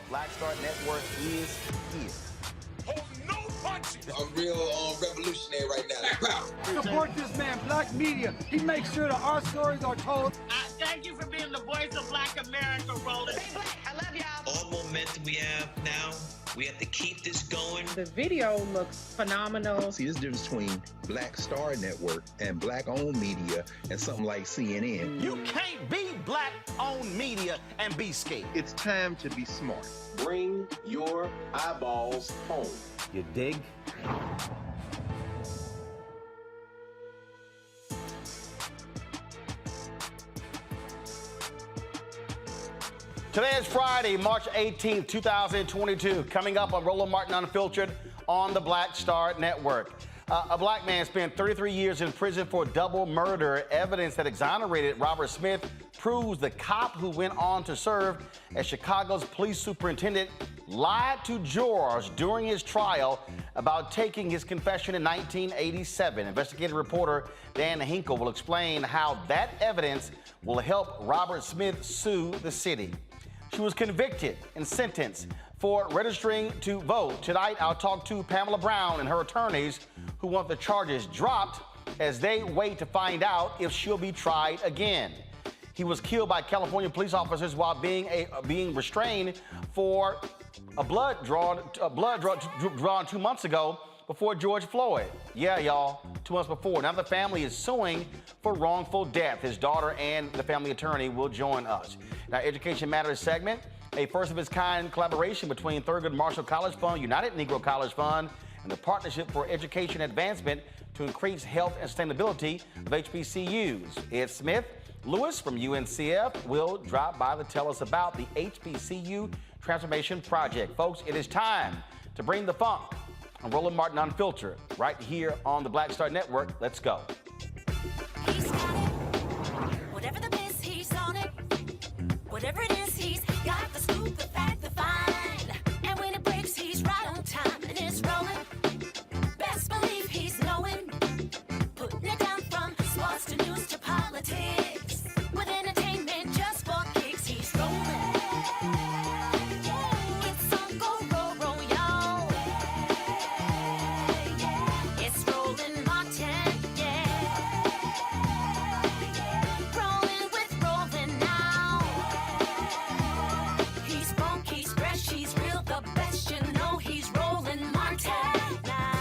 Black Star Network is here. Hold no punches. I'm real revolutionary right now. Support this man, Black Media. He makes sure that our stories are told. Thank you for being the voice of Black America, Roland. Stay black. I love y'all. All momentum we have now, we have to keep this going. The video looks phenomenal. See, there's a difference between Black Star Network and Black-owned media and something like CNN. You can't be Black-owned media and be scared. It's time to be smart. Bring your eyeballs home. You dig? Today is Friday, March 18th, 2022. Coming up on Roland Martin Unfiltered on the Black Star Network. A black man spent 33 years in prison for double murder. Evidence that exonerated Robert Smith proves the cop who went on to serve as Chicago's police superintendent lied to jurors during his trial about taking his confession in 1987. Investigative reporter Dan Hinkel will explain how that evidence will help Robert Smith sue the city. She was convicted and sentenced for registering to vote. Tonight, I'll talk to Pamela Brown and her attorneys who want the charges dropped as they wait to find out if she'll be tried again. He was killed by California police officers while being restrained for a blood drawn 2 months ago before George Floyd. Yeah, y'all, 2 months before. Now the family is suing for wrongful death. His daughter and the family attorney will join us. Now, Education Matters segment, a first-of-its-kind collaboration between Thurgood Marshall College Fund, United Negro College Fund, and the Partnership for Education Advancement to increase health and sustainability of HBCUs. Ed Smith Lewis from UNCF will drop by to tell us about the HBCU Transformation Project. Folks, it is time to bring the funk on Roland Martin Unfiltered right here on the Black Star Network. Let's go. He's got it. Whatever the biz, he's on it. Whatever it is, he's got the scoop, the fact, the find. And when it breaks, he's right on time and it's rolling. Best believe he's knowing. Putting it down from sports to news to politics. With entertainment just for kicks, he's rolling. It's on go, roll, y'all. It's Roland Martin, yeah. Rolling with Roland now. He's funky, he's fresh, he's real, the best, you know he's Roland Martin now.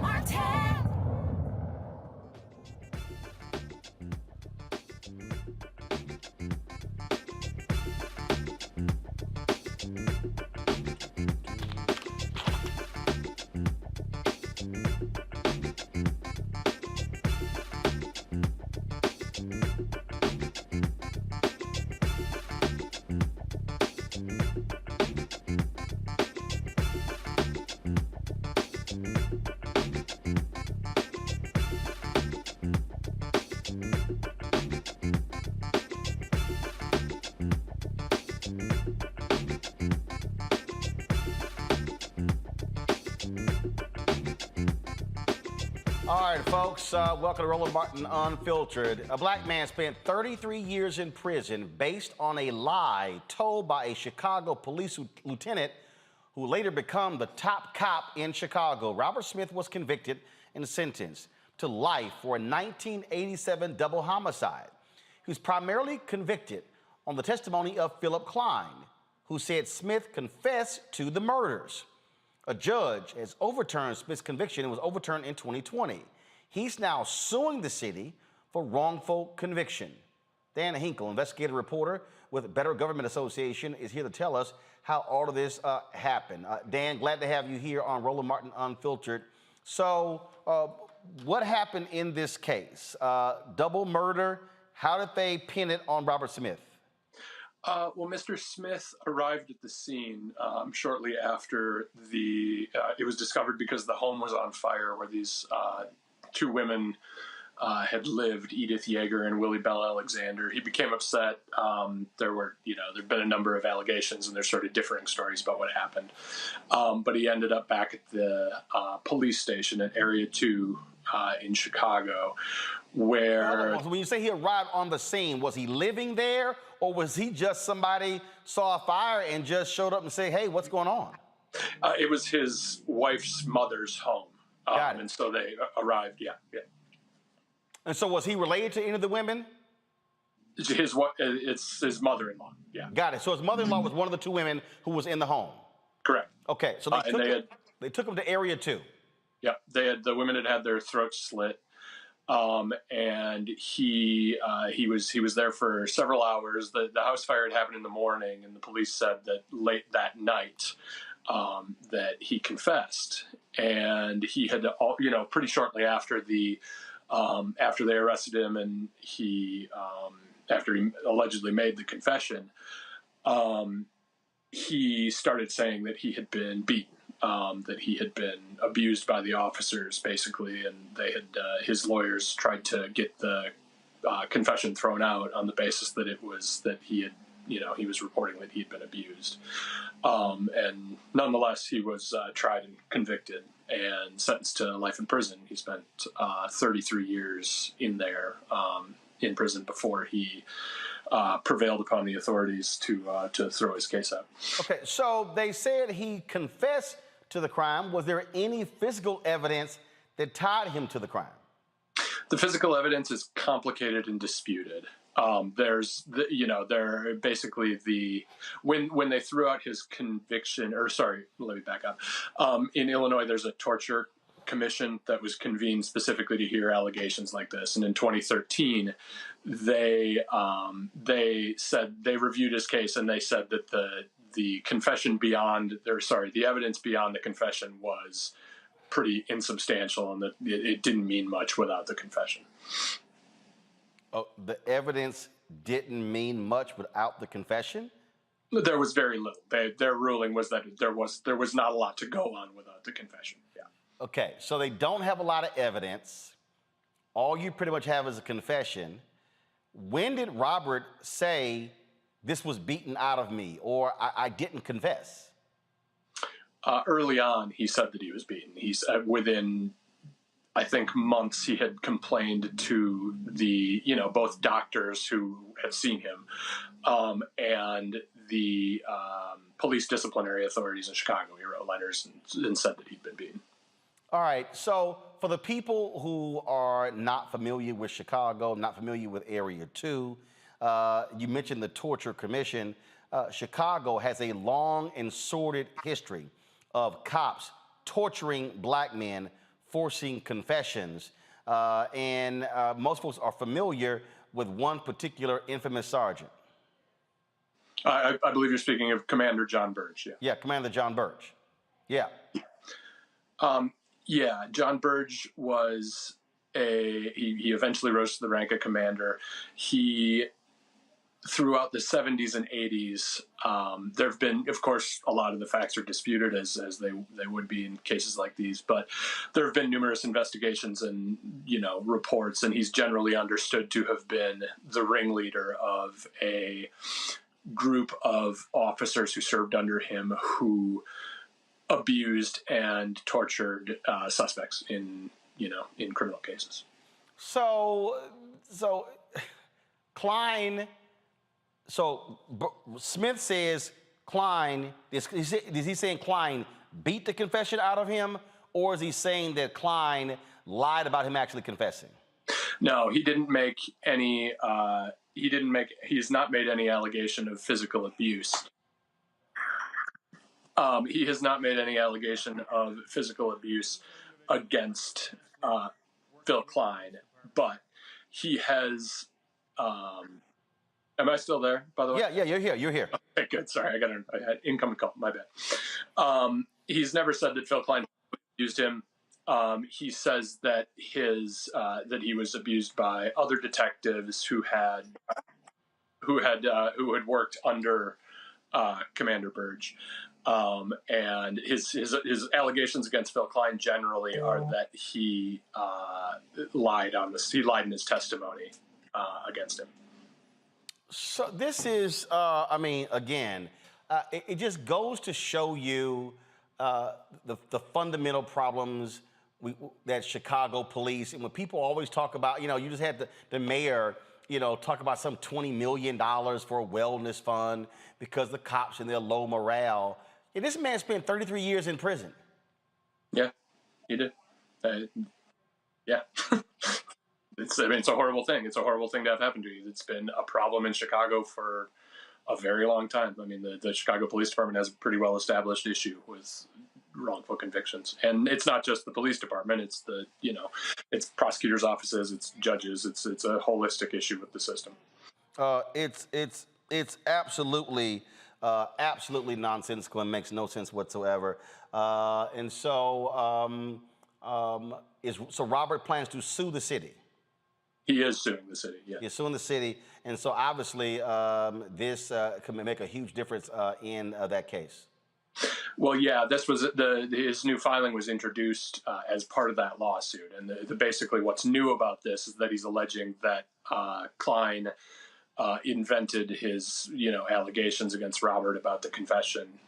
Martin. All right, folks, welcome to Roland Martin Unfiltered. A black man spent 33 years in prison based on a lie told by a Chicago police lieutenant who later became the top cop in Chicago. Robert Smith was convicted and sentenced to life for a 1987 double homicide. He was primarily convicted on the testimony of Philip Klein, who said Smith confessed to the murders. A judge has overturned Smith's conviction. It was overturned in 2020. He's now suing the city for wrongful conviction. Dan Hinkel, investigative reporter with Better Government Association, is here to tell us how all of this happened. Dan, glad to have you here on Roland Martin Unfiltered. So what happened in this case? Double murder. How did they pin it on Robert Smith? Well, Mr. Smith arrived at the scene shortly after it was discovered because the home was on fire where these two women had lived, Edith Yeager and Willie Bell Alexander. He became upset. There'd been a number of allegations, and there's sort of differing stories about what happened. But he ended up back at the police station at Area 2 in Chicago, where... When you say he arrived on the scene, was he living there, or was he just somebody saw a fire and just showed up and said, hey, what's going on? It was his wife's mother's home. Got it. And so they arrived, yeah. And so was he related to any of the women? It's his mother-in-law, yeah. Got it. So his mother-in-law was one of the two women who was in the home. Correct. Okay, so they took him to Area 2. Yeah, the women had their throats slit, and he was there for several hours. The house fire had happened in the morning, and the police said that late that night that he confessed, and he had pretty shortly after after they arrested him, and after he allegedly made the confession, he started saying that he had been beaten. That he had been abused by the officers, basically, and they had his lawyers tried to get the confession thrown out on the basis that he was reporting that he had been abused, and nonetheless he was tried and convicted and sentenced to life in prison. He spent 33 years in prison before he prevailed upon the authorities to throw his case out. Okay, so they said he confessed to the crime. Was there any physical evidence that tied him to the crime? The physical evidence is complicated and disputed. When they threw out his conviction, let me back up. In Illinois, there's a torture commission that was convened specifically to hear allegations like this. And in 2013, they said they reviewed his case, and they said that the evidence beyond the confession was pretty insubstantial, and that it didn't mean much without the confession. Oh, the evidence didn't mean much without the confession? There was very little. Their ruling was that there was not a lot to go on without the confession. Yeah. Okay, so they don't have a lot of evidence. All you pretty much have is a confession. When did Robert say, this was beaten out of me, or I didn't confess? Early on, he said that he was beaten. Within, I think, months, he had complained to both doctors who had seen him and the police disciplinary authorities in Chicago. He wrote letters and said that he'd been beaten. All right, so for the people who are not familiar with Chicago, not familiar with Area 2, you mentioned the Torture Commission. Chicago has a long and sordid history of cops torturing black men, forcing confessions, and most folks are familiar with one particular infamous sergeant. I believe you're speaking of Commander John Burge. Yeah, Commander John Burge. Yeah. John Burge was he eventually rose to the rank of commander. He, throughout the 70s and 80s, there have been, of course, a lot of the facts are disputed as they would be in cases like these, but there have been numerous investigations and, reports, and he's generally understood to have been the ringleader of a group of officers who served under him who abused and tortured suspects in criminal cases. So Smith says Klein, is he saying Klein beat the confession out of him, or is he saying that Klein lied about him actually confessing? No, he didn't make any, he's not made any allegation of physical abuse. He has not made any allegation of physical abuse against Phil Klein, but he has. Am I still there, by the way? Yeah, you're here. You're here. Okay, good. Sorry, I had incoming call. My bad. He's never said that Phil Klein abused him. He says that that he was abused by other detectives who had worked under Commander Burge. And his allegations against Phil Klein generally are that he lied in his testimony against him. So this is, again, it just goes to show you the fundamental problems that Chicago police, and when people always talk about, you just had the mayor, talk about some $20 million for a wellness fund because the cops and their low morale. And this man spent 33 years in prison. Yeah, he did. Yeah. It's a horrible thing. It's a horrible thing to have happen to you. It's been a problem in Chicago for a very long time. I mean, the Chicago Police Department has a pretty well-established issue with wrongful convictions. And it's not just the police department. It's it's prosecutors' offices, it's judges. It's a holistic issue with the system. It's absolutely nonsensical and makes no sense whatsoever. So Robert plans to sue the city. He is suing the city, yeah. He's suing the city, and so obviously this can make a huge difference in that case. Well, yeah, this was his new filing was introduced as part of that lawsuit, and basically what's new about this is that he's alleging that Klein invented his allegations against Robert about the confession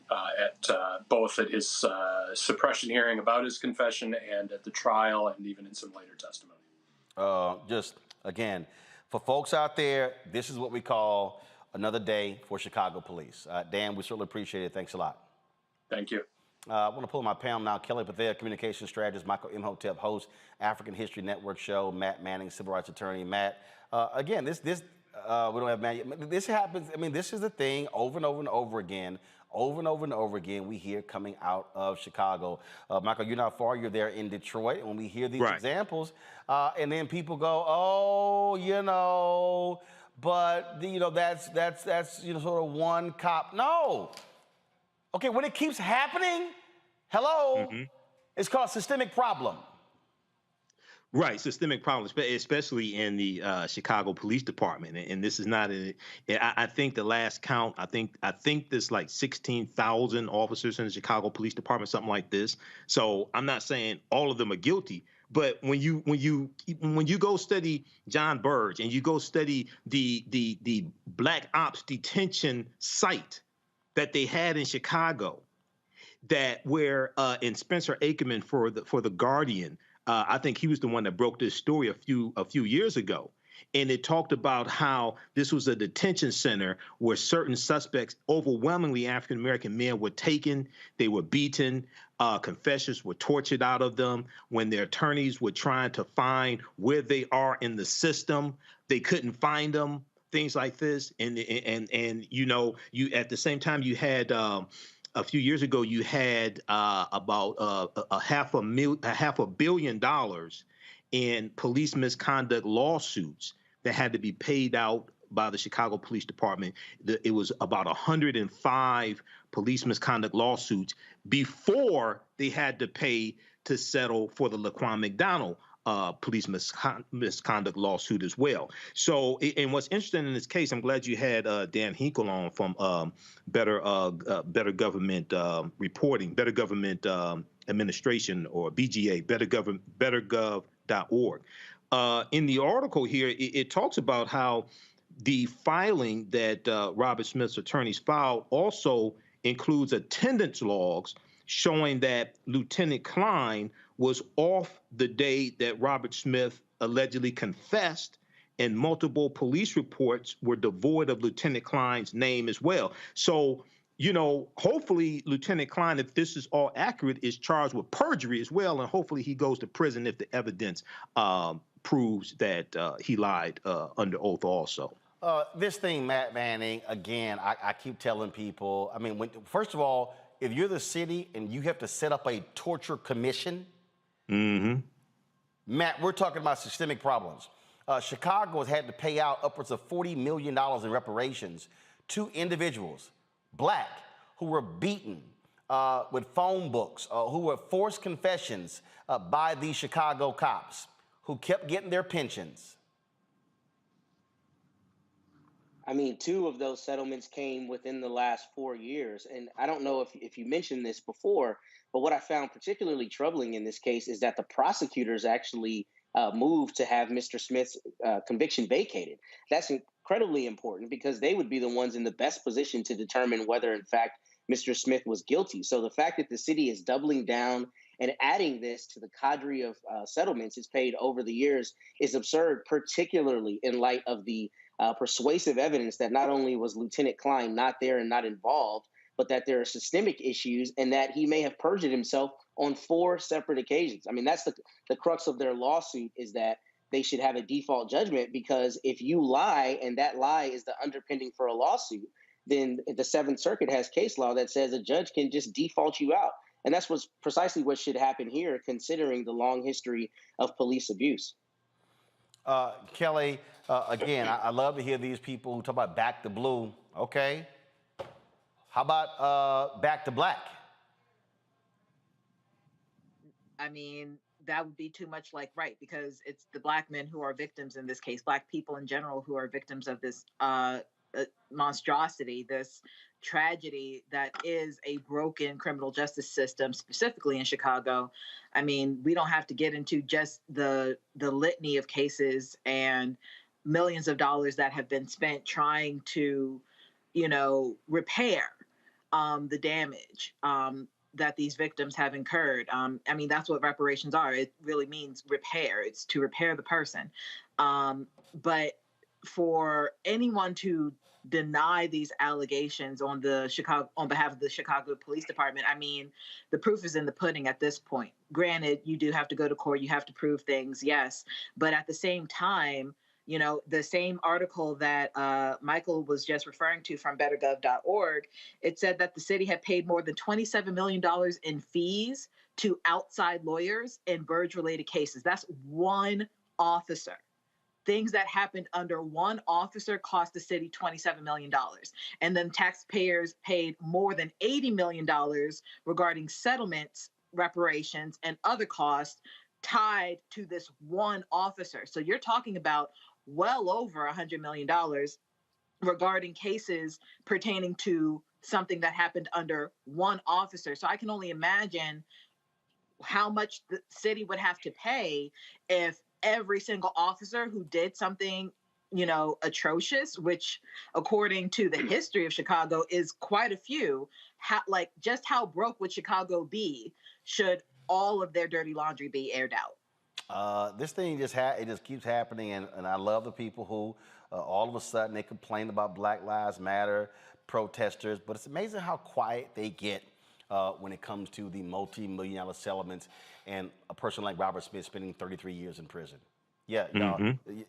both at his suppression hearing about his confession and at the trial and even in some later testimony. Again, for folks out there, this is what we call another day for Chicago police. Dan, we certainly appreciate it. Thanks a lot. Thank you. I want to pull my Pam now. Kelly Bethea, communication strategist. Michael Imhotep, host, African History Network show. Matt Manning, civil rights attorney. Matt, again, this we don't have Matt yet. This happens. I mean, this is the thing over and over and over again. Over and over and over again, we hear coming out of Chicago. Michael, you're not far. You're there in Detroit. When we hear these examples, and then people go, "Oh, but that's sort of one cop." No. Okay, when it keeps happening, it's called a systemic problem. Right, systemic problems, especially in the Chicago Police Department, and this is not. I think the last count, I think there's like 16,000 officers in the Chicago Police Department, something like this. So I'm not saying all of them are guilty, but when you go study John Burge and you go study the Black Ops detention site that they had in Chicago, that where in Spencer Ackerman for the Guardian. I think he was the one that broke this story a few years ago. And it talked about how this was a detention center where certain suspects, overwhelmingly African-American men, were taken, they were beaten, confessions were tortured out of them. When their attorneys were trying to find where they are in the system, they couldn't find them, things like this. And you at the same time you had a few years ago, you had about $500 million in police misconduct lawsuits that had to be paid out by the Chicago Police Department. It was about 105 police misconduct lawsuits before they had to pay to settle for the Laquan McDonald police misconduct lawsuit as well. So, and what's interesting in this case, I'm glad you had Dan Hinkel on from Better Government Reporting, Better Government Administration, or BGA, bettergov.org. In the article here, it talks about how the filing that Robert Smith's attorneys filed also includes attendance logs showing that Lieutenant Klein was off the day that Robert Smith allegedly confessed, and multiple police reports were devoid of Lieutenant Klein's name as well. So, hopefully Lieutenant Klein, if this is all accurate, is charged with perjury as well, and hopefully he goes to prison if the evidence proves that he lied under oath also. This thing, Matt Manning, again, I keep telling people, first of all, if you're the city and you have to set up a torture commission, Matt, we're talking about systemic problems. Chicago has had to pay out upwards of $40 million in reparations to individuals, black, who were beaten with phone books, who were forced confessions by these Chicago cops, who kept getting their pensions. I mean, 2 of those settlements came within the last 4 years. And I don't know if you mentioned this before, but what I found particularly troubling in this case is that the prosecutors actually moved to have Mr. Smith's conviction vacated. That's incredibly important because they would be the ones in the best position to determine whether, in fact, Mr. Smith was guilty. So the fact that the city is doubling down and adding this to the cadre of settlements it's paid over the years is absurd, particularly in light of the persuasive evidence that not only was Lieutenant Klein not there and not involved, but that there are systemic issues and that he may have perjured himself on 4 separate occasions. I mean, that's the crux of their lawsuit, is that they should have a default judgment, because if you lie and that lie is the underpinning for a lawsuit, then the Seventh Circuit has case law that says a judge can just default you out. And that's precisely what should happen here, considering the long history of police abuse. Kelly, again, I love to hear these people who talk about back to blue. Okay. How about back to black? I mean, that would be too much like right, because it's the black men who are victims in this case, black people in general who are victims of this monstrosity, this tragedy that is a broken criminal justice system, specifically in Chicago. I mean, we don't have to get into just the litany of cases and millions of dollars that have been spent trying to, repair the damage that these victims have incurred. I mean, that's what reparations are. It really means repair. It's to repair the person. But for anyone to deny these allegations on behalf of the Chicago Police Department, I mean, the proof is in the pudding at this point. Granted, you do have to go to court, you have to prove things, yes, but at the same time, the same article that Michael was just referring to from bettergov.org, it said that the city had paid more than $27 million in fees to outside lawyers in Burge-related cases. That's one officer. Things that happened under one officer cost the city $27 million. And then taxpayers paid more than $80 million regarding settlements, reparations, and other costs tied to this one officer. So you're talking about well over $100 million regarding cases pertaining to something that happened under one officer. So I can only imagine how much the city would have to pay if every single officer who did something, atrocious, which according to the history of Chicago is quite a few, how broke would Chicago be should all of their dirty laundry be aired out? This thing it just keeps happening, and I love the people who all of a sudden they complain about Black Lives Matter protesters, but it's amazing how quiet they get when it comes to the multi-million-dollar settlements and a person like Robert Smith spending 33 years in prison. Yeah,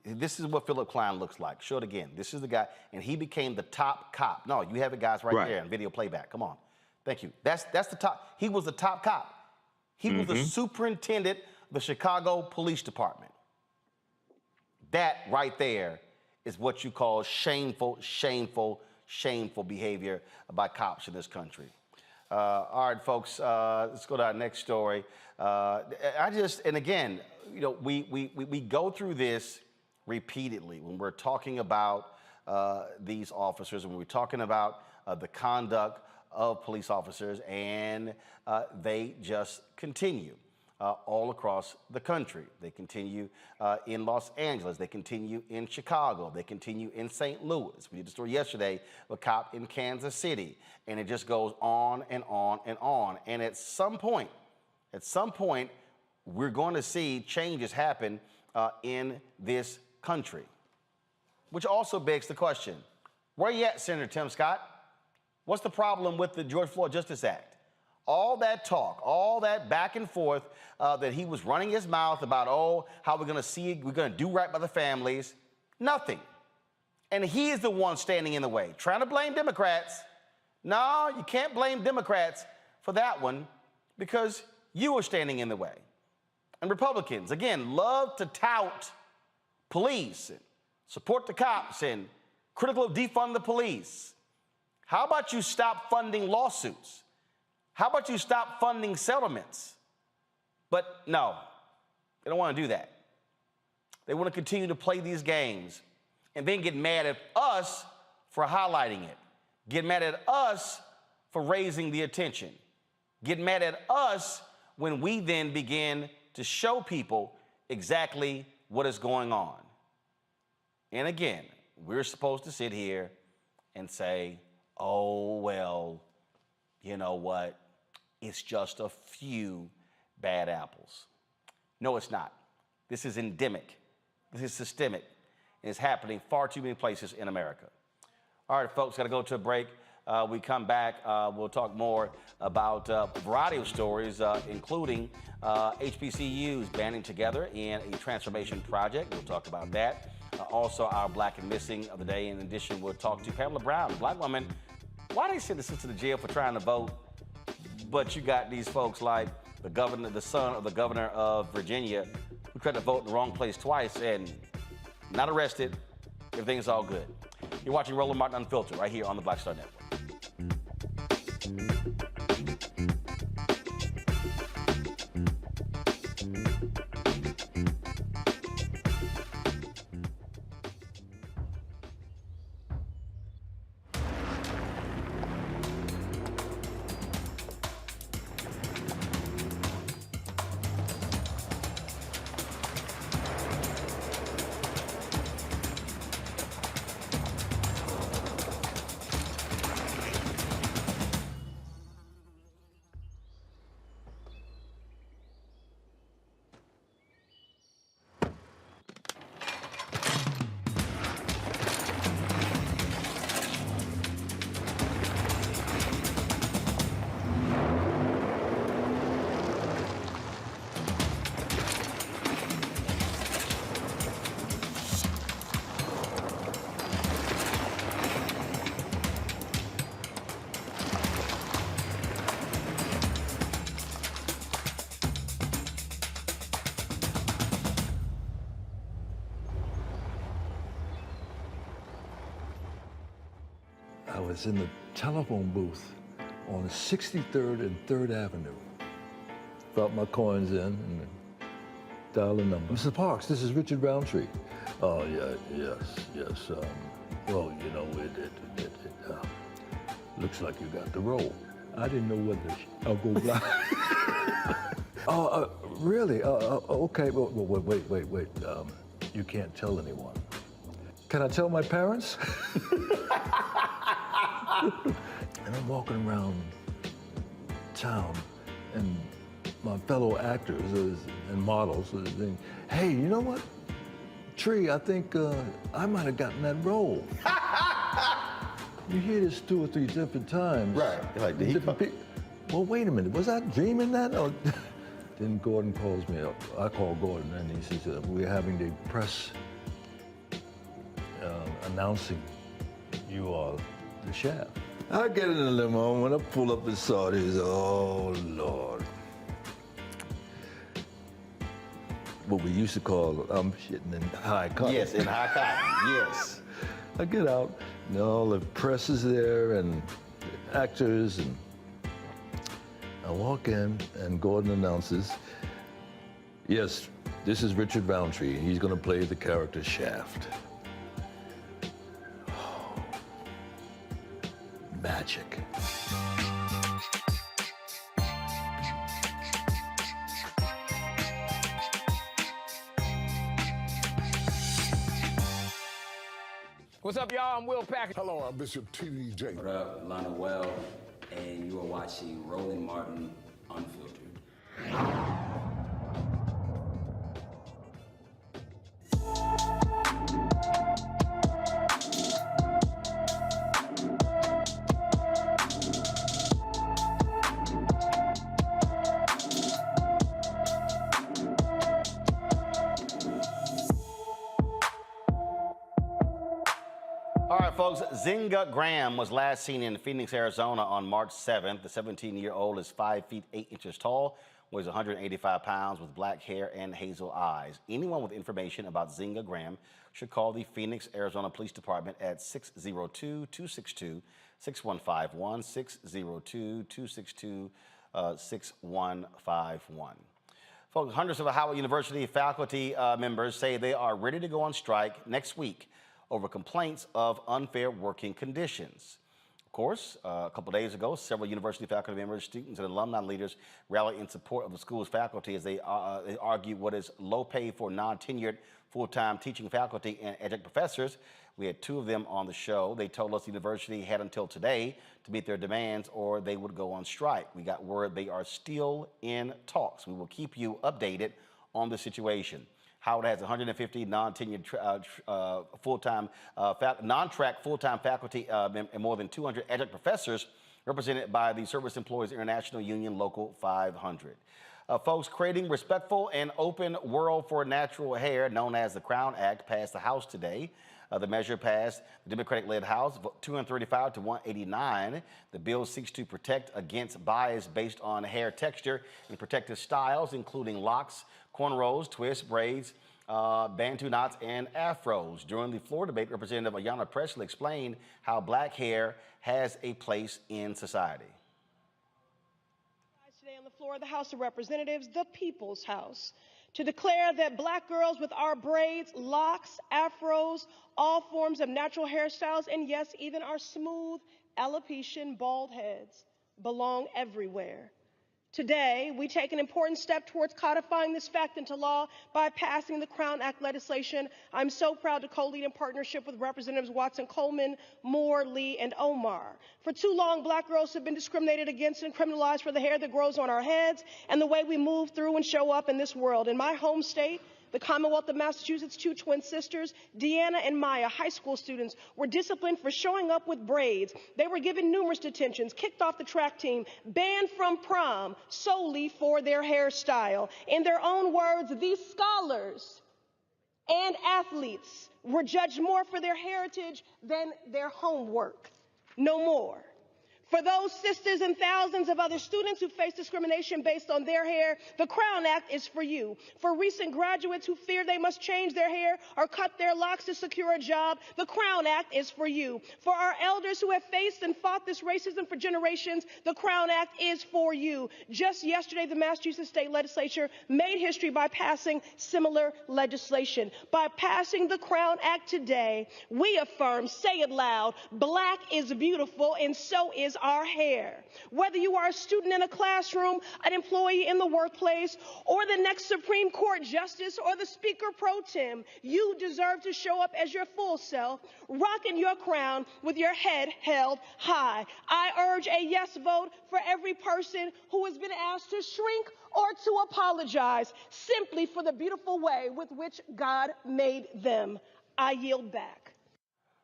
this is what Philip Klein looks like. Show it again. This is the guy, and he became the top cop. No, you have it, guys, right there in video playback. Come on. Thank you. That's the top. He was the top cop. He was the superintendent of the Chicago Police Department. That right there is what you call shameful, shameful, shameful behavior by cops in this country. All right, folks, let's go to our next story. And again, we go through this repeatedly when we're talking about these officers, when we're talking about the conduct of police officers, and they just continue all across the country. They continue in Los Angeles. They continue in Chicago. They continue in St. Louis. We did a story yesterday of a cop in Kansas City, and it just goes on and on and on. And at some point, we're going to see changes happen in this country, which also begs the question, where you at, Senator Tim Scott? What's the problem with the George Floyd Justice Act? All that talk, all that back and forth that he was running his mouth about, how we're going to do right by the families. Nothing. And he is the one standing in the way, trying to blame Democrats. No, you can't blame Democrats. for that one because you were standing in the way. And Republicans, again, love to tout police and support the cops and critical of defund the police. How about you stop funding lawsuits? How about you stop funding settlements? But no, they don't want to do that. They want to continue to play these games and then get mad at us for highlighting it, get mad at us for raising the attention, get mad at us when we then begin to show people exactly what is going on. And again, we're supposed to sit here and say, oh, well, you know what? It's just a few bad apples. No, it's not. This is endemic. This is systemic. And it's happening far too many places in America. All right, folks, got to go to a break. We come back, we'll talk more about a variety of stories, including HBCUs banding together in a transformation project. We'll talk about that. Also, our Black and Missing of the day. In addition, we'll talk to Pamela Brown, a Black woman. Why they send us to the jail for trying to vote? But you got these folks like the governor, the son of the governor of Virginia, who tried to vote in the wrong place twice and not arrested. Everything's all good. You're watching Roland Martin Unfiltered right here on the Black Star Network. I was in the telephone booth on 63rd and 3rd Avenue. Brought my coins in and dialed a number. Mr. Parks, this is Richard Roundtree. Oh, yeah, yes. Well, you know, it looks like you got the role. I didn't know whether I'll go blind. Oh, really? Okay, well, wait. You can't tell anyone. Can I tell my parents? And I'm walking around town, and my fellow actors and models are saying, hey, you know what? Tree, I think I might have gotten that role. You hear this 2 or 3 different times. Right. Like, did he well, wait a minute. Was I dreaming that? Or then Gordon calls me up. I call Gordon, and he says, we're having the press announcing you are the Shaft. I get in the limo, when I pull up and saw this, oh, Lord. What we used to call, I'm shitting in high cotton. Yes, in high cotton, yes. I get out, and all the press is there, and actors, and I walk in, and Gordon announces, yes, this is Richard Roundtree. He's gonna play the character Shaft. Magic. What's up, y'all? I'm Will Packer. Hello, I'm Bishop TDJ. What up, Lana Well, and you are watching Roland Martin Unfiltered. folks, Zinga Graham was last seen in Phoenix, Arizona on March 7th. The 17-year-old is 5 feet 8 inches tall, weighs 185 pounds, with black hair and hazel eyes. Anyone with information about Zinga Graham should call the Phoenix, Arizona Police Department at 602-262-6151, 602-262-6151. Folks, hundreds of Howard University faculty members say they are ready to go on strike next week over complaints of unfair working conditions. Of course, a couple days ago, several university faculty members, students, and alumni leaders rallied in support of the school's faculty as they argue what is low pay for non-tenured full-time teaching faculty and adjunct professors. We had two of them on the show. They told us the university had until today to meet their demands or they would go on strike. We got word they are still in talks. We will keep you updated on the situation. Howard has 150 non-tenured non-track full-time faculty and more than 200 adjunct professors represented by the Service Employees International Union Local 500. Folks, creating respectful and open world for natural hair, known as the Crown Act, passed the House today. The measure passed the Democratic-led House, 235 to 189. The bill seeks to protect against bias based on hair texture and protective styles, including locks, cornrows, twists, braids, bantu knots, and afros. During the floor debate, Representative Ayanna Pressley explained how black hair has a place in society. Today on the floor of the House of Representatives, the People's House, to declare that black girls with our braids, locks, afros, all forms of natural hairstyles, and yes, even our smooth alopecia bald heads belong everywhere. Today, we take an important step towards codifying this fact into law by passing the Crown Act legislation. I'm so proud to co-lead in partnership with Representatives Watson Coleman, Moore, Lee, and Omar. For too long, black girls have been discriminated against and criminalized for the hair that grows on our heads and the way we move through and show up in this world. In my home state, the Commonwealth of Massachusetts, two twin sisters, Deanna and Maya, high school students, were disciplined for showing up with braids. They were given numerous detentions, kicked off the track team, banned from prom solely for their hairstyle. In their own words, these scholars and athletes were judged more for their heritage than their homework. No more. For those sisters and thousands of other students who face discrimination based on their hair, the Crown Act is for you. For recent graduates who fear they must change their hair or cut their locks to secure a job, the Crown Act is for you. For our elders who have faced and fought this racism for generations, the Crown Act is for you. Just yesterday, the Massachusetts State Legislature made history by passing similar legislation. By passing the Crown Act today, we affirm, say it loud, black is beautiful and so is our hair. Whether you are a student in a classroom, an employee in the workplace, or the next Supreme Court justice or the Speaker pro tem, you deserve to show up as your full self, rocking your crown with your head held high. I urge a yes vote for every person who has been asked to shrink or to apologize simply for the beautiful way with which God made them. I yield back.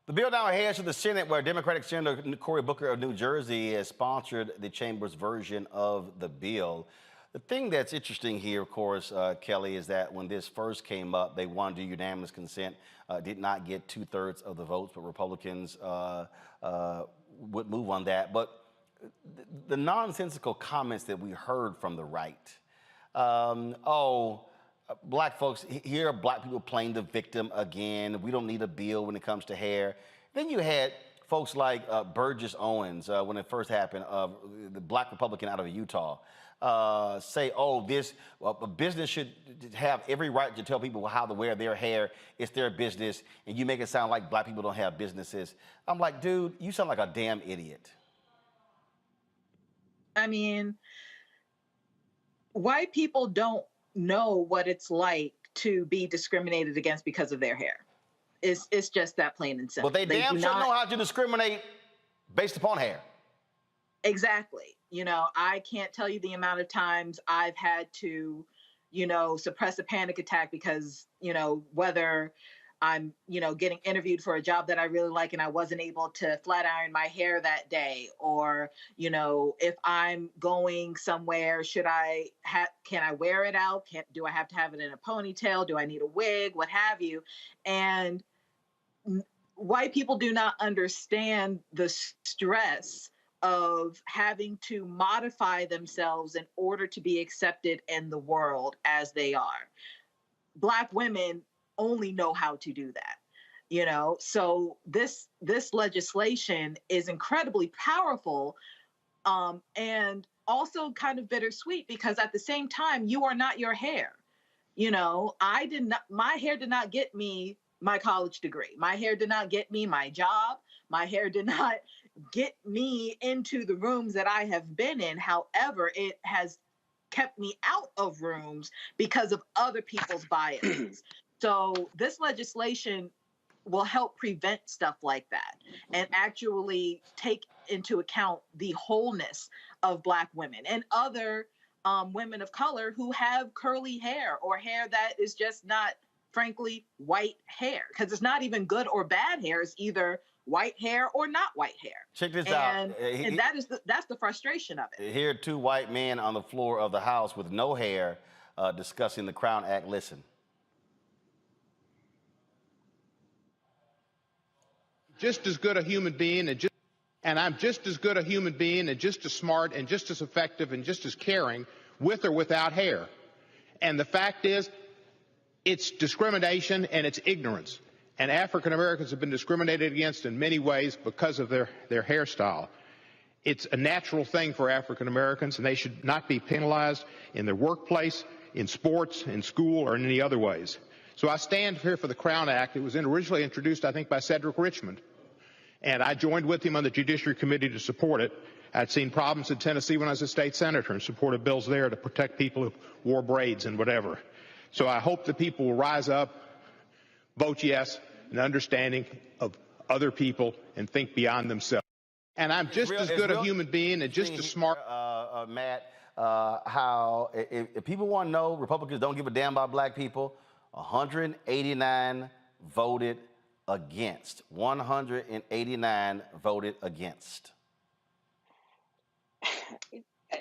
The bill now heads to the Senate, where Democratic Senator Cory Booker of New Jersey has sponsored the chamber's version of the bill. The thing that's interesting here, of course, Kelly, is that when this first came up, they wanted unanimous consent, did not get 2/3 of the votes, but Republicans would move on that. But the nonsensical comments that we heard from the right, black folks, here are black people playing the victim again. We don't need a bill when it comes to hair. Then you had folks like Burgess Owens, when it first happened, the black Republican out of Utah, say, a business should have every right to tell people how to wear their hair. It's their business. And you make it sound like black people don't have businesses. I'm like, dude, you sound like a damn idiot. I mean, white people don't know what it's like to be discriminated against because of their hair. It's just that plain and simple. Well, they damn sure know how to discriminate based upon hair. Exactly. I can't tell you the amount of times I've had to, suppress a panic attack because, whether I'm, getting interviewed for a job that I really like and I wasn't able to flat iron my hair that day, or, if I'm going somewhere, can I wear it out? Do I have to have it in a ponytail? Do I need a wig? What have you? And white people do not understand the stress of having to modify themselves in order to be accepted in the world as they are. Black women only know how to do that, you know? So this legislation is incredibly powerful, and also kind of bittersweet, because at the same time, you are not your hair. You know, my hair did not get me my college degree. My hair did not get me my job. My hair did not get me into the rooms that I have been in. However, it has kept me out of rooms because of other people's biases. So this legislation will help prevent stuff like that and actually take into account the wholeness of Black women and other women of color who have curly hair or hair that is just not, frankly, white hair. Because it's not even good or bad hair. It's either white hair or not white hair. Check this out. And that's the frustration of it. Here are two white men on the floor of the House with no hair discussing the Crown Act. Listen. Just as good a human being and I'm just as good a human being and just as smart and just as effective and just as caring with or without hair. And the fact is, it's discrimination and it's ignorance. And African Americans have been discriminated against in many ways because of their hairstyle. It's a natural thing for African Americans, and they should not be penalized in their workplace, in sports, in school, or in any other ways. So I stand here for the Crown Act. It was originally introduced, I think, by Cedric Richmond. And I joined with him on the Judiciary Committee to support it. I'd seen problems in Tennessee when I was a state senator and supported bills there to protect people who wore braids and whatever. So I hope that people will rise up, vote yes, in understanding of other people and think beyond themselves. And I'm just as good a human being and just as smart. Matt, how if people want to know Republicans don't give a damn about Black people, 189 voted against. 189 voted against.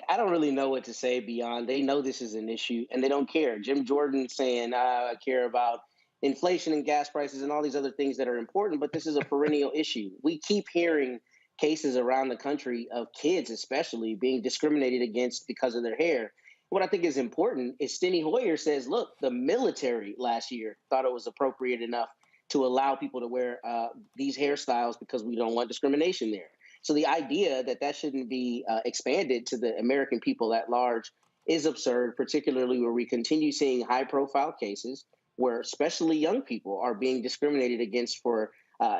I don't really know what to say beyond. They know this is an issue and they don't care. Jim Jordan saying, I care about inflation and gas prices and all these other things that are important, but this is a perennial issue. We keep hearing cases around the country of kids, especially, being discriminated against because of their hair. What I think is important is Steny Hoyer says, look, the military last year thought it was appropriate enough to allow people to wear these hairstyles because we don't want discrimination there. So the idea that that shouldn't be expanded to the American people at large is absurd, particularly where we continue seeing high-profile cases where especially young people are being discriminated against for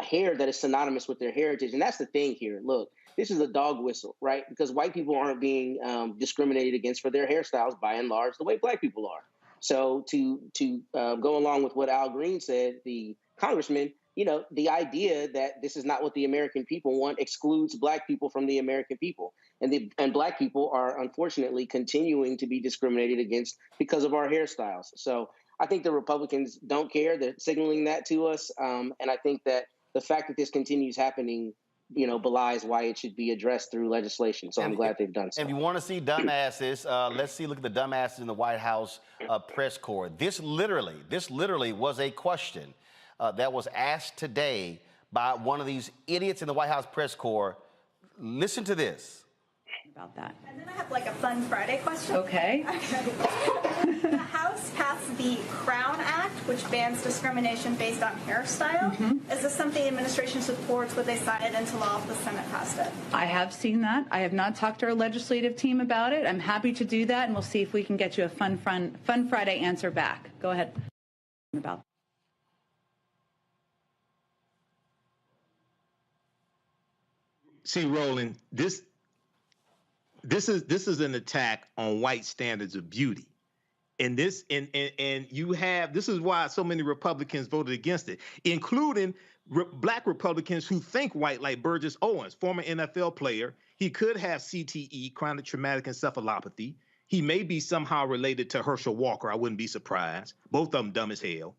hair that is synonymous with their heritage. And that's the thing here. Look, this is a dog whistle, right? Because white people aren't being discriminated against for their hairstyles, by and large, the way Black people are. So to go along with what Al Green said, the congressman, you know, the idea that this is not what the American people want excludes Black people from the American people. And Black people are unfortunately continuing to be discriminated against because of our hairstyles. So I think the Republicans don't care. They're signaling that to us. And I think that the fact that this continues happening, you know, belies why it should be addressed through legislation. So I'm glad they've done so. If you want to see dumbasses, look at the dumbasses in the White House press corps. This literally was a question that was asked today by one of these idiots in the White House press corps. Listen to this. About that. And then I have like a fun Friday question. Okay. The House passed the Crown Act, which bans discrimination based on hairstyle. Mm-hmm. Is this something the administration supports? Would they sign it into law if the Senate passed it? I have seen that. I have not talked to our legislative team about it. I'm happy to do that, and we'll see if we can get you a fun Friday answer back. Go ahead. About. See, Roland, this is an attack on white standards of beauty. And this is why so many Republicans voted against it, including Black Republicans who think white, like Burgess Owens, former NFL player. He could have CTE, chronic traumatic encephalopathy. He may be somehow related to Herschel Walker. I wouldn't be surprised. Both of them dumb as hell.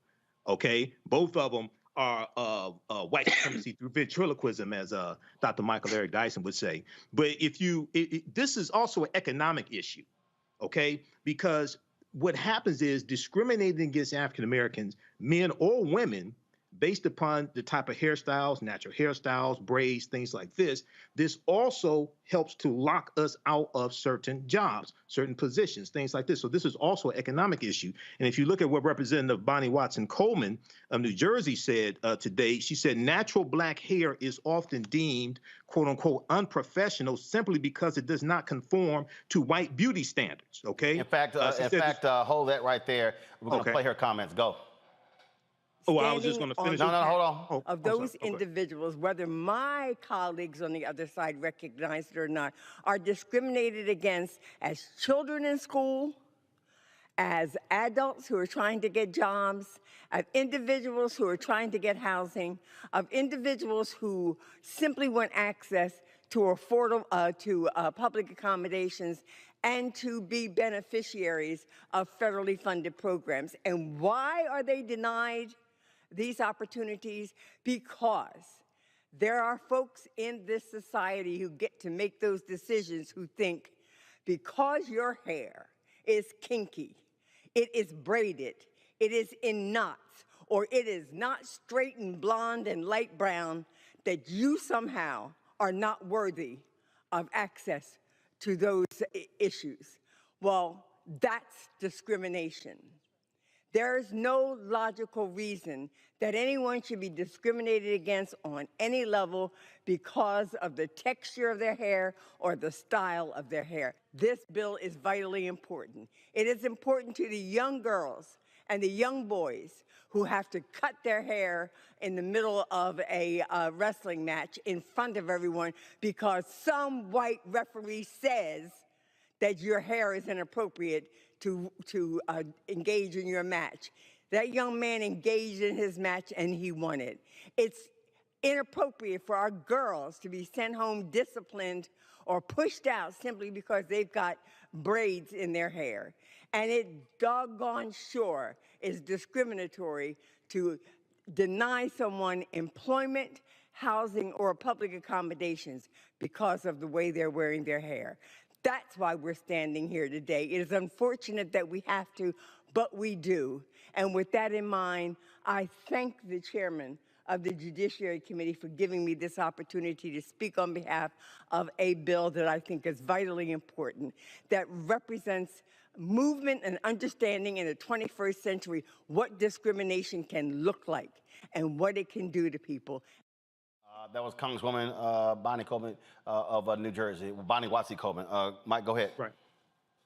Okay, both of them are white supremacy through ventriloquism, as Dr. Michael Eric Dyson would say. But this is also an economic issue, okay? Because what happens is discriminating against African Americans, men or women, based upon the type of hairstyles, natural hairstyles, braids, things like this, this also helps to lock us out of certain jobs, certain positions, things like this. So this is also an economic issue. And if you look at what Representative Bonnie Watson Coleman of New Jersey said today, she said natural black hair is often deemed, quote unquote, unprofessional simply because it does not conform to white beauty standards. Okay. In fact, hold that right there. We're going to play her comments. Go. Oh, I was just going to finish. No, hold on. Of those individuals, whether my colleagues on the other side recognize it or not, are discriminated against as children in school, as adults who are trying to get jobs, of individuals who are trying to get housing, of individuals who simply want access to affordable, public accommodations, and to be beneficiaries of federally funded programs. And why are they denied these opportunities? Because there are folks in this society who get to make those decisions who think because your hair is kinky, it is braided, it is in knots, or it is not straight and blonde and light brown, that you somehow are not worthy of access to those issues. Well, that's discrimination. There is no logical reason that anyone should be discriminated against on any level because of the texture of their hair or the style of their hair. This bill is vitally important. It is important to the young girls and the young boys who have to cut their hair in the middle of a wrestling match in front of everyone because some white referee says that your hair is inappropriate to engage in your match. That young man engaged in his match and he won it. It's inappropriate for our girls to be sent home disciplined or pushed out simply because they've got braids in their hair. And it doggone sure is discriminatory to deny someone employment, housing, or public accommodations because of the way they're wearing their hair. That's why we're standing here today. It is unfortunate that we have to, but we do. And with that in mind, I thank the chairman of the Judiciary Committee for giving me this opportunity to speak on behalf of a bill that I think is vitally important, that represents movement and understanding in the 21st century what discrimination can look like and what it can do to people. That was Congresswoman Bonnie Coleman of New Jersey, Bonnie Watson Coleman. Mike, go ahead. Right.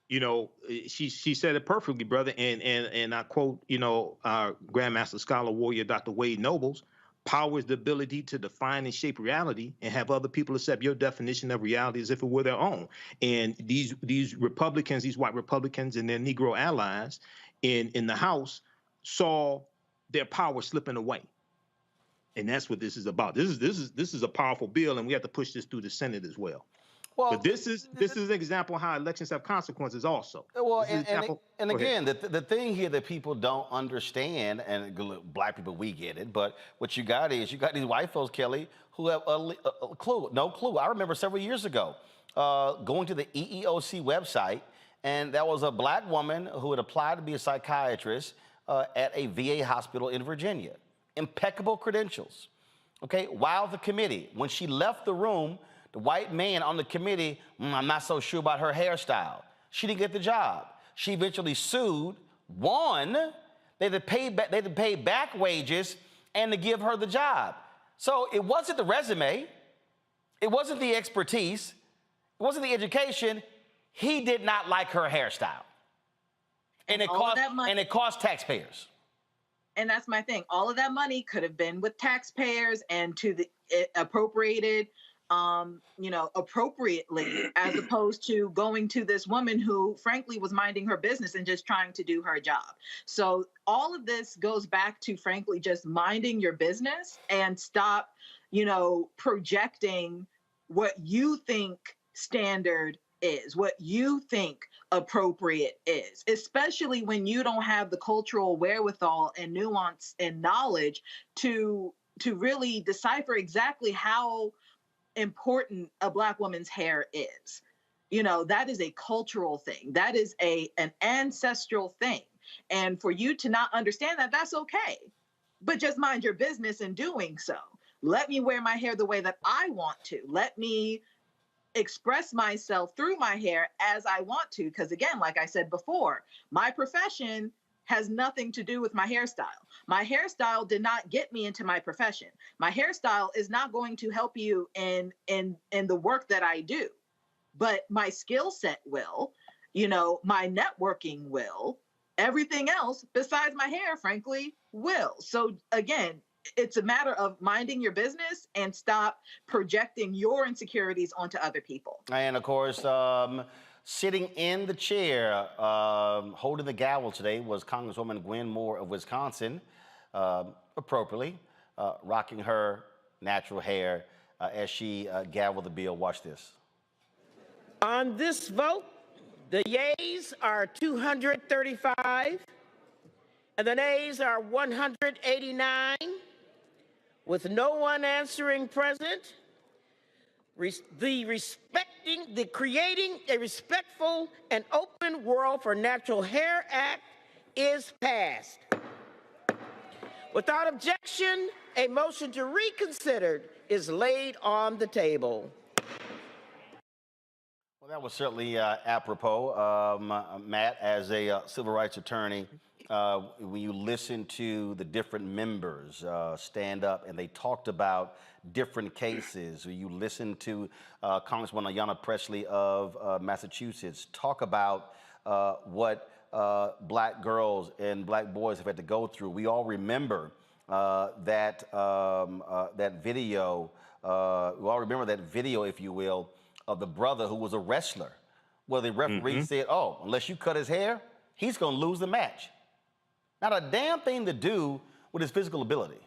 You know, she said it perfectly, brother. And I quote, you know, our Grandmaster Scholar Warrior, Dr. Wade Nobles, power is the ability to define and shape reality and have other people accept your definition of reality as if it were their own. And these Republicans, these white Republicans and their Negro allies in the House saw their power slipping away. And that's what this is about. This is a powerful bill, and we have to push this through the Senate as well. Well, but this is an example of how elections have consequences also. Well, and again, the thing here that people don't understand, and black people, we get it, but what you got is you got these white folks, Kelly, who have no clue. I remember several years ago going to the EEOC website, and there was a black woman who had applied to be a psychiatrist at a VA hospital in Virginia. Impeccable credentials. Okay, while the committee, when she left the room, the white man on the committee, I'm not so sure about her hairstyle. She didn't get the job. She eventually sued, won. They had to pay back wages and to give her the job. So it wasn't the resume. It wasn't the expertise. It wasn't the education. He did not like her hairstyle. And it cost taxpayers. And that's my thing. All of that money could have been with taxpayers and to the appropriated, appropriately, as opposed to going to this woman who, frankly, was minding her business and just trying to do her job. So all of this goes back to, frankly, just minding your business and stop, projecting what you think standard is, what you think appropriate is, especially when you don't have the cultural wherewithal and nuance and knowledge to really decipher exactly how important a Black woman's hair is. That is a cultural thing. That is an ancestral thing. And for you to not understand that, that's okay. but just mind your business in doing so. Let me wear my hair the way that I want to. Let me express myself through my hair as I want to. Because again, like I said before, my profession has nothing to do with my hairstyle. My hairstyle did not get me into my profession. My hairstyle is not going to help you in the work that I do, but my skill set will, my networking will, everything else besides my hair, frankly, will. So again, it's a matter of minding your business and stop projecting your insecurities onto other people. And of course, sitting in the chair, holding the gavel today was Congresswoman Gwen Moore of Wisconsin, appropriately rocking her natural hair as she gavelled the bill. Watch this. On this vote, the yeas are 235, and the nays are 189, with no one answering present. The Creating a Respectful and Open World for Natural Hair Act is passed. Without objection, a motion to reconsider is laid on the table. Well, that was certainly apropos. Matt, as a civil rights attorney, when you listen to the different members stand up and they talked about different cases, or you listen to Congresswoman Ayanna Pressley of Massachusetts talk about what black girls and black boys have had to go through, we all remember that video. We all remember that video, if you will, of the brother who was a wrestler, where the referee said, "Oh, unless you cut his hair, he's going to lose the match." Not a damn thing to do with his physical ability.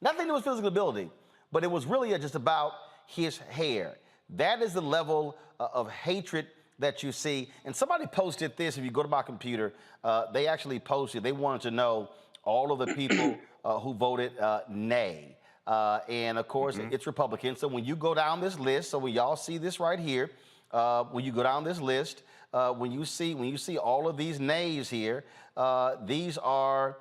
Nothing to do with his physical ability, but it was really just about his hair. That is the level of hatred that you see. And somebody posted this. If you go to my computer, they actually posted, they wanted to know all of the people who voted nay. And of course, it's Republicans. So when you go down this list, so when y'all see this right here, when you go down this list, when you see all of these nays here, these are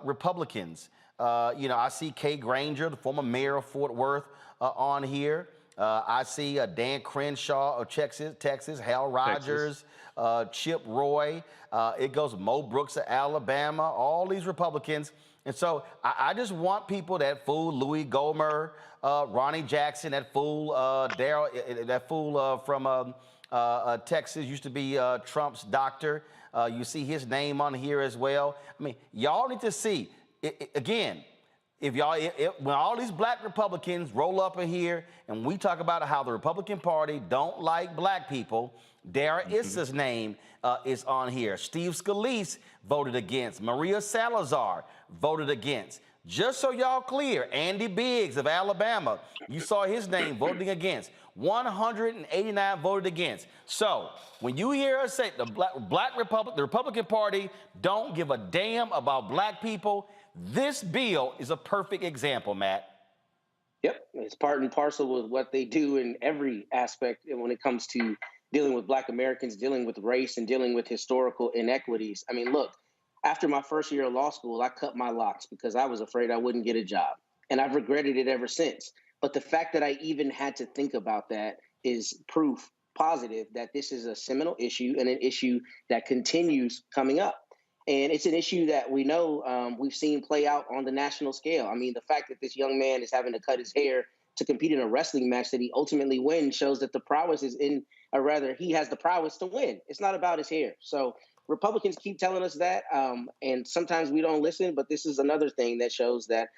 Republicans. I see Kay Granger, the former mayor of Fort Worth, on here. I see Dan Crenshaw of Texas, Hal Rogers, Chip Roy. It goes Mo Brooks of Alabama, all these Republicans. And so I just want people, that fool Louis Gohmert, Ronnie Jackson, that fool Daryl, that fool from Texas, used to be Trump's doctor. You see his name on here as well. I mean, y'all need to see, again, when all these black Republicans roll up in here and we talk about how the Republican Party don't like black people, Dara Issa's name is on here. Steve Scalise voted against. Maria Salazar voted against. Just so y'all clear, Andy Biggs of Alabama, you saw his name voting against. 189 voted against. So when you hear us say the Republican Party don't give a damn about black people, this bill is a perfect example, Matt. Yep, it's part and parcel with what they do in every aspect when it comes to dealing with black Americans, dealing with race, and dealing with historical inequities. I mean, look, after my first year of law school, I cut my locks because I was afraid I wouldn't get a job. And I've regretted it ever since. But the fact that I even had to think about that is proof positive that this is a seminal issue and an issue that continues coming up. And it's an issue that we know we've seen play out on the national scale. I mean, the fact that this young man is having to cut his hair to compete in a wrestling match that he ultimately wins shows that the prowess is in, or rather, he has the prowess to win. It's not about his hair. So Republicans keep telling us that, and sometimes we don't listen, but this is another thing that shows that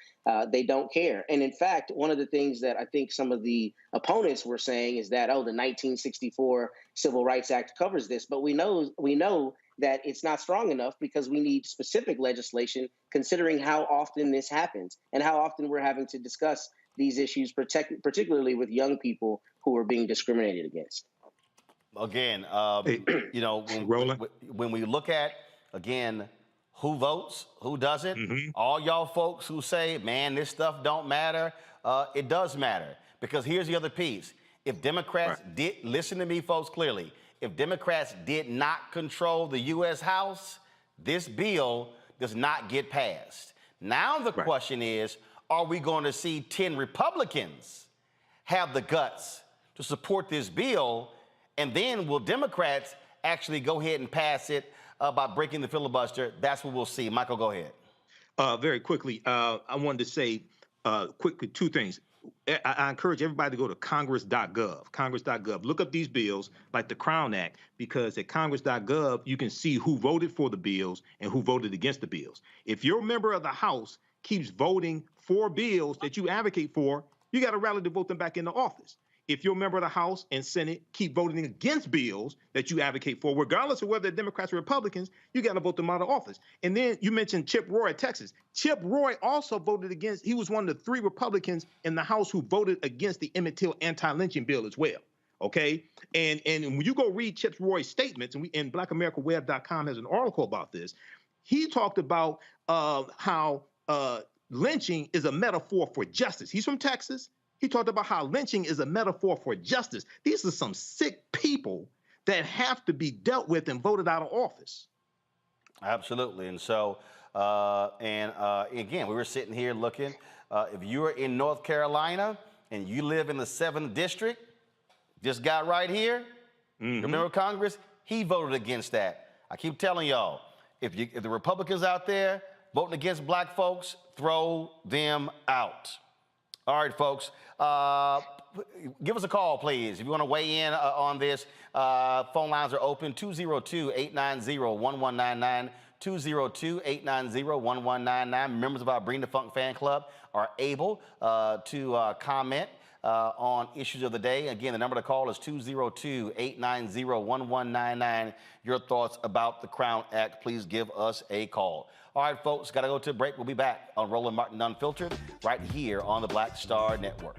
they don't care. And in fact, one of the things that I think some of the opponents were saying is that, oh, the 1964 Civil Rights Act covers this, but we know that it's not strong enough because we need specific legislation considering how often this happens and how often we're having to discuss these issues, particularly with young people who are being discriminated against. Again, when we look at, again, who votes, who doesn't, all y'all folks who say, man, this stuff don't matter, it does matter. Because here's the other piece. If Democrats did, listen to me folks clearly, if Democrats did not control the U.S. House, this bill does not get passed. Now the question is, are we going to see 10 Republicans have the guts to support this bill? And then will Democrats actually go ahead and pass it by breaking the filibuster? That's what we'll see. Michael, go ahead. Very quickly, I wanted to say quickly two things. I encourage everybody to go to congress.gov. Look up these bills like the Crown Act, because at congress.gov, you can see who voted for the bills and who voted against the bills. If your member of the House keeps voting for bills that you advocate for, you got to rally to vote them back into office. If your member of the House and Senate keep voting against bills that you advocate for, regardless of whether they're Democrats or Republicans, you got to vote them out of office. And then you mentioned Chip Roy of Texas. Chip Roy also voted against, he was one of the 3 Republicans in the House who voted against the Emmett Till anti-lynching bill as well. Okay? And when you go read Chip Roy's statements, and blackamericaweb.com has an article about this, he talked about how lynching is a metaphor for justice. He's from Texas. He talked about how lynching is a metaphor for justice. These are some sick people that have to be dealt with and voted out of office. Absolutely. And so, again, we were sitting here looking. If you are in North Carolina and you live in the 7th district, this guy right here, remember Congress, he voted against that. I keep telling y'all, if the Republicans out there voting against black folks, throw them out. All right, folks, give us a call, please. If you want to weigh in on this, phone lines are open, 202-890-1199, 202-890-1199. Members of our Bring the Funk fan club are able to comment on issues of the day. Again, the number to call is 202-890-1199. Your thoughts about the Crown Act, please give us a call. All right, folks, got to go to a break. We'll be back on Roland Martin Unfiltered right here on the Black Star Network.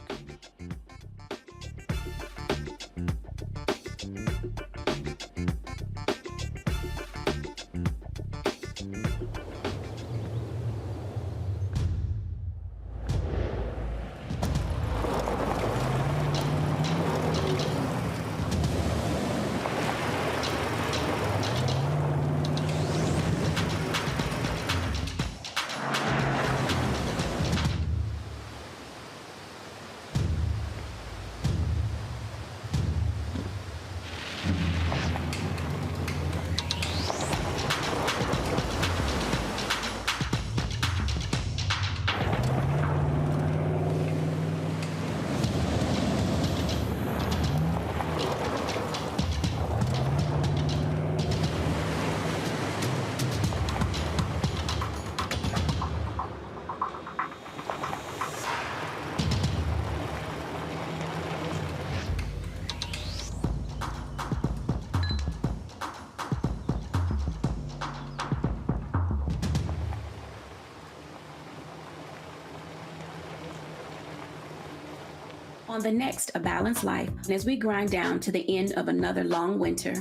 On the next A Balanced Life, as we grind down to the end of another long winter,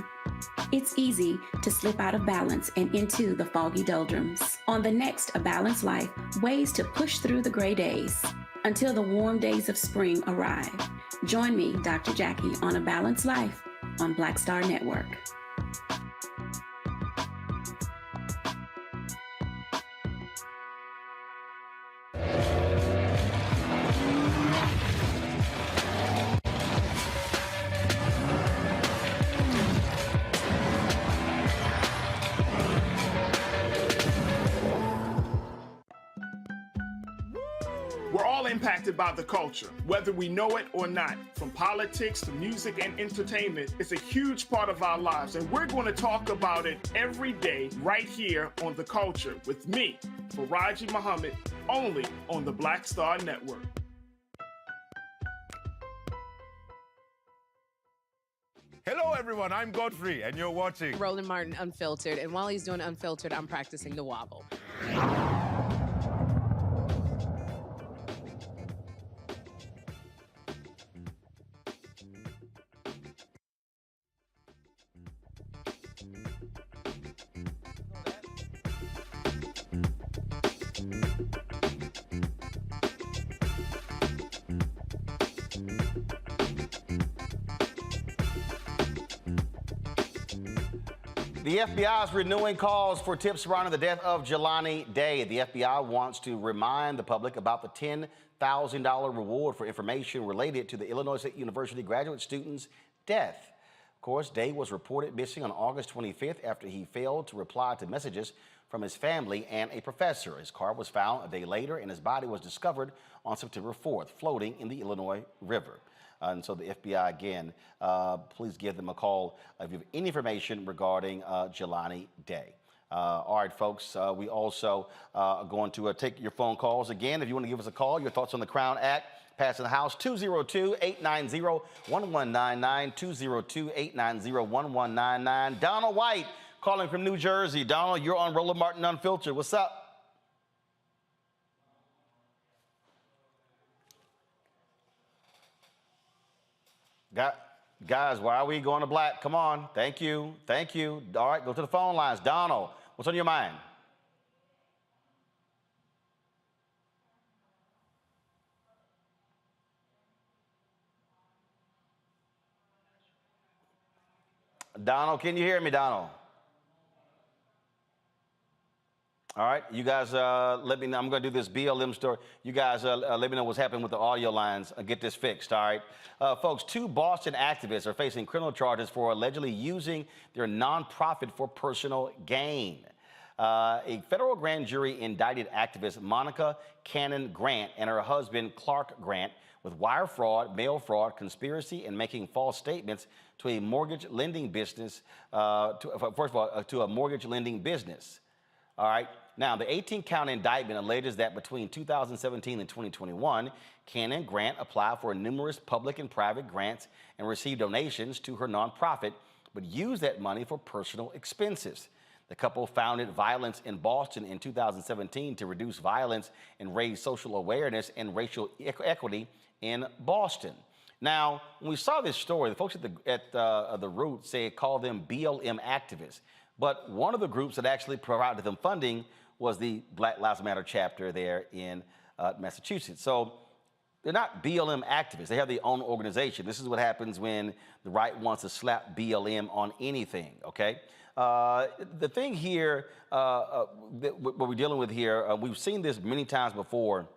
it's easy to slip out of balance and into the foggy doldrums. On the next A Balanced Life, ways to push through the gray days until the warm days of spring arrive. Join me, Dr. Jackie, on A Balanced Life on Black Star Network. We're all impacted by the culture, whether we know it or not. From politics to music and entertainment, it's a huge part of our lives, and we're going to talk about it every day right here on The Culture with me, Faraji Muhammad, only on the Black Star Network. Hello, everyone. I'm Godfrey, and you're watching Roland Martin Unfiltered. And while he's doing Unfiltered, I'm practicing the wobble. The FBI is renewing calls for tips surrounding the death of Jelani Day. The FBI wants to remind the public about the $10,000 reward for information related to the Illinois State University graduate student's death. Of course, Day was reported missing on August 25th after he failed to reply to messages from his family and a professor. His car was found a day later, and his body was discovered on September 4th, floating in the Illinois River. And so the FBI, again, please give them a call if you have any information regarding Jelani Day. All right, folks, we also are going to take your phone calls. Again, if you want to give us a call, your thoughts on the Crown Act, passing the House, 202-890-1199, 202-890-1199. Donald White calling from New Jersey. Donald, you're on Roland Martin Unfiltered. What's up? Guys, why are we going to black? Come on. Thank you. Thank you. All right, go to the phone lines. Donald, what's on your mind? Donald, can you hear me, Donald? All right, you guys let me know. I'm going to do this BLM story. You guys let me know what's happening with the audio lines and get this fixed, all right? Folks, 2 Boston activists are facing criminal charges for allegedly using their nonprofit for personal gain. A federal grand jury indicted activist Monica Cannon Grant and her husband Clark Grant with wire fraud, mail fraud, conspiracy, and making false statements to a mortgage lending business, to a mortgage lending business. All right. Now, the 18-count indictment alleges that between 2017 and 2021, Cannon Grant applied for numerous public and private grants and received donations to her nonprofit, but used that money for personal expenses. The couple founded Violence in Boston in 2017 to reduce violence and raise social awareness and racial equity in Boston. Now, when we saw this story, the folks at the root called them BLM activists. But one of the groups that actually provided them funding was the Black Lives Matter chapter there in Massachusetts. So they're not BLM activists. They have their own organization. This is what happens when the right wants to slap BLM on anything, okay? The thing here, what we're dealing with here, we've seen this many times before,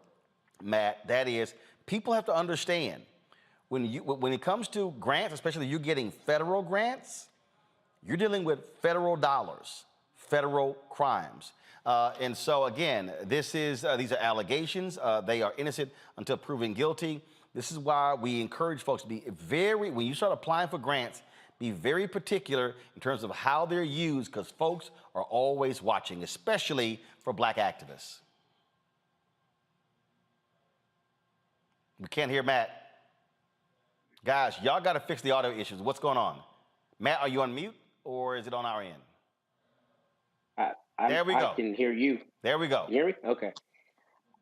Matt, that is, people have to understand, when it comes to grants, especially you're getting federal grants, you're dealing with federal dollars, federal crimes. And so, again, these are allegations. They are innocent until proven guilty. This is why we encourage folks to be when you start applying for grants, be very particular in terms of how they're used, because folks are always watching, especially for black activists. We can't hear Matt. Guys, y'all got to fix the audio issues. What's going on? Matt, are you on mute? Or is it on our end? There we go. I can hear you. There we go. You hear me? Okay.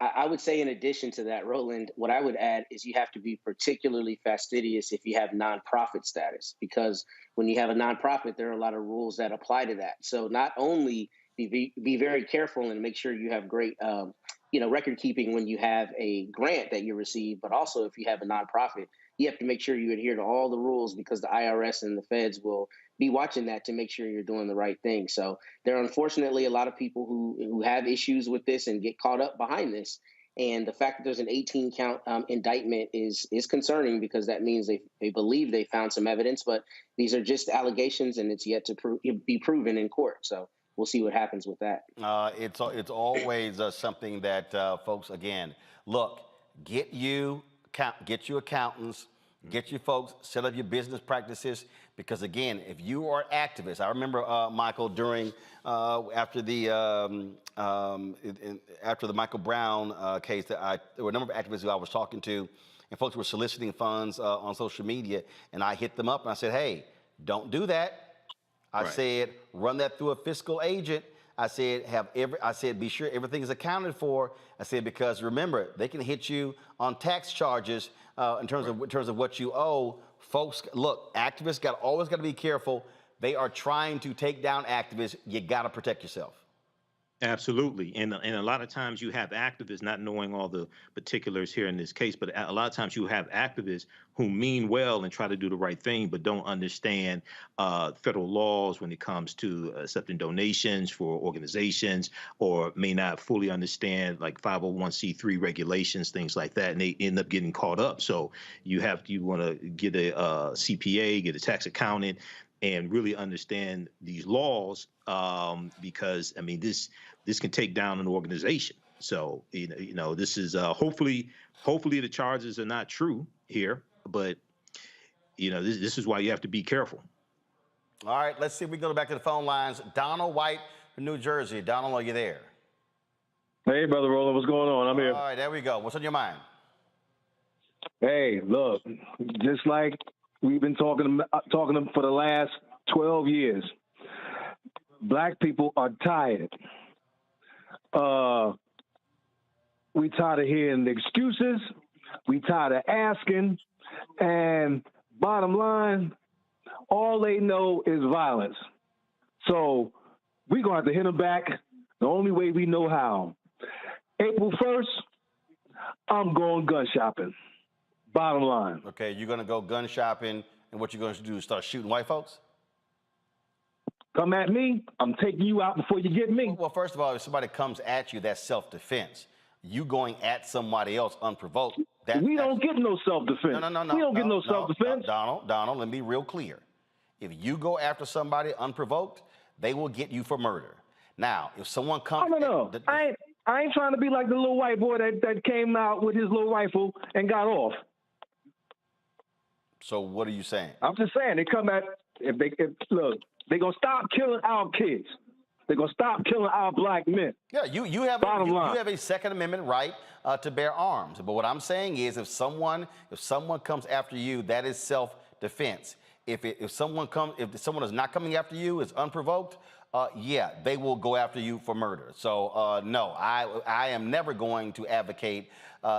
I would say in addition to that, Roland, what I would add is you have to be particularly fastidious if you have nonprofit status, because when you have a nonprofit, there are a lot of rules that apply to that. So not only be very careful and make sure you have great record keeping when you have a grant that you receive, but also if you have a nonprofit, you have to make sure you adhere to all the rules, because the IRS and the feds will be watching that to make sure you're doing the right thing. So there are unfortunately a lot of people who have issues with this and get caught up behind this. And the fact that there's an 18-count indictment is concerning, because that means they believe they found some evidence, but these are just allegations and it's yet to be proven in court. So we'll see what happens with that. It's always something that folks, again, look, get you accountants, get you folks, set up your business practices, because again, if you are activists, I remember Michael during after the Michael Brown case, there were a number of activists who I was talking to, and folks were soliciting funds on social media, and I hit them up and I said, hey, don't do that. I said, run that through a fiscal agent. I said, be sure everything is accounted for. I said, because remember, they can hit you on tax charges in terms of what you owe. Folks, look, activists always got to be careful. They are trying to take down activists. You got to protect yourself. Absolutely. And a lot of times you have activists, not knowing all the particulars here in this case, but a lot of times you have activists who mean well and try to do the right thing, but don't understand federal laws when it comes to accepting donations for organizations, or may not fully understand like 501c3 regulations, things like that, and they end up getting caught up. So you want to get a CPA, get a tax accountant, and really understand these laws, because I mean this can take down an organization. So this is hopefully the charges are not true here, but this is why you have to be careful. All right, let's see if we go back to the phone lines. Donald White from New Jersey. Donald, are you there? Hey, Brother Roland, what's going on? I'm here. All right, there we go. What's on your mind? Hey, look, just like we've been talking for the last 12 years, Black people are tired. We tired of hearing the excuses. We tired of asking. And bottom line, all they know is violence. So we're going to have to hit them back the only way we know how. April 1st, I'm going gun shopping. Bottom line. Okay, you're going to go gun shopping, and what you're going to do is start shooting white folks? Come at me, I'm taking you out before you get me. Well, first of all, if somebody comes at you, that's self-defense. You going at somebody else unprovoked. We don't get no self-defense. No. We don't get no self-defense. Donald, let me be real clear. If you go after somebody unprovoked, they will get you for murder. Now, if someone comes... No. I ain't trying to be like the little white boy that came out with his little rifle and got off. So what are you saying? I'm just saying, they come at... Look, they're going to stop killing our kids. They're going to stop killing our Black men. Yeah, you have a Second Amendment right to bear arms. But what I'm saying is if someone comes after you, that is self-defense. If someone is not coming after you, is unprovoked, yeah, they will go after you for murder. So no, I am never going to advocate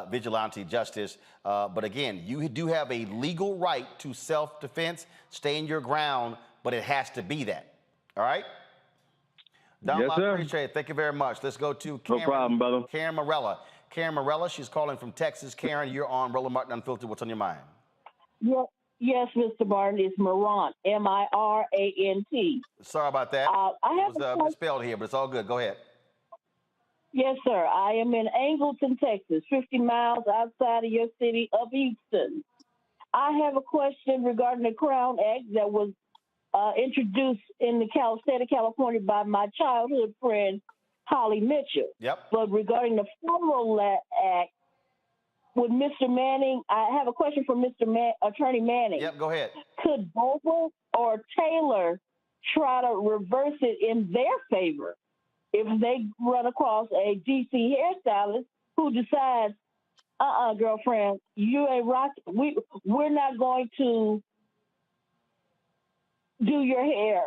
vigilante justice. But again, you do have a legal right to self-defense. Stand your ground, but it has to be that. All right? Donald, yes, sir. I appreciate it. Thank you very much. Let's go to Karen. No problem, brother. Karen Morella. Karen Morella, she's calling from Texas. Karen, you're on Roland Martin Unfiltered. What's on your mind? Yes, Mr. Martin, it's Morant, M-I-R-A-N-T. Sorry about that. It was misspelled here, but it's all good. Go ahead. Yes, sir. I am in Angleton, Texas, 50 miles outside of your city of Houston. I have a question regarding the Crown Act that was introduced in the state of California by my childhood friend, Holly Mitchell. Yep. But regarding the federal act, with Mr. Manning, I have a question for Attorney Manning. Yep, go ahead. Could Bogle or Taylor try to reverse it in their favor if they run across a DC hairstylist who decides, girlfriend, you ain't rocking. We're not going to do your hair.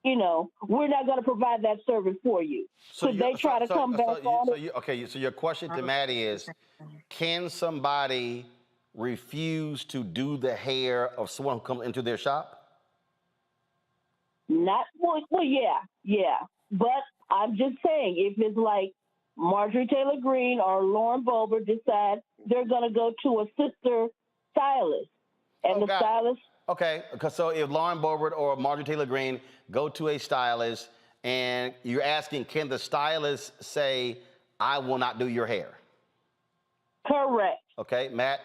We're not going to provide that service for you. So they try to come back on it? So your question to Maddie is, can somebody refuse to do the hair of someone who comes into their shop? Yeah. But I'm just saying, if it's like Marjorie Taylor Greene or Lauren Boebert decide they're going to go to a sister stylist, and the stylist... Okay, so if Lauren Boebert or Marjorie Taylor Greene go to a stylist and you're asking, can the stylist say, I will not do your hair? Correct. Okay, Matt?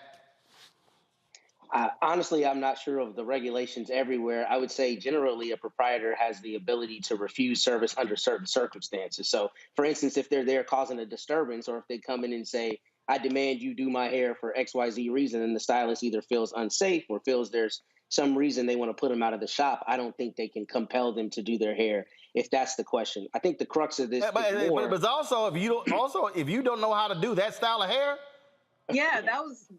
Honestly, I'm not sure of the regulations everywhere. I would say generally a proprietor has the ability to refuse service under certain circumstances. So, for instance, if they're there causing a disturbance, or if they come in and say, I demand you do my hair for XYZ reason, and the stylist either feels unsafe or feels there's some reason they want to put them out of the shop, I don't think they can compel them to do their hair, if that's the question. I think the crux of this is more... But also, if you don't know how to do that style of hair... Yeah, that was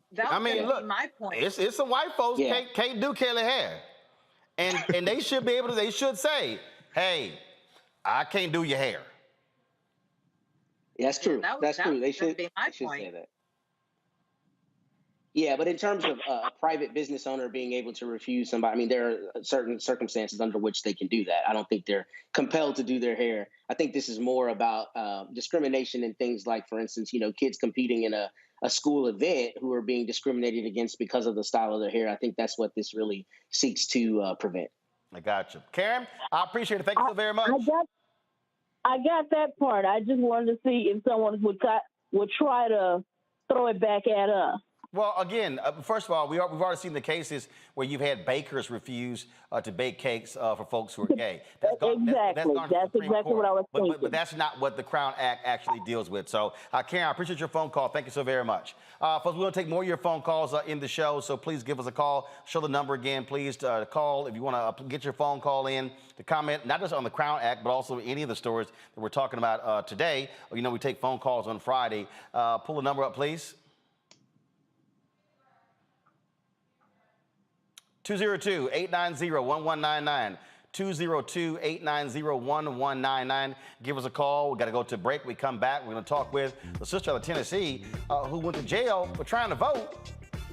my point. It's some white folks can't do Kelly hair. And they should be able to, they should say, hey, I can't do your hair. Yeah, that's true. That's true. They should be my say point. that. Yeah, but in terms of a private business owner being able to refuse somebody, I mean, there are certain circumstances under which they can do that. I don't think they're compelled to do their hair. I think this is more about discrimination in things like, for instance, kids competing in a school event who are being discriminated against because of the style of their hair. I think that's what this really seeks to prevent. I got you. Karen, I appreciate it. Thank you so very much. I got that part. I just wanted to see if someone would try to throw it back at us. Well, again, first of all, we've already seen the cases where you've had bakers refuse to bake cakes for folks who are gay. That's exactly what I was thinking. But that's not what the Crown Act actually deals with. So, Karen, I appreciate your phone call. Thank you so very much. Folks, we're going to take more of your phone calls in the show, so please give us a call. Show the number again, please, to call if you want to get your phone call in to comment, not just on the Crown Act, but also any of the stories that we're talking about today. We take phone calls on Friday. Pull the number up, please. 202-890-1199. 202-890-1199. Give us a call. We got to go to break. We come back. We're going to talk with the sister out of Tennessee who went to jail for trying to vote.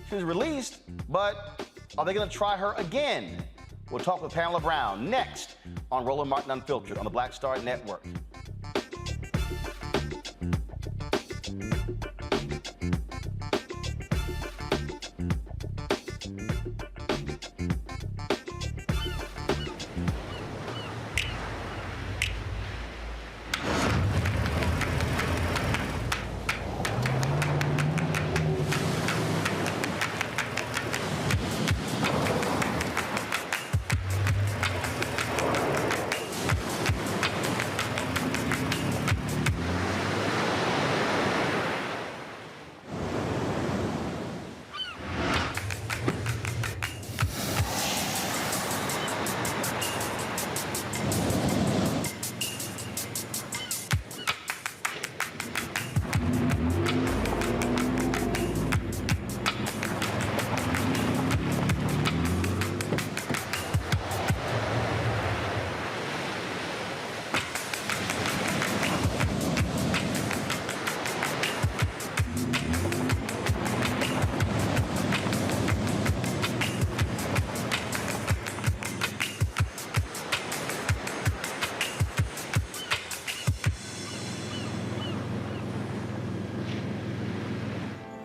She was released, but are they going to try her again? We'll talk with Pamela Brown next on Roland Martin Unfiltered on the Black Star Network.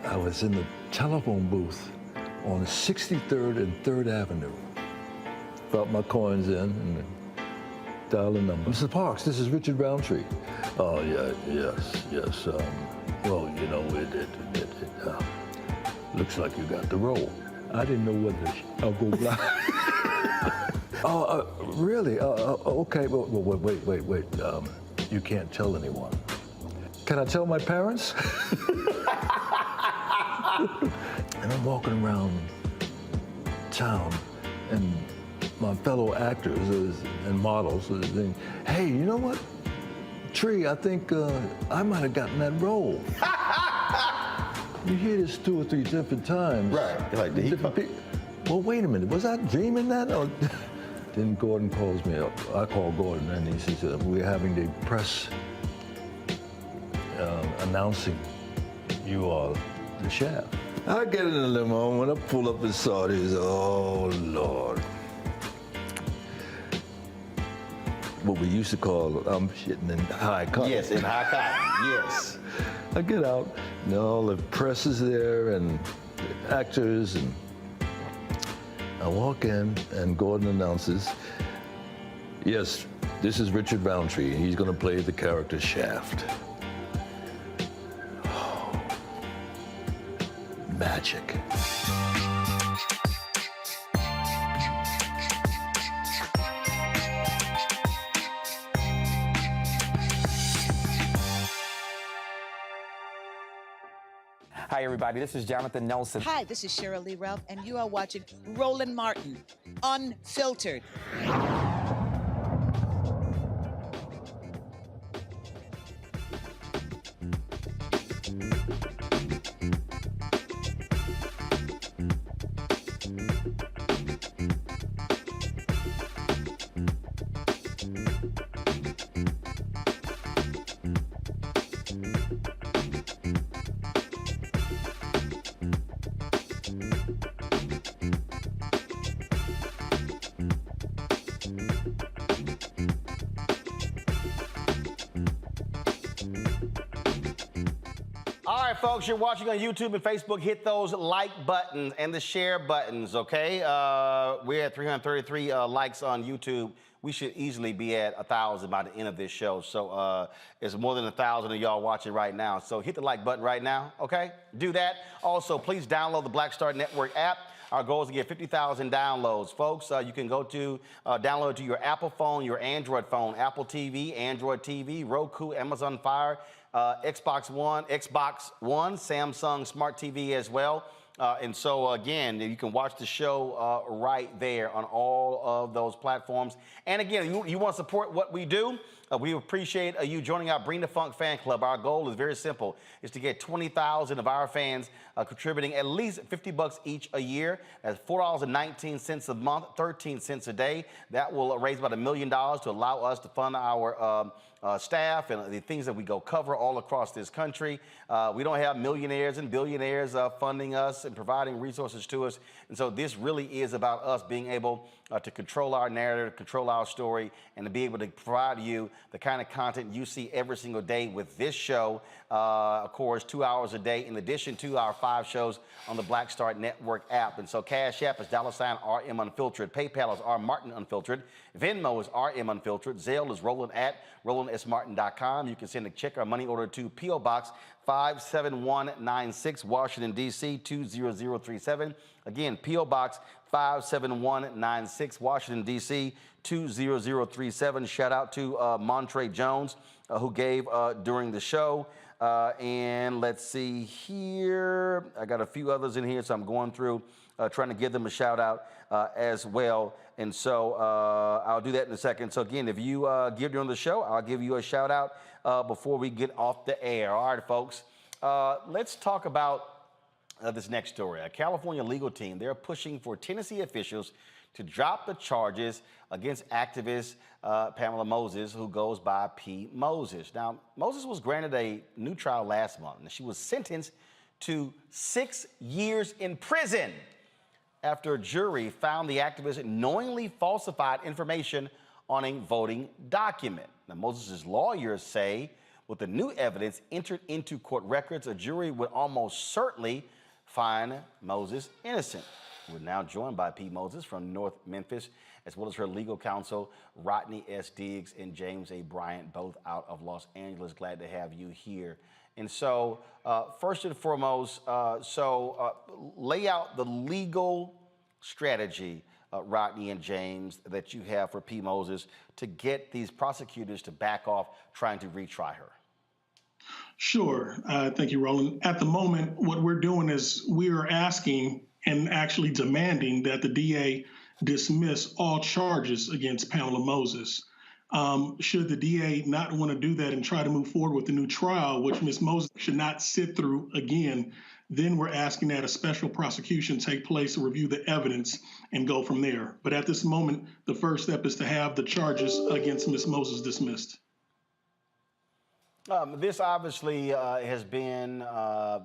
I was in the telephone booth on 63rd and 3rd Avenue. Brought my coins in and dialed the number. Mr. Parks, this is Richard Roundtree. Oh, yeah, yes. Well, it looks like you got the role. I didn't know whether I'll go blind. Oh, really? Okay, well, wait. You can't tell anyone. Can I tell my parents? And I'm walking around town, and my fellow actors and models are saying, hey, you know what? Tree, I think I might have gotten that role. You hear this 2 or 3 different times. Right. Like, did he well, wait a minute. Was I dreaming that? Or then Gordon calls me up. I call Gordon, and he says, we're having the press announcing you are the chef. I get in the limo, and when I pull up and saw this, oh, Lord. What we used to call, I'm shitting in high cotton. Yes, in high cotton, yes. I get out, and all the press is there, and the actors, and I walk in, and Gordon announces, yes, this is Richard Roundtree, and he's going to play the character Shaft. Magic. Hi, everybody. This is Jonathan Nelson. Hi, this is Cheryl Lee Ralph, and you are watching Roland Martin Unfiltered. right, folks, you're watching on YouTube and Facebook. Hit those like buttons and the share buttons, okay? We're at 333 likes on YouTube. We should easily be at 1,000 by the end of this show. So it's more than 1,000 of y'all watching right now. So hit the like button right now, okay? Do that. Also, please download the Black Star Network app. Our goal is to get 50,000 downloads. Folks, you can go to download it to your Apple phone, your Android phone, Apple TV, Android TV, Roku, Amazon Fire, Xbox One, Samsung Smart TV as well. And so, again, you can watch the show right there on all of those platforms. And again, you want to support what we do? We appreciate you joining our Bring the Funk fan club. Our goal is very simple. It's to get 20,000 of our fans contributing at least $50 each a year. That's $4.19 a month, 13 cents a day. That will raise about $1 million to allow us to fund our staff and the things that we go cover all across this country. We don't have millionaires and billionaires funding us and providing resources to us. And so this really is about us being able to control our narrative, control our story, and to be able to provide you the kind of content you see every single day with this show, of course, 2 hours a day, in addition to our 5 shows on the Black Star Network app. And so Cash App is $RM Unfiltered. PayPal is R Martin Unfiltered. Venmo is RM Unfiltered. Zelle is RolandSMartin.com. You can send a check or money order to P.O. Box 57196, Washington, D.C. 20037. Again, P.O. Box 57196, Washington, D.C. 20037. Shout out to Montre Jones, who gave during the show. And let's see here. I got a few others in here, so I'm going through trying to give them a shout out as well. And so I'll do that in a second. So again, if you give during the show, I'll give you a shout out before we get off the air. All right, folks. Let's talk about this next story. A California legal team, they're pushing for Tennessee officials to drop the charges against activist Pamela Moses, who goes by P. Moses. Now, Moses was granted a new trial last month, and she was sentenced to 6 years in prison after a jury found the activist knowingly falsified information on a voting document. Now, Moses' lawyers say with the new evidence entered into court records, a jury would almost certainly find Moses innocent. We're now joined by P. Moses from North Memphis, as well as her legal counsel, Rodney S. Diggs and James A. Bryant, both out of Los Angeles. Glad to have you here. And so, first and foremost, lay out the legal strategy, Rodney and James, that you have for P. Moses to get these prosecutors to back off trying to retry her. Sure. Thank you, Roland. At the moment, what we're doing is we are asking and actually demanding that the DA dismiss all charges against Pamela Moses. Should the DA not want to do that and try to move forward with the new trial, which Ms. Moses should not sit through again, then we're asking that a special prosecution take place to review the evidence and go from there. But at this moment, the first step is to have the charges against Ms. Moses dismissed. This obviously has been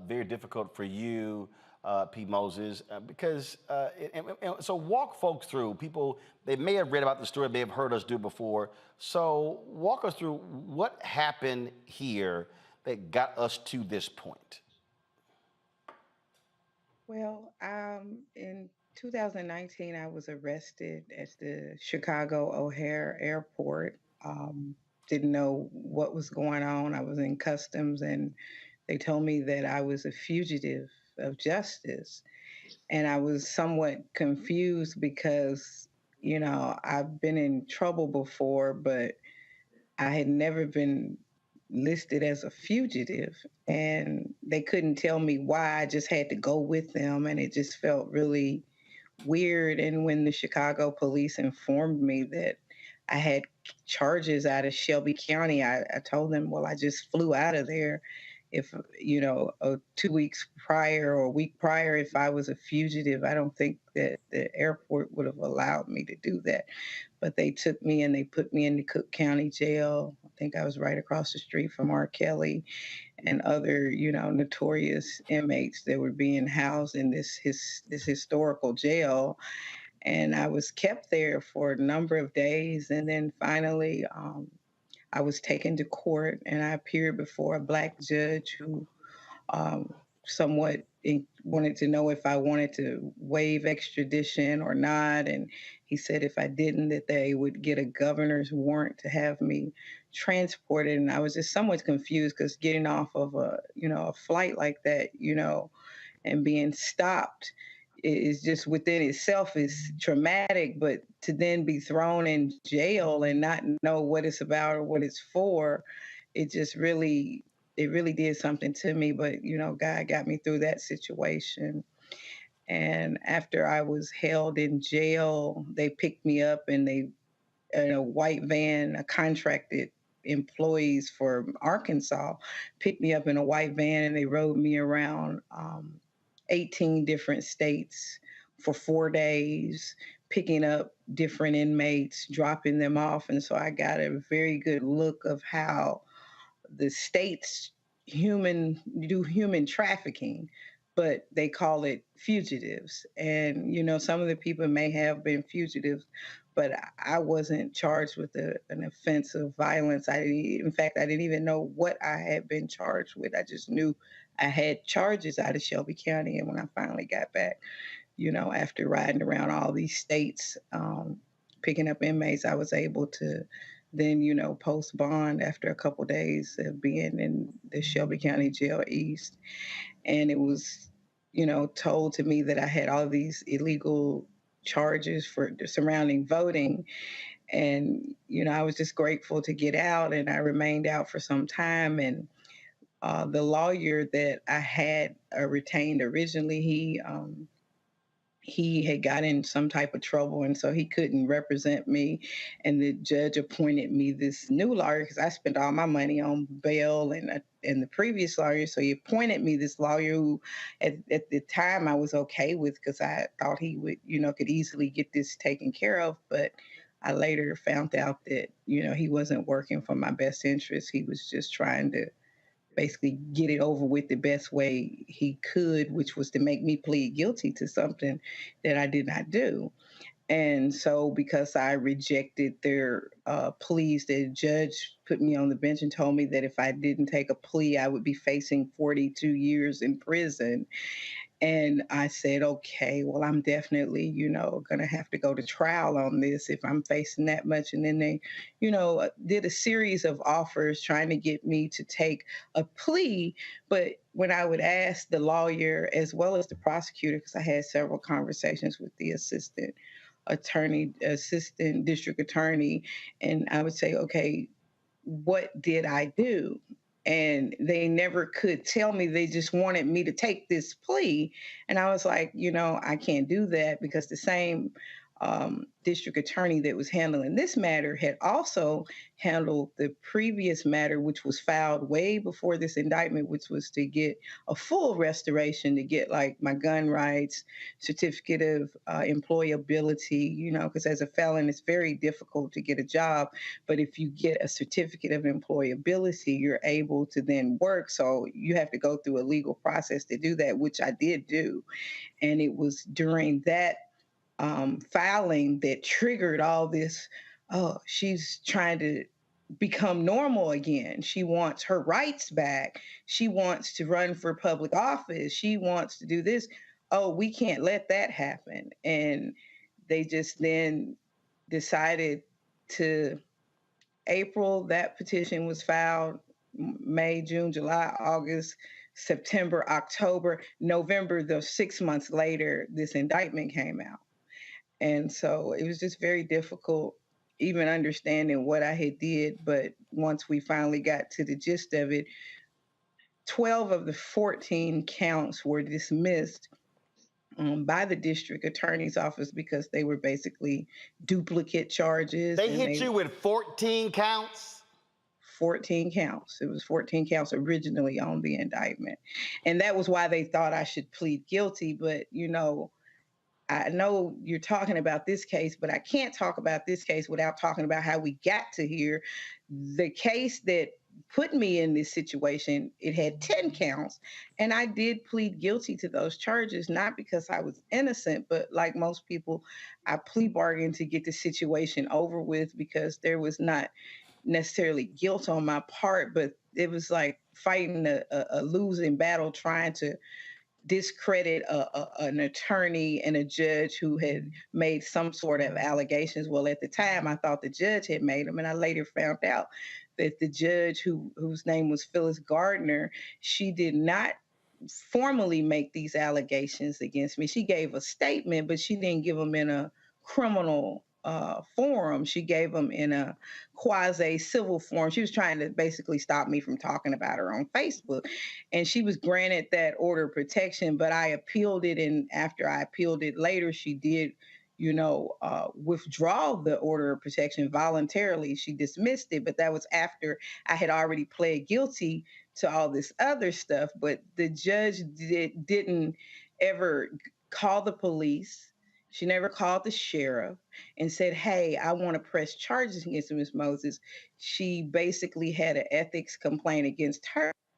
very difficult for you, P. Moses, because, so walk folks through, people, they may have read about the story, may have heard us do it before. So walk us through what happened here that got us to this point. Well, in 2019, I was arrested at the Chicago O'Hare Airport. Didn't know what was going on. I was in customs, and they told me that I was a fugitive of justice. And I was somewhat confused because, you know, I've been in trouble before, but I had never been listed as a fugitive, and they couldn't tell me why. I just had to go with them, and it just felt really weird. And when the Chicago police informed me that I had charges out of Shelby County, I told them, well, I just flew out of there. If, you know, 2 weeks prior or a week prior, if I was a fugitive, I don't think that the airport would have allowed me to do that. But they took me and they put me in the Cook County Jail. I think I was right across the street from R. Kelly and other, you know, notorious inmates that were being housed in this historical jail. And I was kept there for a number of days. And then finally, I was taken to court, and I appeared before a Black judge who somewhat wanted to know if I wanted to waive extradition or not. And he said if I didn't, that they would get a governor's warrant to have me transported. And I was just somewhat confused because getting off of a flight like that, and being stopped is just within itself is traumatic, but to then be thrown in jail and not know what it's about or what it's for, it really did something to me. But God got me through that situation. And after I was held in jail, they picked me up and they in a white van, a contracted employees for Arkansas picked me up in a white van and they rode me around 18 different states for 4 days, picking up different inmates, dropping them off. And so I got a very good look of how the states do human trafficking, but they call it fugitives. And some of the people may have been fugitives, but I wasn't charged with an offense of violence. In fact, I didn't even know what I had been charged with. I just knew I had charges out of Shelby County. And when I finally got back, after riding around all these states, picking up inmates, I was able to then, post bond after a couple of days of being in the Shelby County Jail East. And it was, told to me that I had all these illegal charges for surrounding voting. And, I was just grateful to get out, and I remained out for some time. And the lawyer that I had retained originally, he had got in some type of trouble, and so he couldn't represent me. And the judge appointed me this new lawyer because I spent all my money on bail and the previous lawyer. So he appointed me this lawyer who, at the time, I was okay with because I thought he would, could easily get this taken care of. But I later found out that, he wasn't working for my best interest. He was just trying to basically get it over with the best way he could, which was to make me plead guilty to something that I did not do. And so because I rejected their pleas, the judge put me on the bench and told me that if I didn't take a plea, I would be facing 42 years in prison. And I said, okay, well, I'm definitely, going to have to go to trial on this if I'm facing that much. And then they, did a series of offers trying to get me to take a plea. But when I would ask the lawyer as well as the prosecutor, because I had several conversations with the assistant district attorney, and I would say, okay, what did I do? And they never could tell me. They just wanted me to take this plea. And I was like, I can't do that because the same district attorney that was handling this matter had also handled the previous matter, which was filed way before this indictment, which was to get a full restoration, to get like my gun rights, certificate of employability, because as a felon, it's very difficult to get a job. But if you get a certificate of employability, you're able to then work. So you have to go through a legal process to do that, which I did do. And it was during that filing that triggered all this. Oh, she's trying to become normal again. She wants her rights back. She wants to run for public office. She wants to do this. Oh, we can't let that happen. And they just then decided to April, that petition was filed, May, June, July, August, September, October, November, the 6 months later, this indictment came out. And so it was just very difficult even understanding what I had did. But once we finally got to the gist of it, 12 of the 14 counts were dismissed by the district attorney's office because they were basically duplicate charges. They hit you with 14 counts? 14 counts. It was 14 counts originally on the indictment. And that was why they thought I should plead guilty. But, I know you're talking about this case, but I can't talk about this case without talking about how we got to here. The case that put me in this situation, it had 10 counts, and I did plead guilty to those charges, not because I was innocent, but like most people, I plea bargained to get the situation over with because there was not necessarily guilt on my part, but it was like fighting a losing battle, trying to discredit an attorney and a judge who had made some sort of allegations. Well, at the time, I thought the judge had made them, and I later found out that the judge, whose name was Phyllis Gardner, she did not formally make these allegations against me. She gave a statement, but she didn't give them in a criminal forum. She gave them in a quasi civil forum. She was trying to basically stop me from talking about her on Facebook. And she was granted that order of protection, but I appealed it. And after I appealed it later, she did, withdraw the order of protection voluntarily. She dismissed it, but that was after I had already pled guilty to all this other stuff. But the judge didn't ever call the police. She never called the sheriff and said, hey, I want to press charges against Ms. Moses. She basically had an ethics complaint against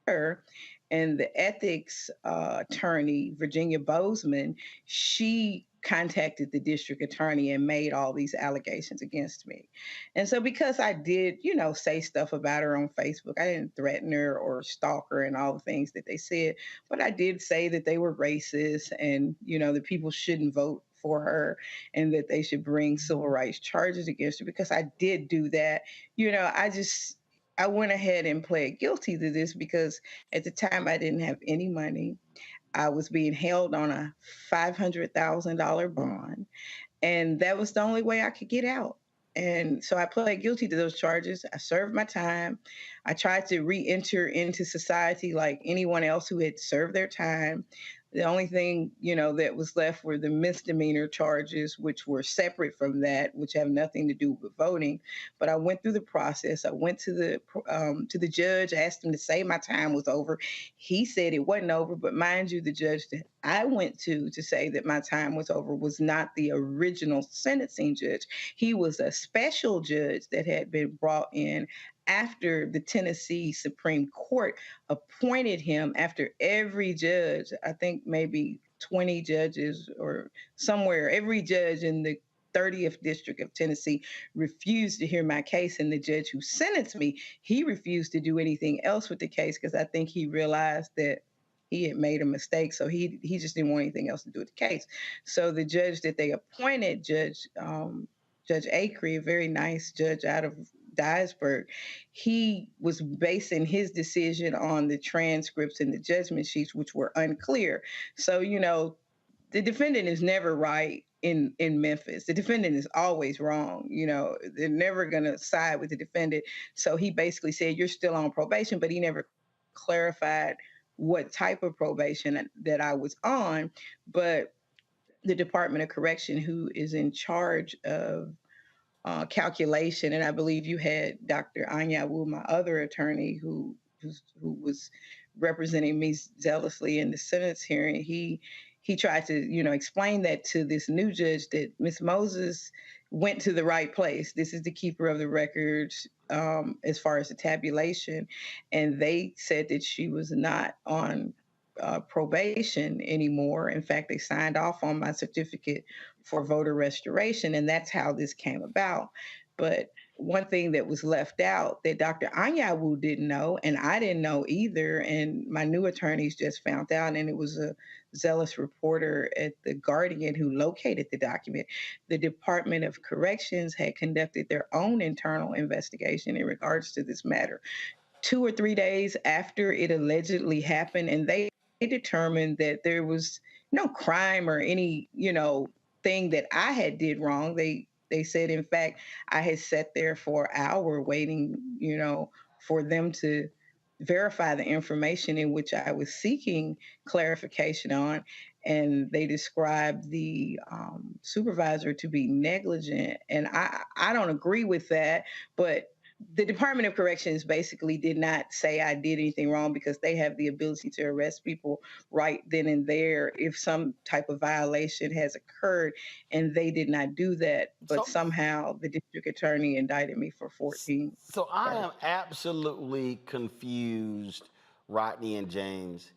her. And the ethics attorney, Virginia Bozeman, she contacted the district attorney and made all these allegations against me. And so because I did, say stuff about her on Facebook, I didn't threaten her or stalk her and all the things that they said, but I did say that they were racist and, that people shouldn't vote for her and that they should bring civil rights charges against her because I did do that. I went ahead and pled guilty to this because at the time I didn't have any money. I was being held on a $500,000 bond, and that was the only way I could get out. And so I pled guilty to those charges. I served my time. I tried to re-enter into society like anyone else who had served their time. The only thing, that was left were the misdemeanor charges, which were separate from that, which have nothing to do with voting. But I went through the process. I went to the judge, asked him to say my time was over. He said it wasn't over, but mind you, the judge that I went to say that my time was over was not the original sentencing judge. He was a special judge that had been brought in after the Tennessee Supreme Court appointed him, after every judge, I think maybe 20 judges or somewhere, every judge in the 30th District of Tennessee refused to hear my case. And the judge who sentenced me, he refused to do anything else with the case because I think he realized that he had made a mistake. So he just didn't want anything else to do with the case. So the judge that they appointed, Judge Acree, a very nice judge out of Dyersburg, he was basing his decision on the transcripts and the judgment sheets, which were unclear. So, the defendant is never right in Memphis. The defendant is always wrong. They're never going to side with the defendant. So he basically said, you're still on probation, but he never clarified what type of probation that I was on. But the Department of Correction, who is in charge of calculation, and I believe you had Dr. Anya Wu, my other attorney, who was representing me zealously in the sentence hearing. He tried to explain that to this new judge that Ms. Moses went to the right place. This is the keeper of the records as far as the tabulation, and they said that she was not on probation anymore. In fact, they signed off on my certificate for voter restoration, and that's how this came about. But one thing that was left out that Dr. Anyawu didn't know, and I didn't know either, and my new attorneys just found out, and it was a zealous reporter at The Guardian who located the document. The Department of Corrections had conducted their own internal investigation in regards to this matter 2 or 3 days after it allegedly happened, and they determined that there was no crime or any, thing that I had did wrong. They said, in fact, I had sat there for an hour waiting, for them to verify the information in which I was seeking clarification on. And they described the supervisor to be negligent. And I don't agree with that, but the Department of Corrections basically did not say I did anything wrong because they have the ability to arrest people right then and there if some type of violation has occurred, and they did not do that. But somehow the district attorney indicted me for 14. So I am absolutely confused, Rodney and James.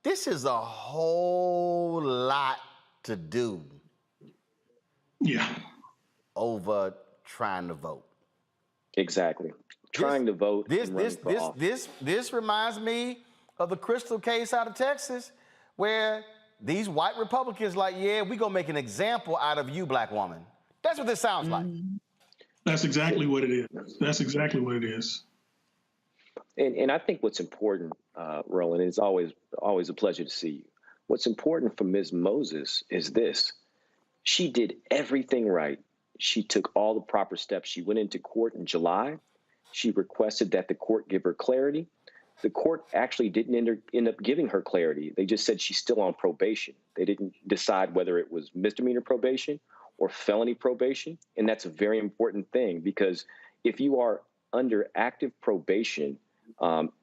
This is a whole lot to do Yeah. over trying to vote. Exactly. Trying to vote. This reminds me of the Crystal case out of Texas, where these white Republicans like, yeah, we gonna make an example out of you, black woman. That's what this sounds like. That's exactly what it is. That's exactly what it is. And I think what's important, Roland, it's always a pleasure to see you. What's important for Ms. Moses is this. She did everything right. She took all the proper steps. She went into court in July. She requested that the court give her clarity. The court actually didn't end up giving her clarity. They just said she's still on probation. They didn't decide whether it was misdemeanor probation or felony probation. And that's a very important thing, because if you are under active probation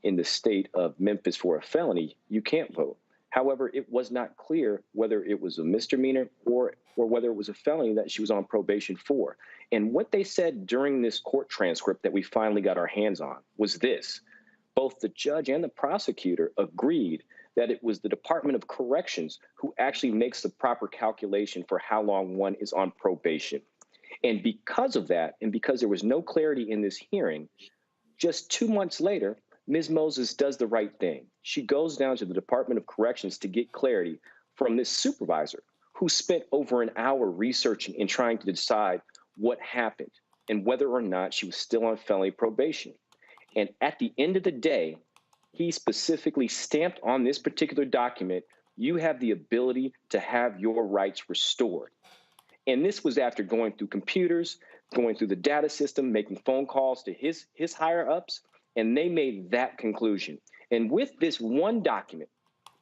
in the state of Memphis for a felony, you can't vote. However, it was not clear whether it was a misdemeanor or whether it was a felony that she was on probation for. And what they said during this court transcript that we finally got our hands on was this. Both the judge and the prosecutor agreed that it was the Department of Corrections who actually makes the proper calculation for how long one is on probation. And because of that, and because there was no clarity in this hearing, just 2 months later, Ms. Moses does the right thing. She goes down to the Department of Corrections to get clarity from this supervisor who spent over an hour researching and trying to decide what happened and whether or not she was still on felony probation. And at the end of the day, he specifically stamped on this particular document, you have the ability to have your rights restored. And this was after going through computers, going through the data system, making phone calls to his higher ups, and they made that conclusion. And with this one document,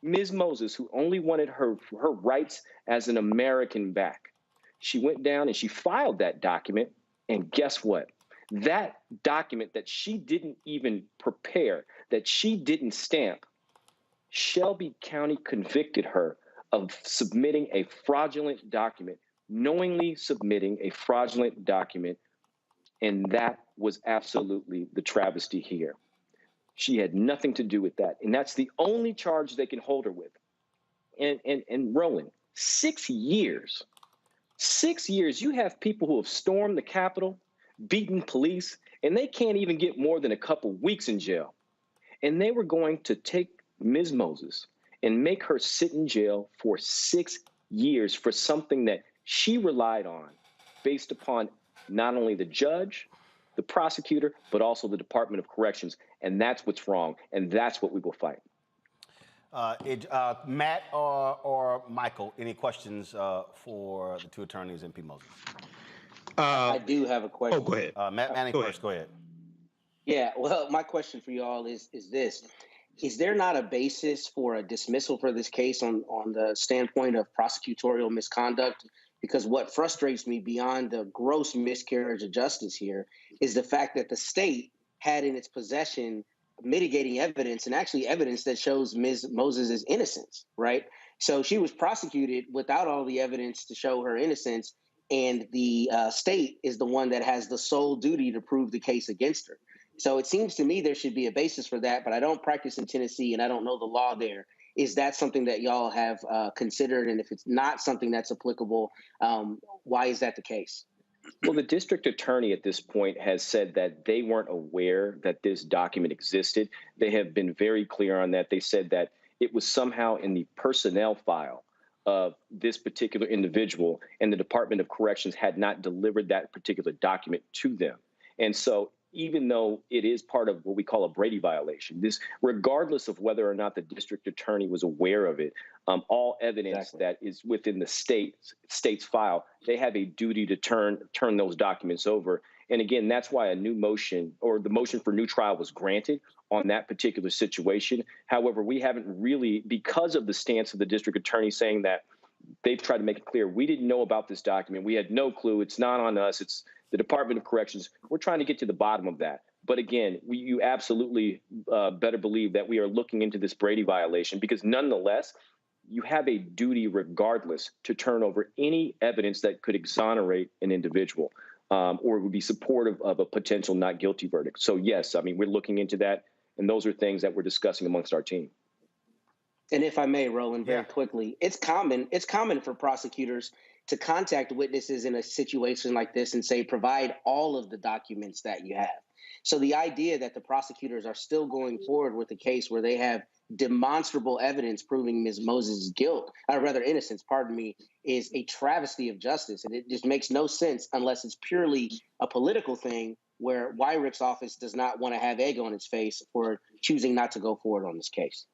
Ms. Moses, who only wanted her rights as an American back, she went down and she filed that document. And guess what? That document that she didn't even prepare, that she didn't stamp, Shelby County convicted her of submitting a fraudulent document, knowingly submitting a fraudulent document. And that was absolutely the travesty here. She had nothing to do with that. And that's the only charge they can hold her with. And Roland, 6 years. 6 years, you have people who have stormed the Capitol, beaten police, and they can't even get more than a couple weeks in jail. And they were going to take Ms. Moses and make her sit in jail for 6 years for something that she relied on based upon not only the judge, the prosecutor, but also the Department of Corrections. And that's what's wrong. And that's what we will fight. Matt or Michael, any questions for the two attorneys and P. Moses? I do have a question. Oh, go ahead. Matt Manning first. Go ahead. Yeah, well, my question for you all is this. Is there not a basis for a dismissal for this case on the standpoint of prosecutorial misconduct? Because what frustrates me beyond the gross miscarriage of justice here is the fact that the state had in its possession mitigating evidence, and actually evidence that shows Ms. Moses' innocence, right? So she was prosecuted without all the evidence to show her innocence, and the state is the one that has the sole duty to prove the case against her. So it seems to me there should be a basis for that, but I don't practice in Tennessee and I don't know the law there. Is that something that y'all have considered? And if it's not something that's applicable, why is that the case? Well, the district attorney at this point has said that they weren't aware that this document existed. They have been very clear on that. They said that it was somehow in the personnel file of this particular individual, and the Department of Corrections had not delivered that particular document to them. And so even though it is part of what we call a Brady violation, this, regardless of whether or not the district attorney was aware of it, all evidence that is within the state's file, they have a duty to turn those documents over. And again, that's why a new motion, or the motion for new trial, was granted on that particular situation. However, we haven't really, because of the stance of the district attorney saying that they've tried to make it clear, we didn't know about this document. We had no clue. It's not on us. It's the Department of Corrections. We're trying to get to the bottom of that. But again, you absolutely better believe that we are looking into this Brady violation, because nonetheless, you have a duty regardless to turn over any evidence that could exonerate an individual or would be supportive of a potential not guilty verdict. So yes, I mean, we're looking into that. And those are things that we're discussing amongst our team. And if I may, Roland, very quickly, it's common for prosecutors to contact witnesses in a situation like this and say, provide all of the documents that you have. So the idea that the prosecutors are still going forward with a case where they have demonstrable evidence proving Ms. Moses' guilt, or rather innocence, pardon me, is a travesty of justice. And it just makes no sense unless it's purely a political thing where Wyrick's office does not want to have egg on its face for choosing not to go forward on this case.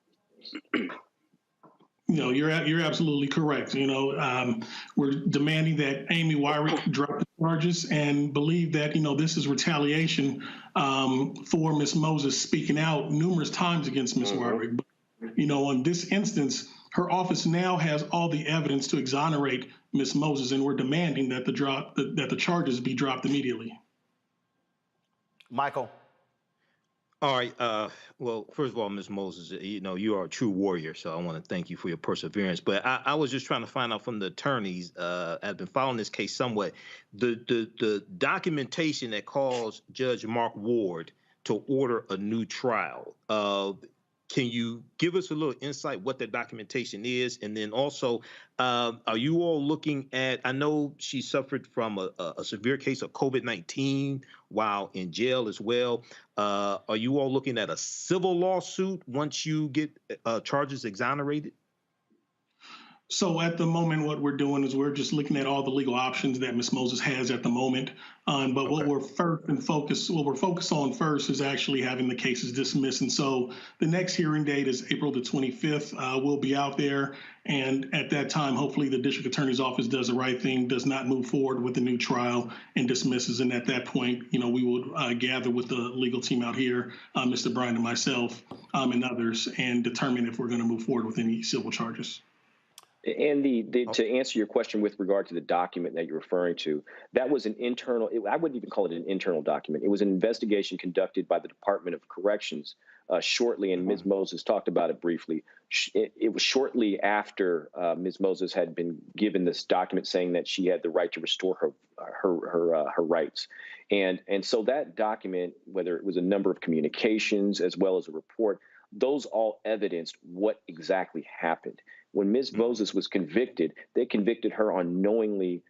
No, you're absolutely correct. We're demanding that Amy Wyrick drop the charges and believe that, this is retaliation for Ms. Moses speaking out numerous times against Ms. Wyrick. But, on this instance, her office now has all the evidence to exonerate Ms. Moses, and we're demanding that the charges be dropped immediately. Michael. All right. Well, first of all, Ms. Moses, you are a true warrior, so I want to thank you for your perseverance. But I was just trying to find out from the attorneys, I've been following this case somewhat, the documentation that caused Judge Mark Ward to order a new trial. Can you give us a little insight what that documentation is? And then also, are you all looking at, I know she suffered from a severe case of COVID-19 while in jail as well. Are you all looking at a civil lawsuit once you get charges exonerated? So at the moment, what we're doing is we're just looking at all the legal options that Ms. Moses has at the moment. But what we're focused on first is actually having the cases dismissed. And so the next hearing date is April the 25th. We'll be out there. And at that time, hopefully the district attorney's office does the right thing, does not move forward with the new trial and dismisses. And at that point, we would gather with the legal team out here, Mr. Bryan and myself and others, and determine if we're going to move forward with any civil charges. And to answer your question with regard to the document that you're referring to, that was an internal, I wouldn't even call it an internal document. It was an investigation conducted by the Department of Corrections shortly, and Ms. Moses talked about it briefly. It was shortly after Ms. Moses had been given this document saying that she had the right to restore her rights. And so that document, whether it was a number of communications as well as a report, those all evidenced what exactly happened. When Ms. Moses was convicted, they convicted her on knowingly,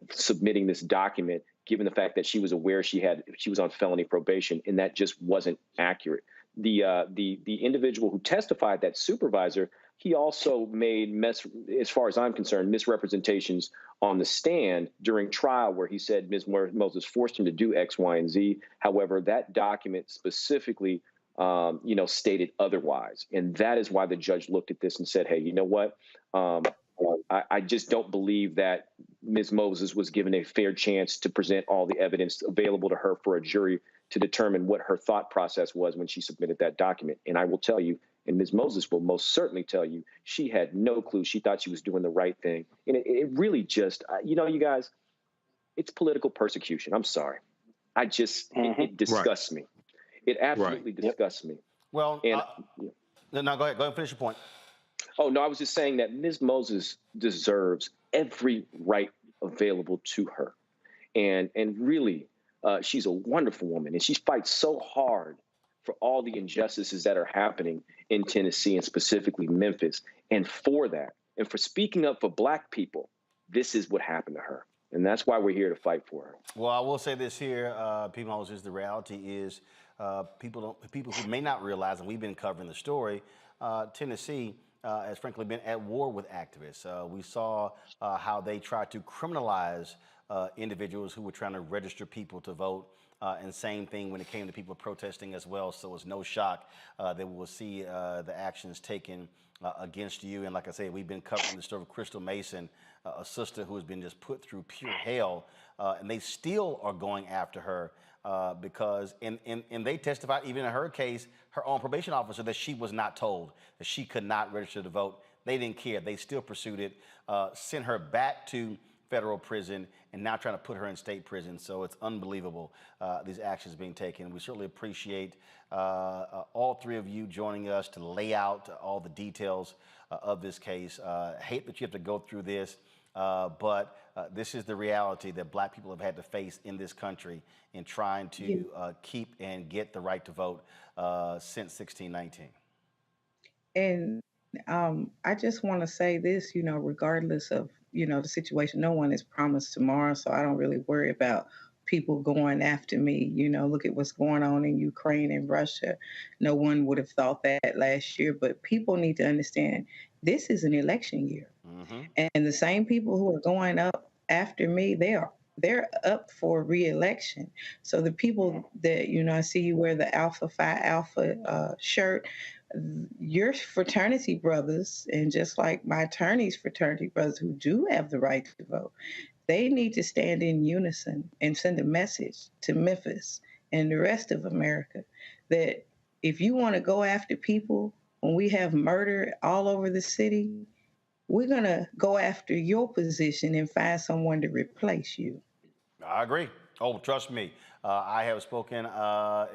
submitting this document, given the fact that she was aware she was on felony probation, and that just wasn't accurate. The individual who testified, that supervisor, he also made, as far as I'm concerned, misrepresentations on the stand during trial where he said Ms. Moses forced him to do X, Y, and Z. However, that document specifically stated otherwise. And that is why the judge looked at this and said, hey, you know what? I just don't believe that Ms. Moses was given a fair chance to present all the evidence available to her for a jury to determine what her thought process was when she submitted that document. And I will tell you, and Ms. Moses will most certainly tell you, she had no clue. She thought she was doing the right thing. And it really just, you guys, it's political persecution. I'm sorry. It disgusts me. It absolutely disgusts me. Well, and, no, go ahead. Go ahead and finish your point. Oh, no, I was just saying that Ms. Moses deserves every right available to her. And really, she's a wonderful woman, and she fights so hard for all the injustices that are happening in Tennessee and specifically Memphis. And for that, and for speaking up for Black people, this is what happened to her. And that's why we're here to fight for her. Well, I will say this here, Pamela Moses, the reality is people who may not realize, and we've been covering the story, Tennessee has frankly been at war with activists. We saw how they tried to criminalize individuals who were trying to register people to vote. And same thing when it came to people protesting as well. So it's no shock that we will see the actions taken against you. And like I said, we've been covering the story of Crystal Mason, a sister who has been just put through pure hell. And they still are going after her because, and they testified, even in her case, her own probation officer, that she was not told that she could not register to vote. They didn't care. They still pursued it, sent her back to federal prison, and now trying to put her in state prison. So it's unbelievable, these actions being taken. We certainly appreciate all three of you joining us to lay out all the details of this case. Hate that you have to go through this, but this is the reality that Black people have had to face in this country in trying to keep and get the right to vote since 1619. And I just want to say this, regardless of the situation. No one is promised tomorrow, so I don't really worry about people going after me. Look at what's going on in Ukraine and Russia. No one would have thought that last year, but people need to understand this is an election year. And the same people who are going up after me, they're up for re-election. So the people that, I see you wear the Alpha Phi Alpha shirt, your fraternity brothers, and just like my attorney's fraternity brothers who do have the right to vote, they need to stand in unison and send a message to Memphis and the rest of America that if you want to go after people when we have murder all over the city, we're going to go after your position and find someone to replace you. I agree. Oh, trust me. I have spoken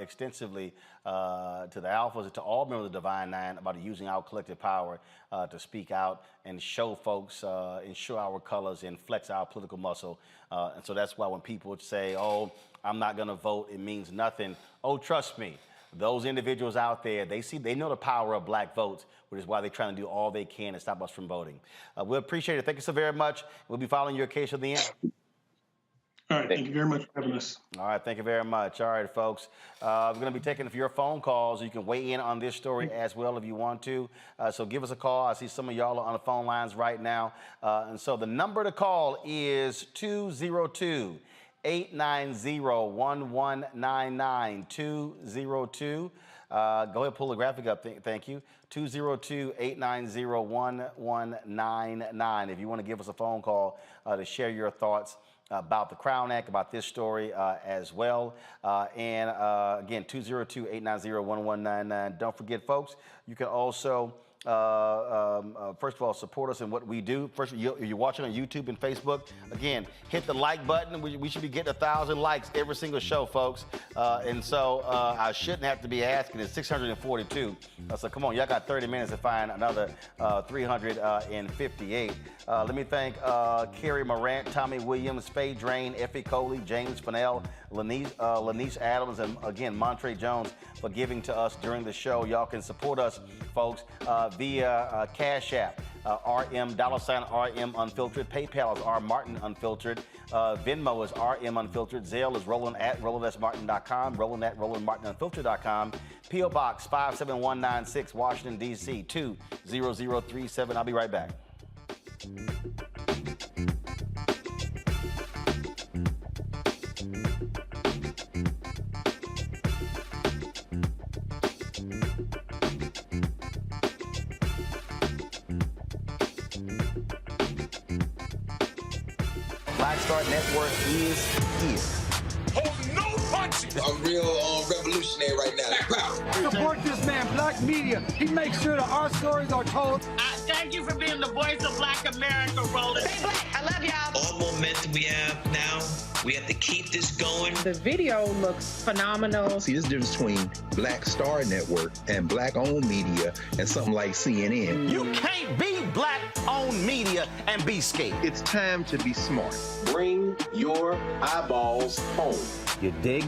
extensively to the Alphas and to all members of the Divine Nine about using our collective power to speak out and show folks, and show our colors and flex our political muscle. And so that's why when people say, oh, I'm not going to vote, it means nothing. Oh, trust me. Those individuals out there, they know the power of black votes, which is why they're trying to do all they can to stop us from voting. We appreciate it. Thank you so very much. We'll be following your case to the end. All right, thank you very much for having us. All right, thank you very much. All right, folks, we're going to be taking your phone calls. You can weigh in on this story as well if you want to. So give us a call. I see some of y'all are on the phone lines right now. And so the number to call is 202-890-1199, 202. Go ahead and pull the graphic up. Thank you. 202-890-1199. If you want to give us a phone call to share your thoughts about the Crown Act, about this story as well. And again, 202-890-1199. Don't forget, folks, you can also first of all, support us in what we do. First, you're watching on YouTube and Facebook. Again, hit the like button. We should be getting 1,000 likes every single show, folks. And so I shouldn't have to be asking. It's 642. So come on, y'all got 30 minutes to find another 358. Let me thank Kerry Morant, Tommy Williams, Faye Drain, Effie Coley, James Fennell, Lanice Adams, and again, Montre Jones for giving to us during the show. Y'all can support us, folks, via Cash App, RM, $RM Unfiltered. PayPal is R Martin Unfiltered. Venmo is RM Unfiltered. Zelle is Roland@RolandSMartin.com, Roland@RolandMartinUnfiltered.com. P.O. Box 57196, Washington, D.C. 20037. I'll be right back. Black Star Network is here. Hold no punches! I'm real revolutionary right now. Support this man, Black Media. He makes sure that our stories are told. Thank you for being the voice of Black America, Roland. Stay black. I love y'all. All momentum we have now, we have to keep this going. The video looks phenomenal. See, there's a difference between Black Star Network and black-owned media and something like CNN. You can't be black-owned media and be scared. It's time to be smart. Bring your eyeballs home. You dig?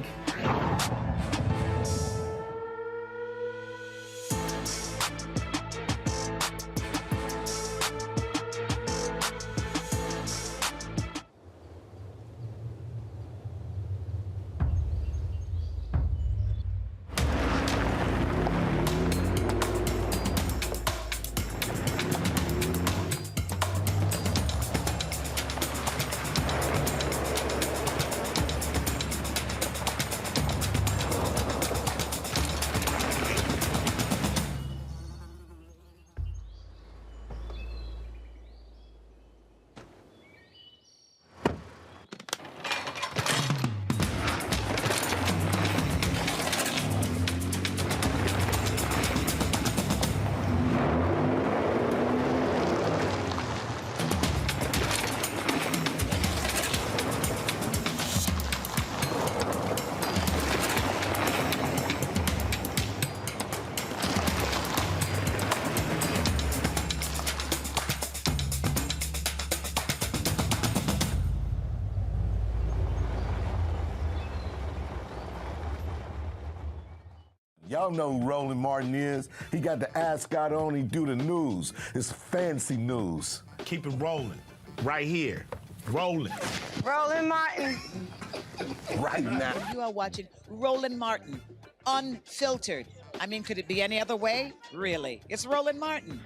Y'all know who Roland Martin is. He got the ascot on, he do the news. It's fancy news. Keep it rolling. right here, rolling. Roland Martin. Right now. You are watching Roland Martin, unfiltered. I mean, could it be any other way? Really? It's Roland Martin.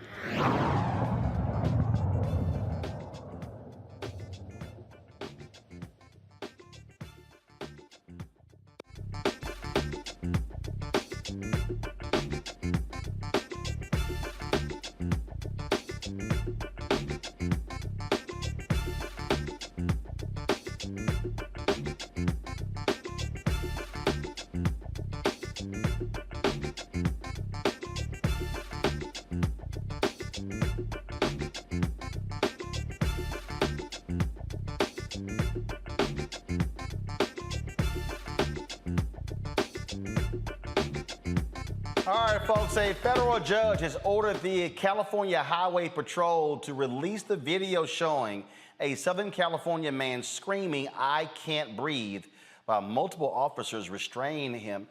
All right, folks, a federal judge has ordered the California Highway Patrol to release the video showing a Southern California man screaming, "I can't breathe," while multiple officers restrain him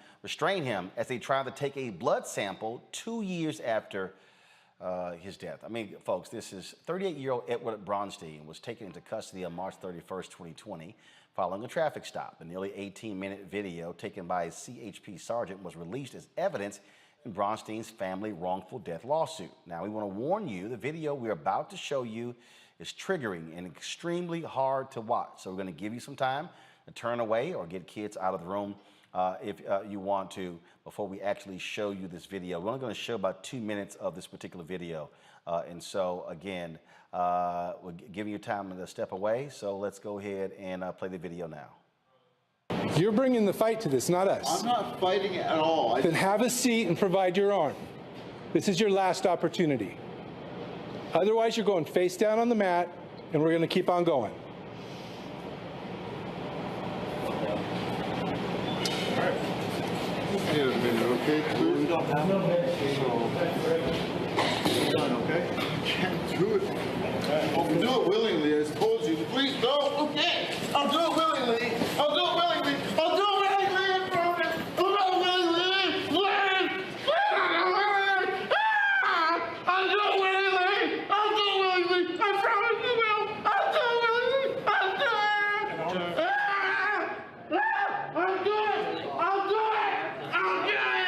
as they try to take a blood sample 2 years after his death. I mean, folks, this is 38-year-old Edward Bronstein was taken into custody on March 31st, 2020, following a traffic stop. The nearly 18-minute video taken by a CHP sergeant was released as evidence in Bronstein's family wrongful death lawsuit. Now, we want to warn you, the video we're about to show you is triggering and extremely hard to watch. So we're going to give you some time to turn away or get kids out of the room if you want to, before we actually show you this video. We're only going to show about 2 minutes of this particular video. And so, again, we're giving you time to step away. So let's go ahead and play the video now. You're bringing the fight to this, not us. I'm not fighting it at all. Then have a seat and provide your arm. This is your last opportunity. Otherwise, you're going face down on the mat, and we're going to keep on going. Wait a minute, okay? Please. Okay? You can't do it. I'll do it willingly, I told you. Please don't. Okay. I'll do it willingly. I'll do it willingly. I'll do it willingly. I promise. I'll do it willingly. Please. I'll do it willingly. I'll do it willingly. I promise you will. I'll do it willingly. I'll do it. I'll do it. I'll do it. I'll do it. I'll do it.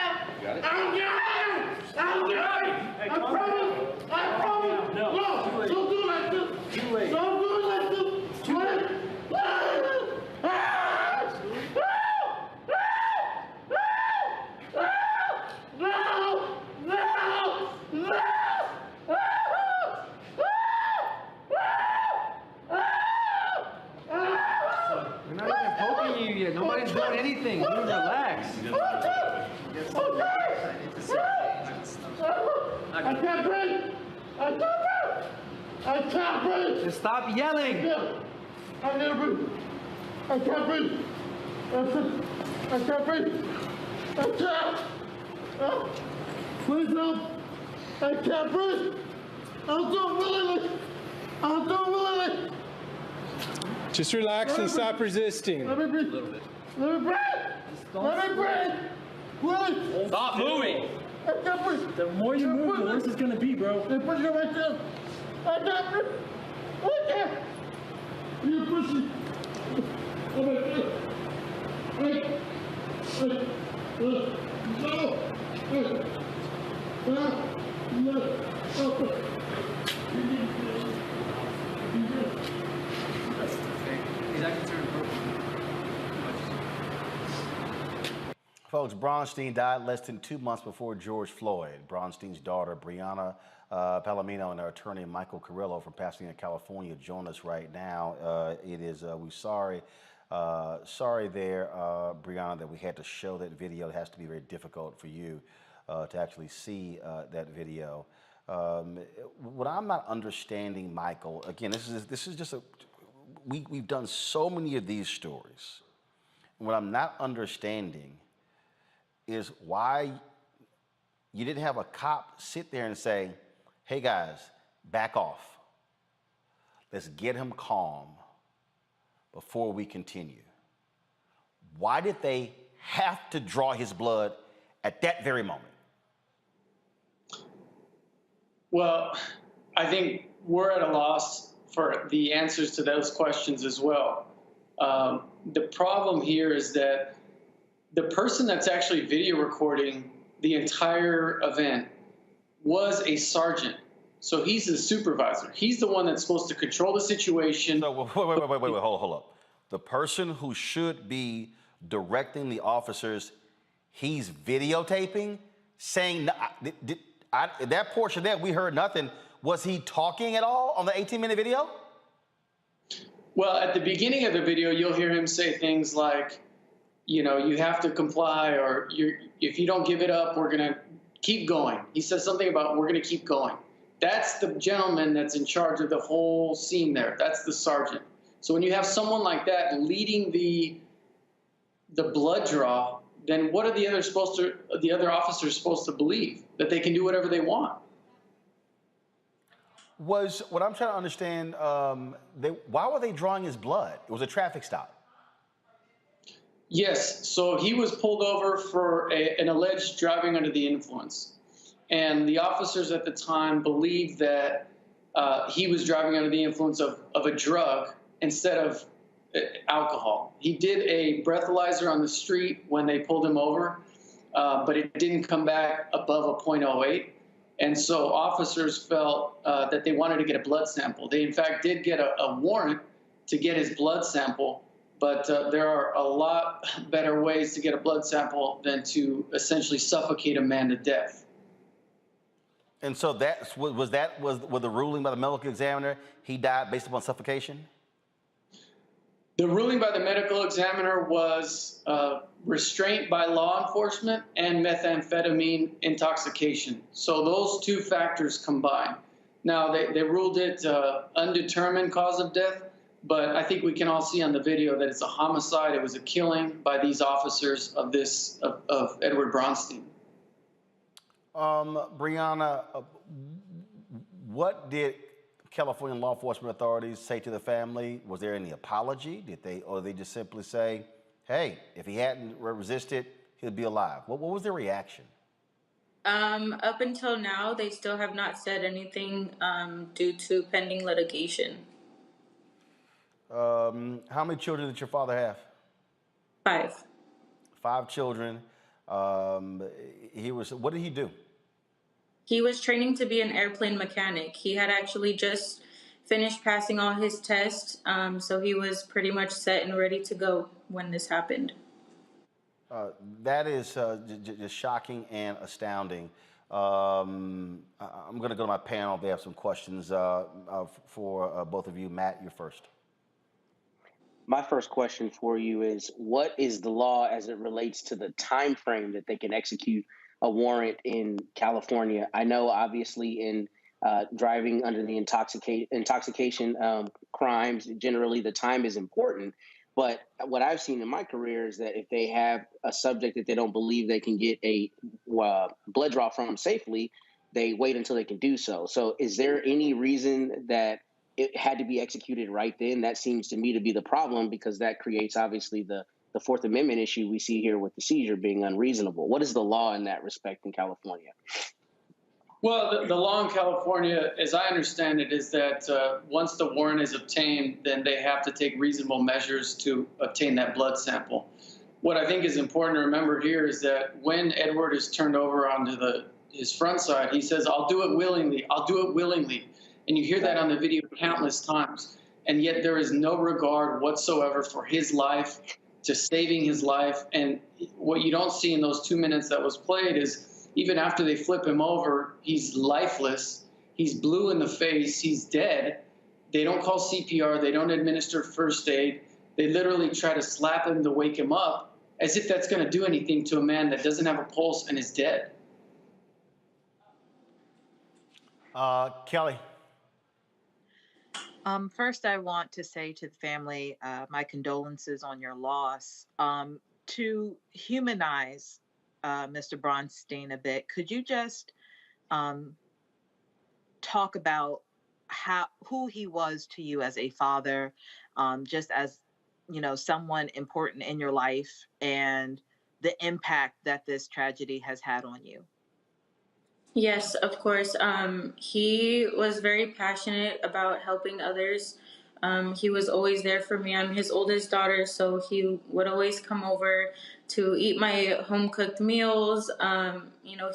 I'll do it. I promise. I promise. No, don't do it like this. Too late. Don't do it like this. Too late. We're not even poking you yet. Nobody's doing anything. You relax. I can't breathe. I can't breathe. I can't breathe. Just stop yelling. I need to breathe. I can't breathe. I can't breathe. I can't. Please help. I can't breathe. I'll do it willingly. I'll do it willingly. Just relax and stop resisting. Let me breathe. Let me breathe. Let me breathe. Please. Stop moving. I can't breathe. The more you move, the worse it's gonna be, bro. They're pushing on my chest. I can't breathe. I can't. You're pushing. Oh my God. Folks, Bronstein died less than 2 months before George Floyd. Bronstein's daughter, Breonna Palomino, and her attorney, Michael Carrillo from Pasadena, California, join us right now. We're sorry there, Breonna, that we had to show that video. It has to be very difficult for you to actually see that video. What I'm not understanding, Michael, again, this is just we've done so many of these stories. And what I'm not understanding is why you didn't have a cop sit there and say, "Hey guys, back off. Let's get him calm before we continue." Why did they have to draw his blood at that very moment? Well, I think we're at a loss for the answers to those questions as well. The problem here is that the person that's actually video recording the entire event was a sergeant. So he's the supervisor. He's the one that's supposed to control the situation. So wait, hold up. The person who should be directing the officers, he's videotaping, saying, that portion there, we heard nothing. Was he talking at all on the 18-minute video? Well, at the beginning of the video, you'll hear him say things like, you know, you have to comply, or if you don't give it up, we're going to keep going. He says something about we're going to keep going. That's the gentleman that's in charge of the whole scene there. That's the sergeant. So when you have someone like that leading the blood draw, then what are the other officers supposed to believe? That they can do whatever they want? Was what I'm trying to understand, why were they drawing his blood? It was a traffic stop. Yes, so he was pulled over for an alleged driving under the influence. And the officers at the time believed that he was driving under the influence of a drug instead of alcohol. He did a breathalyzer on the street when they pulled him over, but it didn't come back above a .08. And so officers felt that they wanted to get a blood sample. They, in fact, did get a warrant to get his blood sample, but there are a lot better ways to get a blood sample than to essentially suffocate a man to death. And so was the ruling by the medical examiner, he died based upon suffocation? The ruling by the medical examiner was restraint by law enforcement and methamphetamine intoxication. So those two factors combined. Now, they ruled it undetermined cause of death, but I think we can all see on the video that it's a homicide. It was a killing by these officers of Edward Bronstein. Brianna, what did California law enforcement authorities say to the family? Was there any apology? Or did they just simply say, hey, if he hadn't resisted, he'd be alive? What was their reaction? Up until now, they still have not said anything due to pending litigation. How many children did your father have? 5. 5 children. What did he do? He was training to be an airplane mechanic. He had actually just finished passing all his tests, so he was pretty much set and ready to go when this happened. That is just shocking and astounding. I'm going to go to my panel. They have some questions for both of you. Matt, you're first. My first question for you is, what is the law as it relates to the time frame that they can execute a warrant in California? I know, obviously, in driving under the intoxication crimes, generally the time is important. But what I've seen in my career is that if they have a subject that they don't believe they can get a blood draw from safely, they wait until they can do so. So is there any reason that it had to be executed right then? That seems to me to be the problem, because that creates, obviously, the Fourth Amendment issue we see here with the seizure being unreasonable. What is the law in that respect in California? Well, the law in California, as I understand it, is that once the warrant is obtained, then they have to take reasonable measures to obtain that blood sample. What I think is important to remember here is that when Edward is turned over onto his front side, he says, "I'll do it willingly. I'll do it willingly." And you hear that on the video countless times. And yet there is no regard whatsoever for his life, to saving his life. And what you don't see in those 2 minutes that was played is, even after they flip him over, he's lifeless. He's blue in the face. He's dead. They don't call CPR. They don't administer first aid. They literally try to slap him to wake him up, as if that's going to do anything to a man that doesn't have a pulse and is dead. Kelly. First, I want to say to the family, my condolences on your loss. To humanize Mr. Bronstein a bit, could you just talk about who he was to you as a father, just as, someone important in your life, and the impact that this tragedy has had on you? Yes, of course. He was very passionate about helping others. He was always there for me. I'm his oldest daughter, so he would always come over to eat my home cooked meals.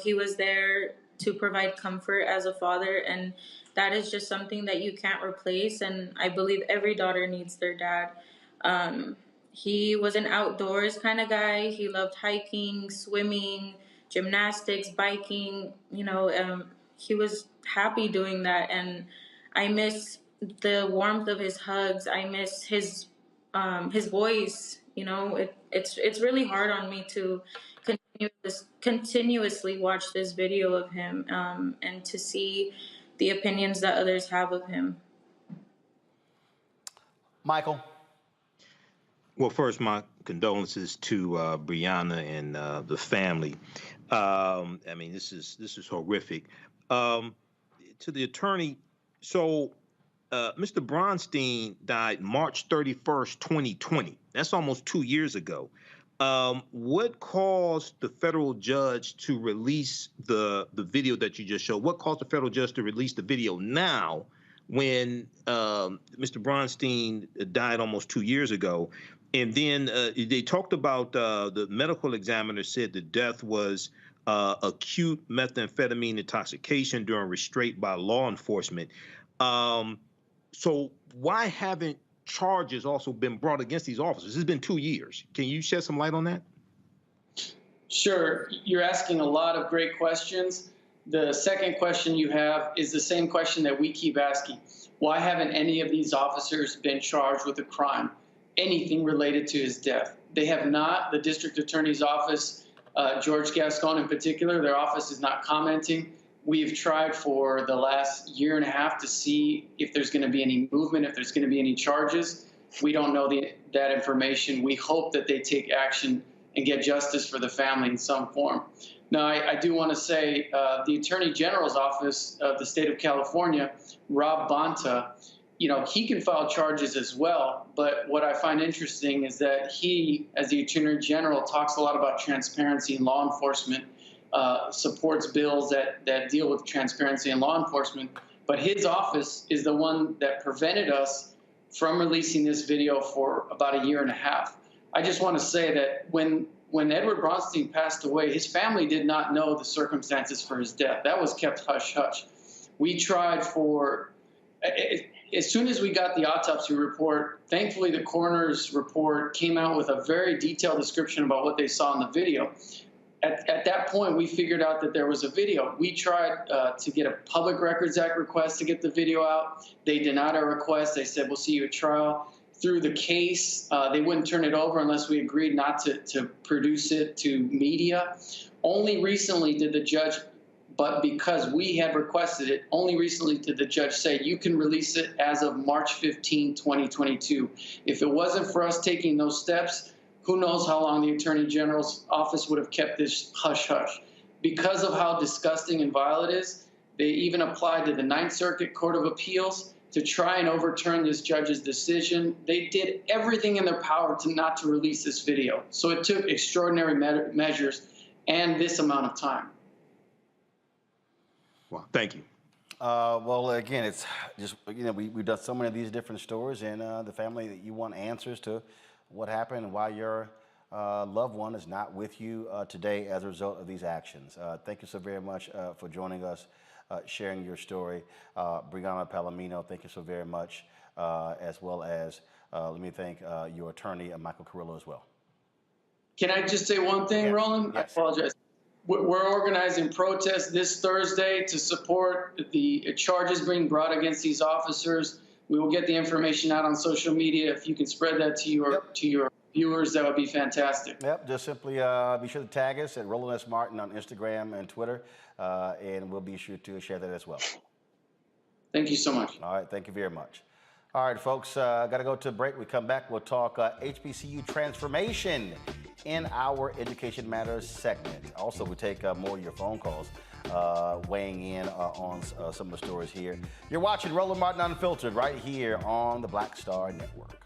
He was there to provide comfort as a father, and that is just something that you can't replace. And I believe every daughter needs their dad. He was an outdoors kind of guy. He loved hiking, swimming, gymnastics, biking. He was happy doing that, and I miss the warmth of his hugs. I miss his voice. It's really hard on me to continuously watch this video of him, and to see the opinions that others have of him. Michael. Well, first, my condolences to Brianna and the family. This is horrific. To the attorney, so Mr. Bronstein died March 31st, 2020. That's almost 2 years ago. What caused the federal judge to release the video that you just showed? What caused the federal judge to release the video now when Mr. Bronstein died almost 2 years ago? And then they talked about the medical examiner said the death was acute methamphetamine intoxication during restraint by law enforcement. So why haven't charges also been brought against these officers? It's been 2 years. Can you shed some light on that? Sure. You're asking a lot of great questions. The second question you have is the same question that we keep asking. Why haven't any of these officers been charged with a crime, anything related to his death? They have not. The district attorney's office, George Gascon in particular, their office is not commenting. We've tried for the last year and a half to see if there's going to be any movement, if there's going to be any charges. We don't know that information. We hope that they take action and get justice for the family in some form. Now, I do want to say the Attorney General's office of the state of California, Rob Bonta, he can file charges as well. But what I find interesting is that he, as the Attorney General, talks a lot about transparency in law enforcement, supports bills that deal with transparency in law enforcement. But his office is the one that prevented us from releasing this video for about a year and a half. I just want to say that when Edward Bronstein passed away, his family did not know the circumstances for his death. That was kept hush-hush. We tried for, as soon as we got the autopsy report, thankfully the coroner's report came out with a very detailed description about what they saw in the video. At that point, we figured out that there was a video. We tried to get a Public Records Act request to get the video out. They denied our request. They said, we'll see you at trial. Through the case, they wouldn't turn it over unless we agreed not to produce it to media. Only recently did the judge, but because we had requested it, only recently did the judge say you can release it as of March 15, 2022. If it wasn't for us taking those steps, who knows how long the Attorney General's office would have kept this hush-hush. Because of how disgusting and vile it is, they even applied to the Ninth Circuit Court of Appeals to try and overturn this judge's decision. They did everything in their power not to release this video. So it took extraordinary measures and this amount of time. Well, thank you. Well, again, it's just, we've done so many of these different stories, and the family, that you want answers to what happened and why your loved one is not with you today as a result of these actions. Thank you so very much for joining us, sharing your story. Brianna Palomino, thank you so very much, as well as let me thank your attorney, Michael Carrillo, as well. Can I just say one thing, Roland? Yes. I apologize. We're organizing protests this Thursday to support the charges being brought against these officers. We will get the information out on social media. If you can spread that to your viewers, that would be fantastic. Yep, just simply be sure to tag us at Roland S. Martin on Instagram and Twitter, and we'll be sure to share that as well. Thank you so much. All right, thank you very much. All right, folks, got to go to a break. We come back, we'll talk HBCU transformation in our Education Matters segment. Also, we take more of your phone calls, weighing in on some of the stories here. You're watching Roland Martin Unfiltered right here on the Black Star Network.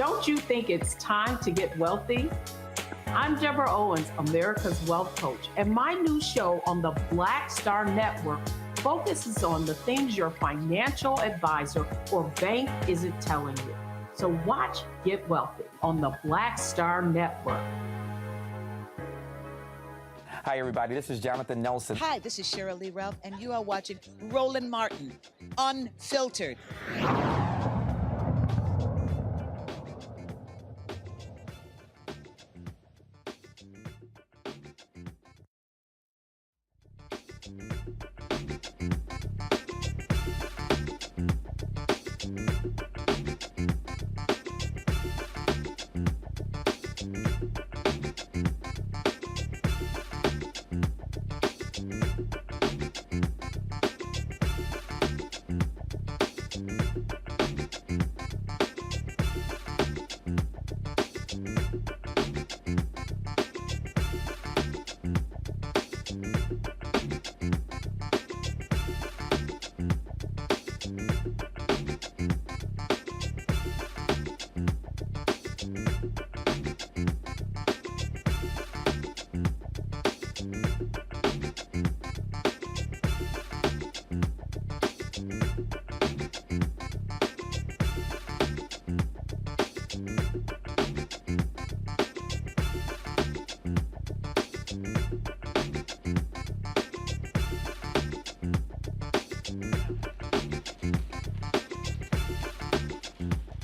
Don't you think it's time to get wealthy? I'm Deborah Owens, America's Wealth Coach, and my new show on the Black Star Network focuses on the things your financial advisor or bank isn't telling you. So watch Get Wealthy on the Black Star Network. Hi, everybody. This is Jonathan Nelson. Hi, this is Cheryl Lee Ralph, and you are watching Roland Martin, Unfiltered.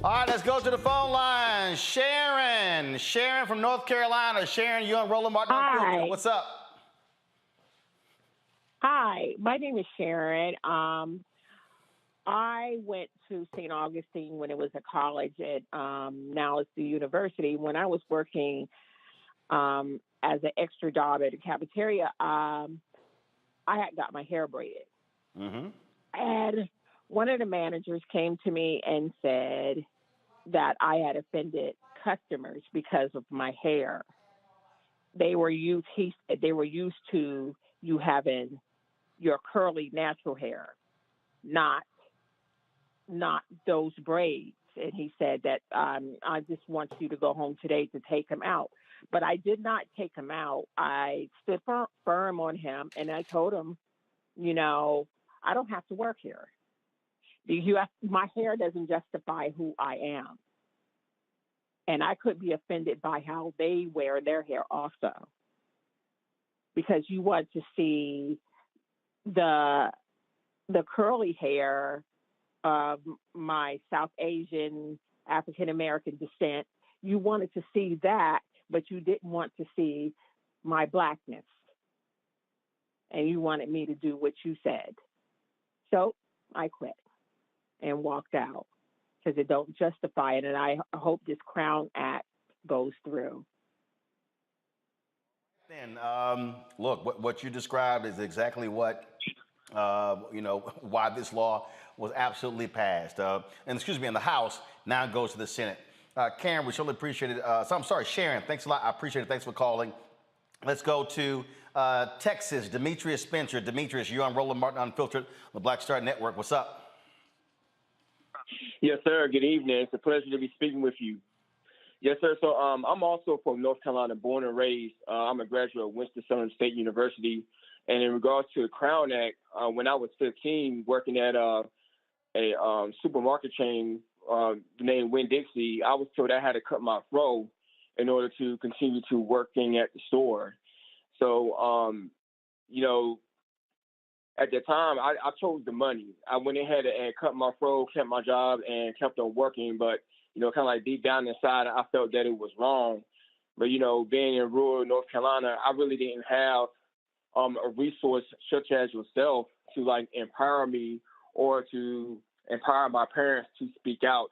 All right, let's go to the phone line. Sharon from North Carolina. Sharon, you're on Roland Martin Unfiltered. What's up? Hi, my name is Sharon. I went to St. Augustine when it was a college at now it's the university. When I was working as an extra job at a cafeteria, I had got my hair braided. Mm-hmm. And one of the managers came to me and said that I had offended customers because of my hair. He said they were used to you having your curly natural hair, not those braids. And he said that I just want you to go home today to take them out. But I did not take him out. I stood firm on him, and I told him, I don't have to work here. My hair doesn't justify who I am. And I could be offended by how they wear their hair also. Because you want to see the curly hair of my South Asian, African American descent. You wanted to see that, but you didn't want to see my blackness. And you wanted me to do what you said. So I quit and walked out because it don't justify it. And I hope this Crown Act goes through. Then, look, what you described is exactly what, why this law was absolutely passed. And in the House, now it goes to the Senate. Karen, we certainly appreciate it. Sharon, thanks a lot. I appreciate it. Thanks for calling. Let's go to Texas, Demetrius Spencer. Demetrius, you're on Roland Martin Unfiltered, the Black Star Network. What's up? Yes, sir. Good evening. It's a pleasure to be speaking with you. Yes, sir. So I'm also from North Carolina, born and raised. I'm a graduate of Winston-Salem State University. And in regards to the Crown Act, when I was 15, working at a supermarket chain named Winn-Dixie, I was told I had to cut my fro in order to continue to working at the store. So, at the time, I chose the money. I went ahead and cut my fro, kept my job, and kept on working. But, kind of like deep down inside, I felt that it was wrong. But, being in rural North Carolina, I really didn't have a resource such as yourself to, empower me or to empower my parents to speak out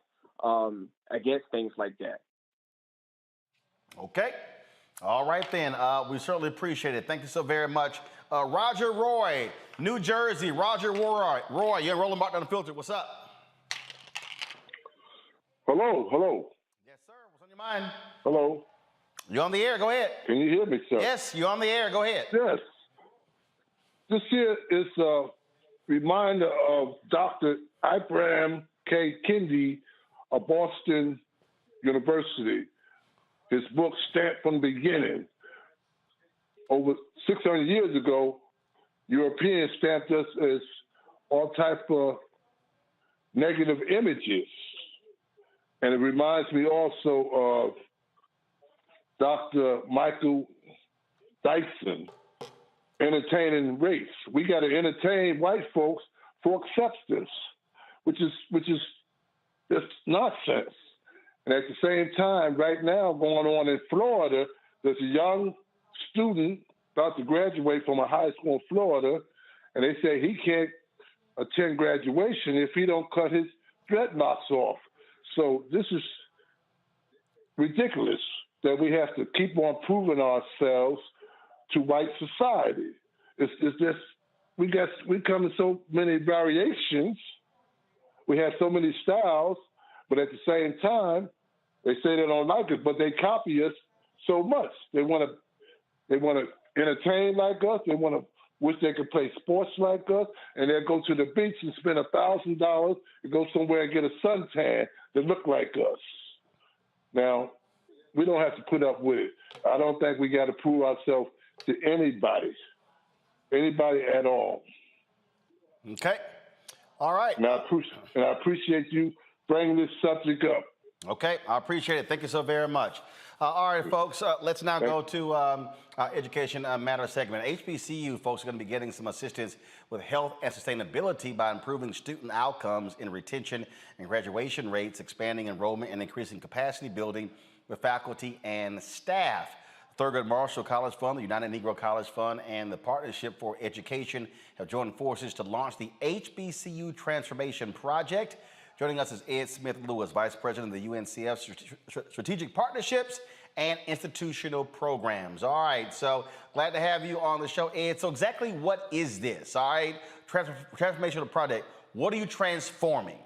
against things like that. Okay. All right, then. We certainly appreciate it. Thank you so very much. Roger Roy, New Jersey. Roger Roy, you're Roland Martin Unfiltered. What's up? Hello. Yes, sir. What's on your mind? Hello. You're on the air. Go ahead. Can you hear me, sir? Yes, you're on the air. Go ahead. Yes. This here is a reminder of Dr. Ibrahim K. Kendi, a Boston University. His book, Stamped from the Beginning. Over 600 years ago, Europeans stamped us as all type of negative images. And it reminds me also of Dr. Michael Dyson, entertaining race. We got to entertain white folks for acceptance, which is just nonsense. And at the same time, right now, going on in Florida, there's a young student about to graduate from a high school in Florida, and they say he can't attend graduation if he don't cut his dreadlocks off. So this is ridiculous that we have to keep on proving ourselves to white society. It's just we come in so many variations. We have so many styles, but at the same time, they say they don't like it, but they copy us so much. They want to entertain like us. They want to wish they could play sports like us, and they'll go to the beach and spend $1,000 to go somewhere and get a suntan that look like us. Now, we don't have to put up with it. I don't think we got to prove ourselves to anybody at all. Okay. All right. And I appreciate you bringing this subject up. Okay, I appreciate it. Thank you so very much. All right, folks, let's now go to our Education Matter segment. HBCU folks are going to be getting some assistance with health and sustainability by improving student outcomes in retention and graduation rates, expanding enrollment, and increasing capacity building with faculty and staff. Thurgood Marshall College Fund, the United Negro College Fund, and the Partnership for Education have joined forces to launch the HBCU Transformation Project. Joining us is Ed Smith-Lewis, Vice President of the UNCF Strategic Partnerships and Institutional Programs. All right, so glad to have you on the show, Ed. So exactly what is this, all right? Transformational project, what are you transforming?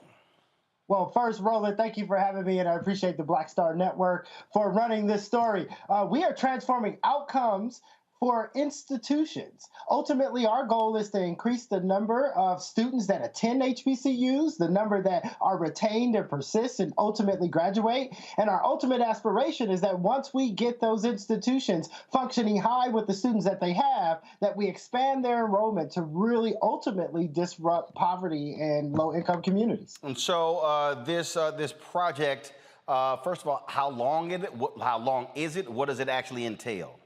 Well, first, Roland, thank you for having me, and I appreciate the Black Star Network for running this story. We are transforming outcomes for institutions. Ultimately, our goal is to increase the number of students that attend HBCUs, the number that are retained and persist and ultimately graduate. And our ultimate aspiration is that once we get those institutions functioning high with the students that they have, that we expand their enrollment to really ultimately disrupt poverty in low-income communities. And so this project, first of all, how long is it? What does it actually entail?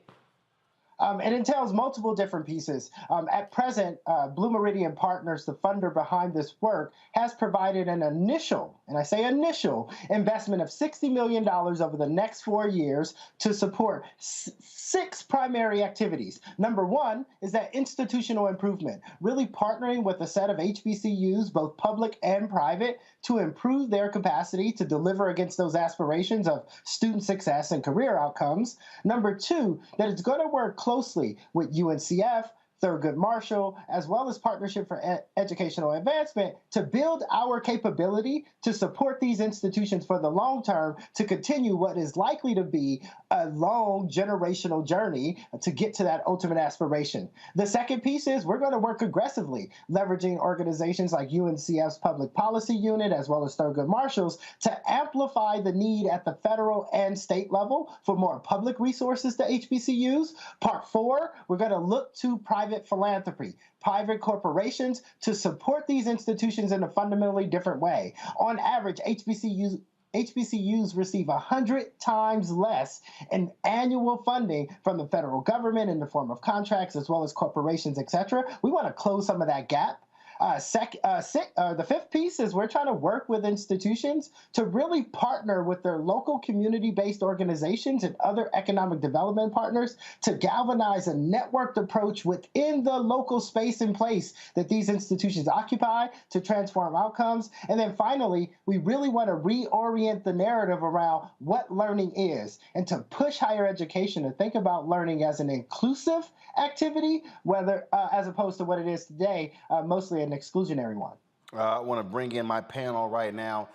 It entails multiple different pieces. At present, Blue Meridian Partners, the funder behind this work, has provided an initial, and I say initial, investment of $60 million over the next 4 years to support 6 primary activities. Number one is that institutional improvement, really partnering with a set of HBCUs, both public and private, to improve their capacity to deliver against those aspirations of student success and career outcomes. Number two, that it's going to work closely with UNCF, Thurgood Marshall, as well as Partnership for Educational Advancement to build our capability to support these institutions for the long term to continue what is likely to be a long generational journey to get to that ultimate aspiration. The second piece is we're going to work aggressively, leveraging organizations like UNCF's Public Policy Unit as well as Thurgood Marshall's to amplify the need at the federal and state level for more public resources to HBCUs. Part 4, we're going to look to private philanthropy, private corporations to support these institutions in a fundamentally different way. On average, HBCUs receive 100 times less in annual funding from the federal government in the form of contracts as well as corporations, et cetera. We want to close some of that gap. The fifth piece is we're trying to work with institutions to really partner with their local community-based organizations and other economic development partners to galvanize a networked approach within the local space and place that these institutions occupy to transform outcomes. And then finally, we really want to reorient the narrative around what learning is and to push higher education to think about learning as an inclusive activity, whether as opposed to what it is today, mostly an exclusionary one. I want to bring in my panel right now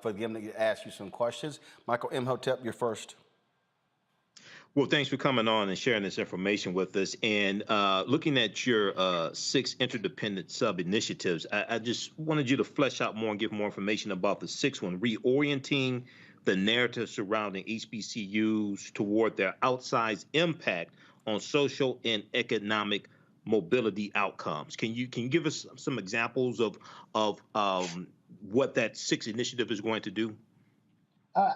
for them to ask you some questions. Michael Imhotep, you're first. Well, thanks for coming on and sharing this information with us. And looking at your 6 interdependent sub-initiatives, I just wanted you to flesh out more and give more information about the 6th one, reorienting the narrative surrounding HBCUs toward their outsized impact on social and economic mobility outcomes. Can you give us some examples of what that 6 initiative is going to do?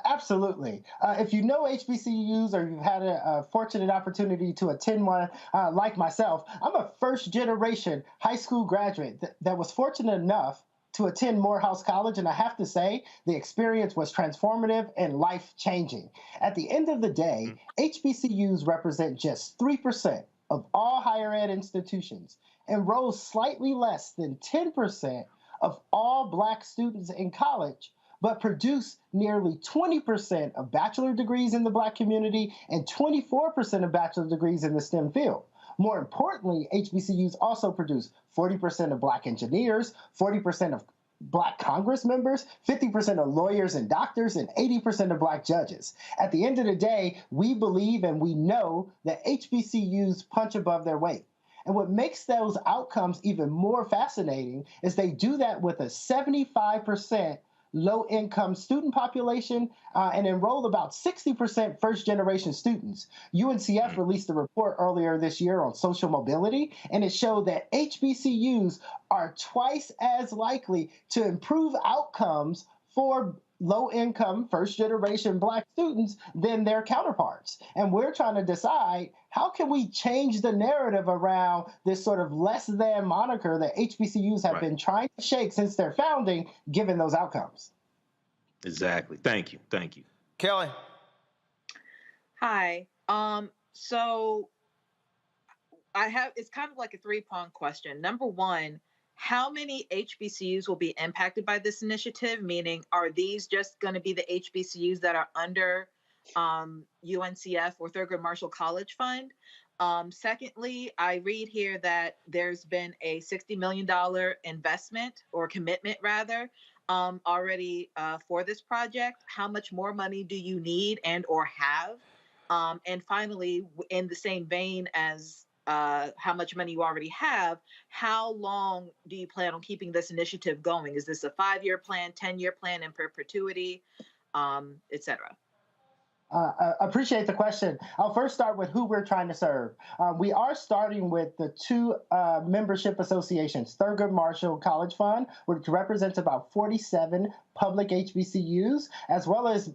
Absolutely. If you know HBCUs or you've had a fortunate opportunity to attend one, like myself, I'm a first-generation high school graduate that was fortunate enough to attend Morehouse College, and I have to say the experience was transformative and life-changing. At the end of the day, HBCUs represent just 3% of all higher ed institutions and rose slightly less than 10% of all Black students in college, but produce nearly 20% of bachelor degrees in the Black community and 24% of bachelor degrees in the STEM field. More importantly, HBCUs also produce 40% of Black engineers, 40% of Black Congress members, 50% of lawyers and doctors, and 80% of Black judges. At the end of the day, we believe and we know that HBCUs punch above their weight. And what makes those outcomes even more fascinating is they do that with a 75% low-income student population and enroll about 60% first-generation students. UNCF released a report earlier this year on social mobility, and it showed that HBCUs are twice as likely to improve outcomes for low-income first-generation Black students than their counterparts. And we're trying to decide, how can we change the narrative around this sort of less than moniker that HBCUs have been trying to shake since their founding, given those outcomes? Exactly. Thank you. Thank you. Kelly. Hi. So it's kind of like a three-pronged question. Number one, how many HBCUs will be impacted by this initiative? Meaning, are these just going to be the HBCUs that are under UNCF or Thurgood Marshall College Fund? Secondly, I read here that there's been a $60 million investment or commitment rather already for this project. How much more money do you need and or have? And finally, in the same vein as how much money you already have, how long do you plan on keeping this initiative going? Is this a 5-year plan, 10-year plan in perpetuity, et cetera? I appreciate the question. I'll first start with who we're trying to serve. We are starting with the 2 membership associations, Thurgood Marshall College Fund, which represents about 47 public HBCUs, as well as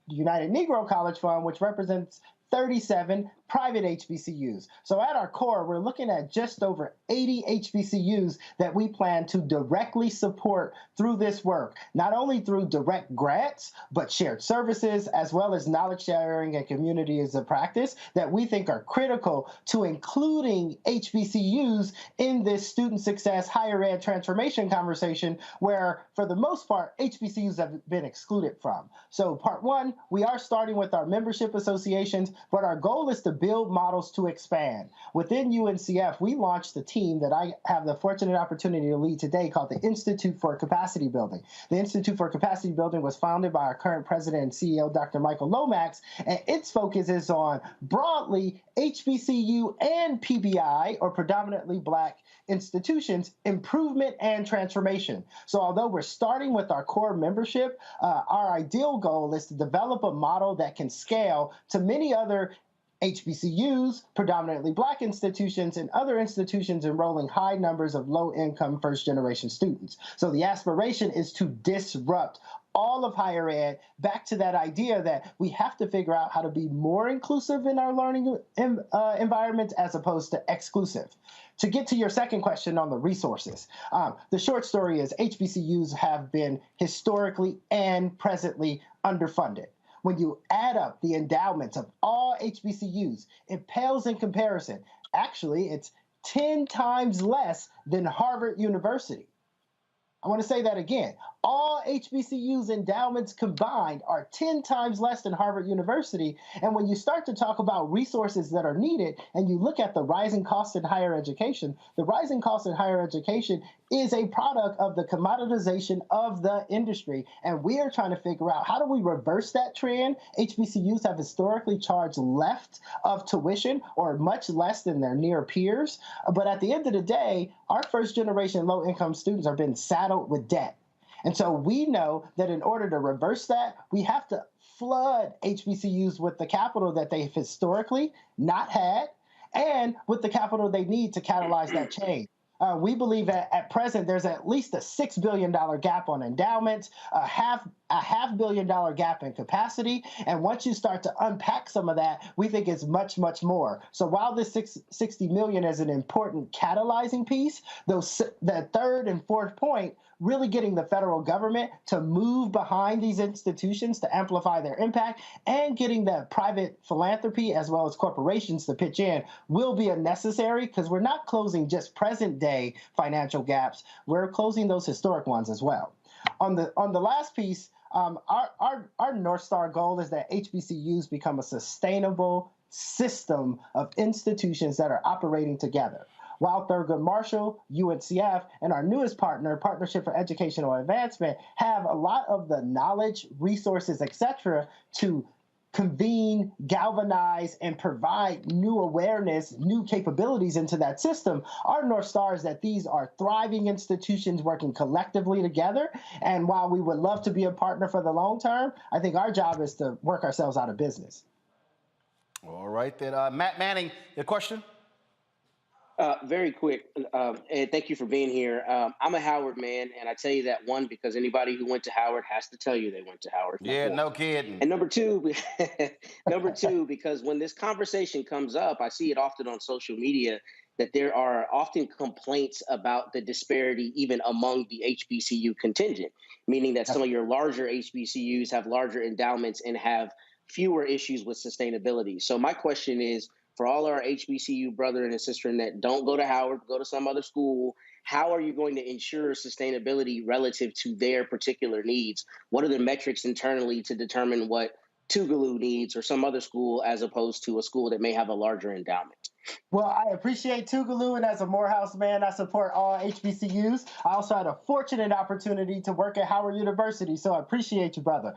United Negro College Fund, which represents 37 private HBCUs. So at our core, we're looking at just over 80 HBCUs that we plan to directly support through this work, not only through direct grants, but shared services, as well as knowledge sharing and communities of practice that we think are critical to including HBCUs in this student success higher ed transformation conversation, where for the most part, HBCUs have been excluded from. So part one, we are starting with our membership associations, but our goal is to build models to expand. Within UNCF, we launched a team that I have the fortunate opportunity to lead today called the Institute for Capacity Building. The Institute for Capacity Building was founded by our current president and CEO, Dr. Michael Lomax, and its focus is on broadly HBCU and PBI, or predominantly Black institutions, improvement and transformation. So although we're starting with our core membership, our ideal goal is to develop a model that can scale to many other HBCUs, predominantly Black institutions, and other institutions enrolling high numbers of low-income first-generation students. So the aspiration is to disrupt all of higher ed back to that idea that we have to figure out how to be more inclusive in our learning environments as opposed to exclusive. To get to your second question on the resources, the short story is HBCUs have been historically and presently underfunded. When you add up the endowments of all HBCUs, it pales in comparison. Actually, it's 10 times less than Harvard University. I want to say that again. All HBCUs endowments combined are 10 times less than Harvard University. And when you start to talk about resources that are needed and you look at the rising costs in higher education, the rising costs in higher education is a product of the commoditization of the industry. And we are trying to figure out, how do we reverse that trend? HBCUs have historically charged left of tuition, or much less than their near peers. But at the end of the day, our first generation low income students are being saddled with debt. And so we know that in order to reverse that, we have to flood HBCUs with the capital that they've historically not had and with the capital they need to catalyze that change. We believe that at present there's at least a $6 billion gap on endowments, a half $500 million gap in capacity. And once you start to unpack some of that, we think it's much, much more. So while this $60 million is an important catalyzing piece, the third and fourth point, really getting the federal government to move behind these institutions to amplify their impact and getting the private philanthropy as well as corporations to pitch in will be necessary, because we're not closing just present day financial gaps, we're closing those historic ones as well. On the last piece, our North Star goal is that HBCUs become a sustainable system of institutions that are operating together. While Thurgood Marshall, UNCF, and our newest partner, Partnership for Educational Advancement, have a lot of the knowledge, resources, etc., to convene, galvanize, and provide new awareness, new capabilities into that system, our North Star is that these are thriving institutions working collectively together. And while we would love to be a partner for the long term, I think our job is to work ourselves out of business. All right, then. Matt Manning, your question? Very quick, and thank you for being here. I'm a Howard man, and I tell you that, one, because anybody who went to Howard has to tell you they went to Howard. Yeah, no kidding. And number two, because when this conversation comes up, I see it often on social media that there are often complaints about the disparity even among the HBCU contingent, meaning that some of your larger HBCUs have larger endowments and have fewer issues with sustainability. So my question is, for all our HBCU brother and sister that don't go to Howard, go to some other school, how are you going to ensure sustainability relative to their particular needs? What are the metrics internally to determine what Tougaloo needs or some other school as opposed to a school that may have a larger endowment? Well, I appreciate Tougaloo, and as a Morehouse man, I support all HBCUs. I also had a fortunate opportunity to work at Howard University, so I appreciate you, brother.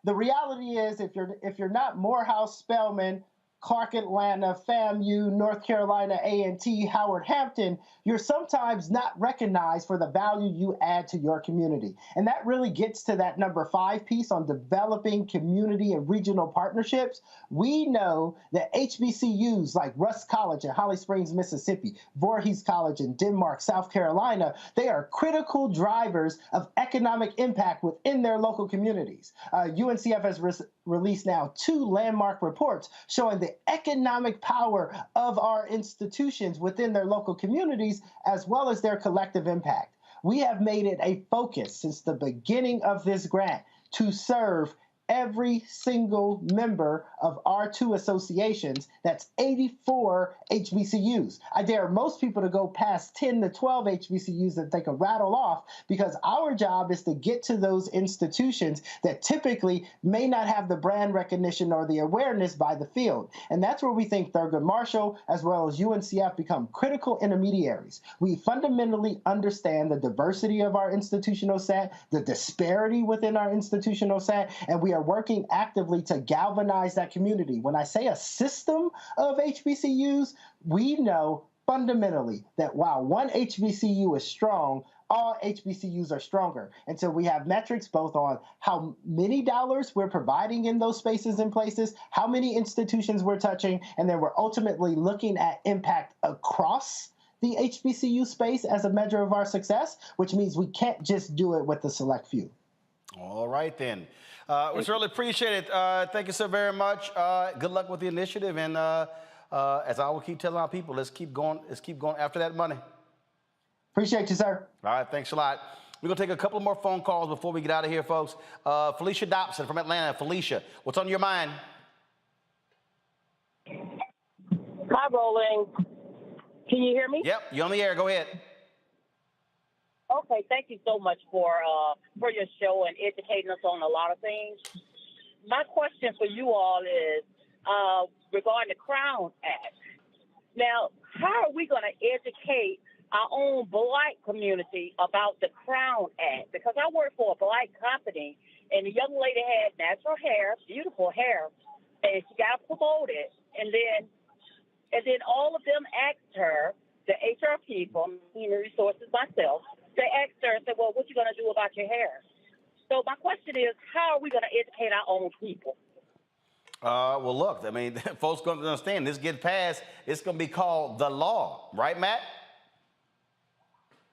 The reality is, if you're not Morehouse, Spelman, Clark Atlanta, FAMU, North Carolina A&T, Howard Hampton, you're sometimes not recognized for the value you add to your community. And that really gets to that number 5 piece on developing community and regional partnerships. We know that HBCUs like Rust College in Holly Springs, Mississippi, Voorhees College in Denmark, South Carolina, they are critical drivers of economic impact within their local communities. UNCF has released now 2 landmark reports showing the economic power of our institutions within their local communities, as well as their collective impact. We have made it a focus since the beginning of this grant to serve every single member of our 2 associations. That's 84 HBCUs. I dare most people to go past 10 to 12 HBCUs that they can rattle off, because our job is to get to those institutions that typically may not have the brand recognition or the awareness by the field. And that's where we think Thurgood Marshall as well as UNCF become critical intermediaries. We fundamentally understand the diversity of our institutional set, the disparity within our institutional set, and we are working actively to galvanize that community. When I say a system of HBCUs, we know fundamentally that while one HBCU is strong, all HBCUs are stronger. And so we have metrics both on how many dollars we're providing in those spaces and places, how many institutions we're touching, and then we're ultimately looking at impact across the HBCU space as a measure of our success, which means we can't just do it with the select few. All right, then. We certainly appreciate it. Thank you so very much. Good luck with the initiative. And as I will keep telling our people, let's keep going after that money. Appreciate you, sir. All right, thanks a lot. We're going to take a couple more phone calls before we get out of here, folks. Felicia Dobson from Atlanta. Felicia, what's on your mind? Hi, Roland. Can you hear me? Yep, you're on the air. Go ahead. Okay, thank you so much for your show and educating us on a lot of things. My question for you all is regarding the Crown Act. Now, how are we going to educate our own Black community about the Crown Act? Because I work for a Black company, and the young lady had natural hair, beautiful hair, and she got promoted, and then all of them asked her, the HR people, human resources myself, They asked her and said, well, what you going to do about your hair? So my question is, how are we going to educate our own people? Well, look, I mean, folks going to understand this gets passed. It's going to be called the law, right, Matt?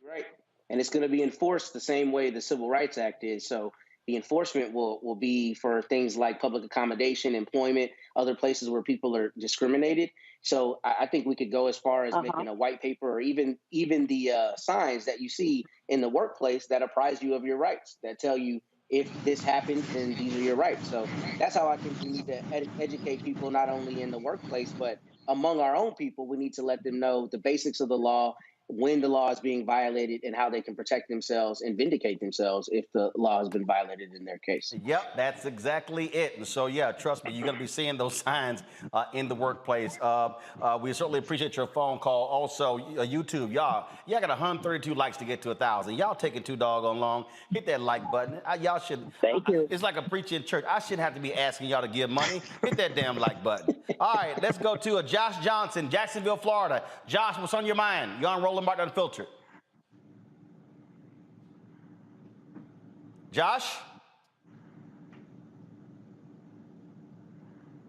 Right. And it's going to be enforced the same way the Civil Rights Act is. So the enforcement will be for things like public accommodation, employment, other places where people are discriminated. So I think we could go as far as making a white paper or even the signs that you see in the workplace that apprise you of your rights, that tell you if this happens, then these are your rights. So that's how I think we need to educate people, not only in the workplace, but among our own people. We need to let them know the basics of the law, when the law is being violated, and how they can protect themselves and vindicate themselves if the law has been violated in their case. Yep, that's exactly it. And so, yeah, trust me, you're going to be seeing those signs in the workplace. We certainly appreciate your phone call. Also, YouTube, y'all got 132 likes to get to 1,000. Y'all taking too doggone long. Hit that like button. Y'all should. Thank you. It's like a preacher in church. I shouldn't have to be asking y'all to give money. Hit that damn like button. All right, let's go to Josh Johnson, Jacksonville, Florida. Josh, what's on your mind? You're on Roland Martin Unfiltered. Josh?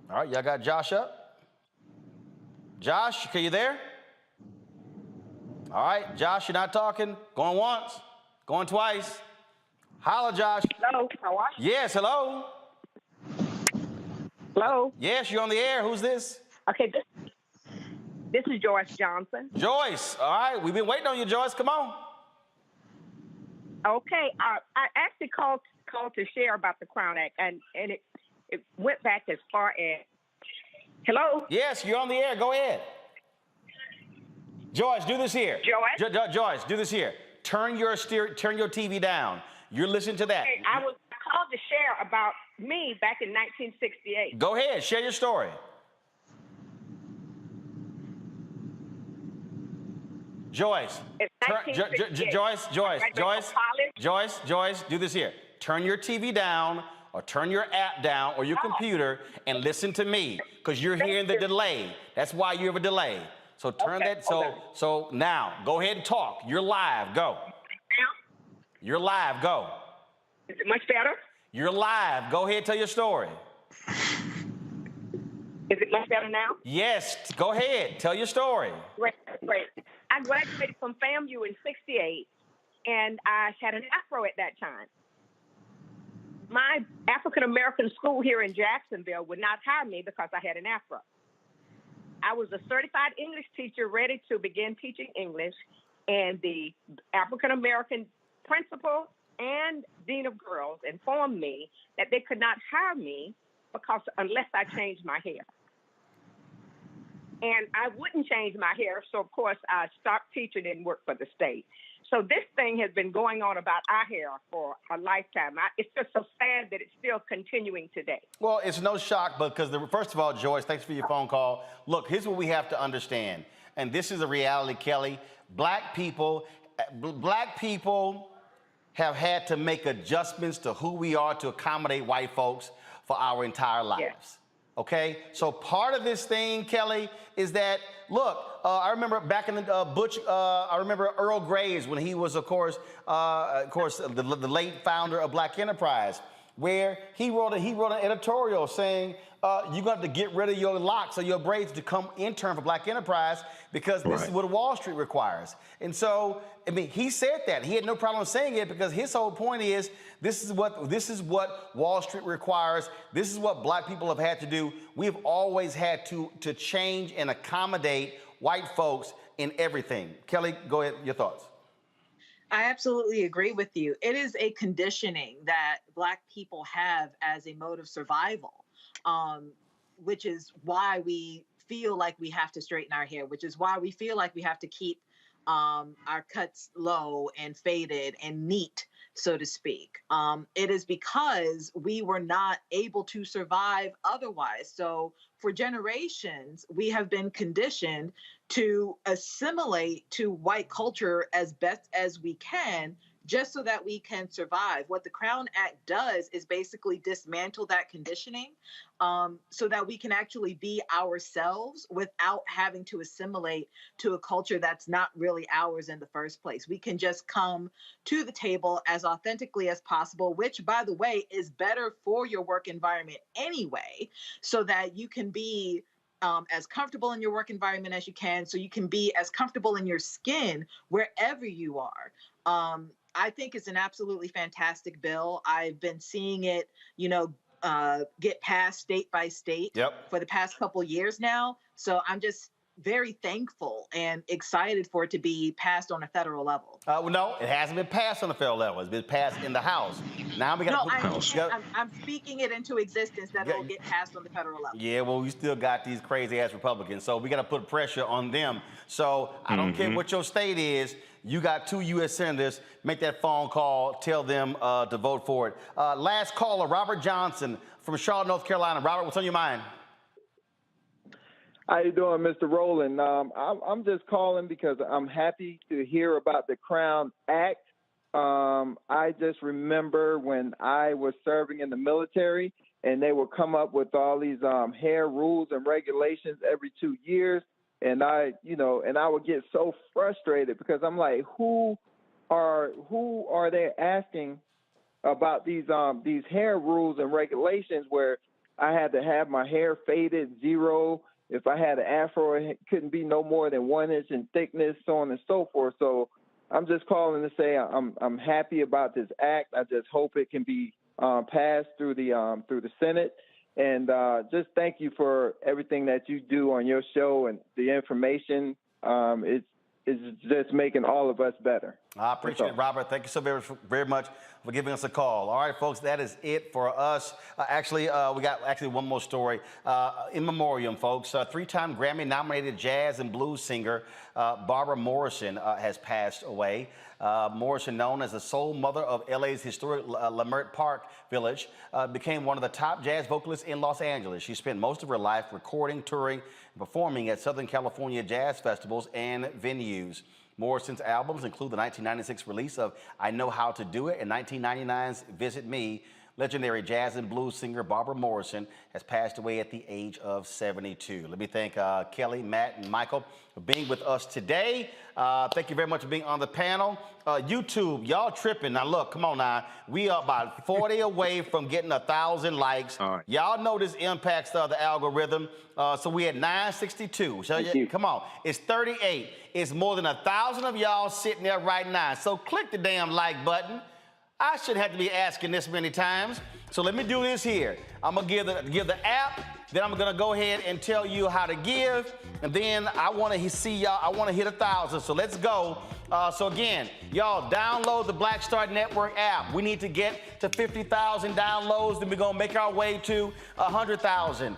All right, y'all got Josh up? Josh, are you there? All right, Josh, you're not talking. Going once, going twice. Holla, Josh. Hello, how are you? Yes, hello. Hello. Yes, you're on the air. Who's this? Okay, this is Joyce Johnson. Joyce. All right, we've been waiting on you, Joyce. Come on. Okay, I actually called to share about the Crown Act, and it went back as far as. Hello. Yes, you're on the air. Go ahead. Joyce, do this here. Joyce. Joyce, do this here. Turn your TV down. You're listening to that. Okay, I called to share about me back in 1968. Go ahead, share your story. Joyce. Joyce, do this here. Turn your TV down or turn your app down or your computer and listen to me because you're hearing the delay. That's why you have a delay. So turn that. So now go ahead and talk. You're live. Go. You're live. Go. Is it much better? You're live. Go ahead, tell your story. Is it much better now? Yes. Go ahead. Tell your story. Great. I graduated from FAMU in '68, and I had an afro at that time. My African-American school here in Jacksonville would not hire me because I had an afro. I was a certified English teacher ready to begin teaching English, and the African-American principal and dean of girls informed me that they could not hire me because unless I changed my hair. And I wouldn't change my hair, so of course I stopped teaching and worked for the state. So this thing has been going on about our hair for a lifetime. It's just so sad that it's still continuing today. Well, it's no shock because, first of all, Joyce, thanks for your phone call. Look, here's what we have to understand, and this is a reality, Kelly. Black people have had to make adjustments to who we are to accommodate white folks for our entire lives. Yes. Okay, so part of this thing, Kelly, is that, look, I remember back in the I remember Earl Graves when he was, of course, the late founder of Black Enterprise, where he wrote an editorial saying, you're going to have to get rid of your locks or your braids to come intern for Black Enterprise because this is what Wall Street requires. And so, I mean, he said that. He had no problem saying it because his whole point is this is what Wall Street requires. This is what Black people have had to do. We've always had to change and accommodate white folks in everything. Kelly, go ahead, your thoughts. I absolutely agree with you. It is a conditioning that Black people have as a mode of survival, which is why we feel like we have to straighten our hair, which is why we feel like we have to keep our cuts low and faded and neat, so to speak. It is because we were not able to survive otherwise. So for generations, we have been conditioned to assimilate to white culture as best as we can, just so that we can survive. What the Crown Act does is basically dismantle that conditioning so that we can actually be ourselves without having to assimilate to a culture that's not really ours in the first place. We can just come to the table as authentically as possible, which, by the way, is better for your work environment anyway, so that you can be as comfortable in your work environment as you can, so you can be as comfortable in your skin wherever you are. I think it's an absolutely fantastic bill. I've been seeing it, get passed state by state for the past couple years now. So I'm just very thankful and excited for it to be passed on a federal level. Well, no, it hasn't been passed on the federal level. It's been passed in the House. Now we got I'm speaking it into existence that it'll get passed on the federal level. Yeah, well, we still got these crazy-ass Republicans, so we got to put pressure on them. So I don't care what your state is. You got 2 U.S. senators. Make that phone call. Tell them to vote for it. Last caller, Robert Johnson from Charlotte, North Carolina. Robert, what's on your mind? How you doing, Mr. Rowland? I'm just calling because I'm happy to hear about the Crown Act. I just remember when I was serving in the military, and they would come up with all these hair rules and regulations every 2 years, and I would get so frustrated because I'm like, who are they asking about these hair rules and regulations where I had to have my hair faded 0. If I had an afro, it couldn't be no more than 1 inch in thickness, so on and so forth. So I'm just calling to say I'm happy about this act. I just hope it can be passed through the Senate. And just thank you for everything that you do on your show and the information. It's just making all of us better. I appreciate it, Robert. Thank you so very much for giving us a call. All right, folks, that is it for us. We got one more story. In memoriam, folks, 3-time Grammy-nominated jazz and blues singer Barbara Morrison has passed away. Morrison, known as the soul mother of LA's historic Leimert Park Village, became one of the top jazz vocalists in Los Angeles. She spent most of her life recording, touring, and performing at Southern California jazz festivals and venues. Morrison's albums include the 1996 release of I Know How to Do It and 1999's Visit Me. Legendary jazz and blues singer Barbara Morrison has passed away at the age of 72. Let me thank Kelly, Matt, and Michael for being with us today. Thank you very much for being on the panel. YouTube, y'all tripping. Now, look, come on now. We are about 40 away from getting 1,000 likes. Right. Y'all know this impacts the algorithm. So we at 962. So come on. It's 38. It's more than 1,000 of y'all sitting there right now. So click the damn like button. I shouldn't have to be asking this many times. So let me do this here. I'm gonna give the app, then I'm gonna go ahead and tell you how to give, and then I wanna see y'all, I wanna hit 1,000, so let's go. So again, y'all download the Black Star Network app. We need to get to 50,000 downloads, then we're gonna make our way to 100,000.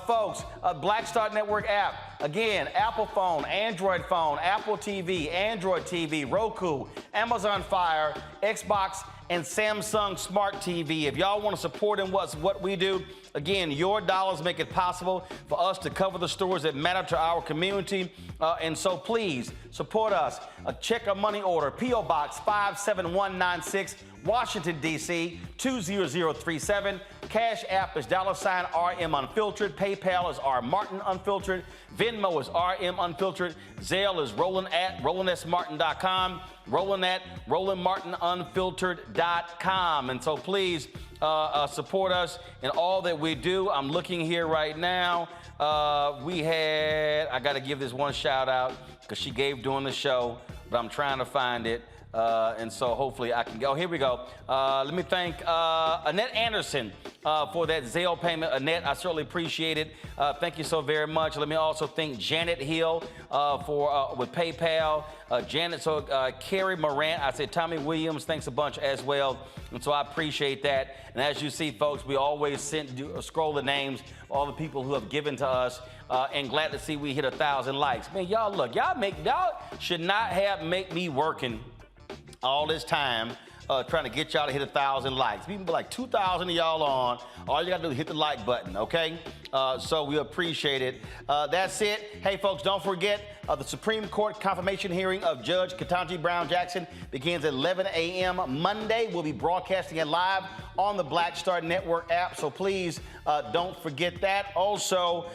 Folks, Black Star Network app. Again, Apple phone, Android phone, Apple TV, Android TV, Roku, Amazon Fire, Xbox, and Samsung Smart TV. If y'all want to support in what we do, again, your dollars make it possible for us to cover the stories that matter to our community. And so please support us. Check a money order, P.O. Box 57196, Washington, D.C. 20037. Cash App is $RM Unfiltered. PayPal is R Martin Unfiltered. Venmo is RM Unfiltered. Zelle is Roland@RolandSMartin.com. Roland@RolandMartinUnfiltered.com. And so please support us in all that we do. I'm looking here right now. I got to give this one shout out because she gave during the show, but I'm trying to find it. And so hopefully I can go. Here we go. Let me thank Annette Anderson for that Zelle payment. Annette, I certainly appreciate it. Thank you so very much. Let me also thank Janet Hill with PayPal. Carrie Morant, I said Tommy Williams, thanks a bunch as well. And so I appreciate that. And as you see, folks, we always scroll the names of all the people who have given to us. And glad to see we hit 1,000 likes. Man, y'all look, y'all should not make me working all this time trying to get y'all to hit 1,000 likes. People be like 2,000 of y'all on. All you gotta do is hit the like button, okay? So we appreciate it. That's it. Hey, folks, don't forget the Supreme Court confirmation hearing of Judge Ketanji Brown Jackson begins at 11 a.m. Monday. We'll be broadcasting it live on the Black Star Network app. So please don't forget that. Also,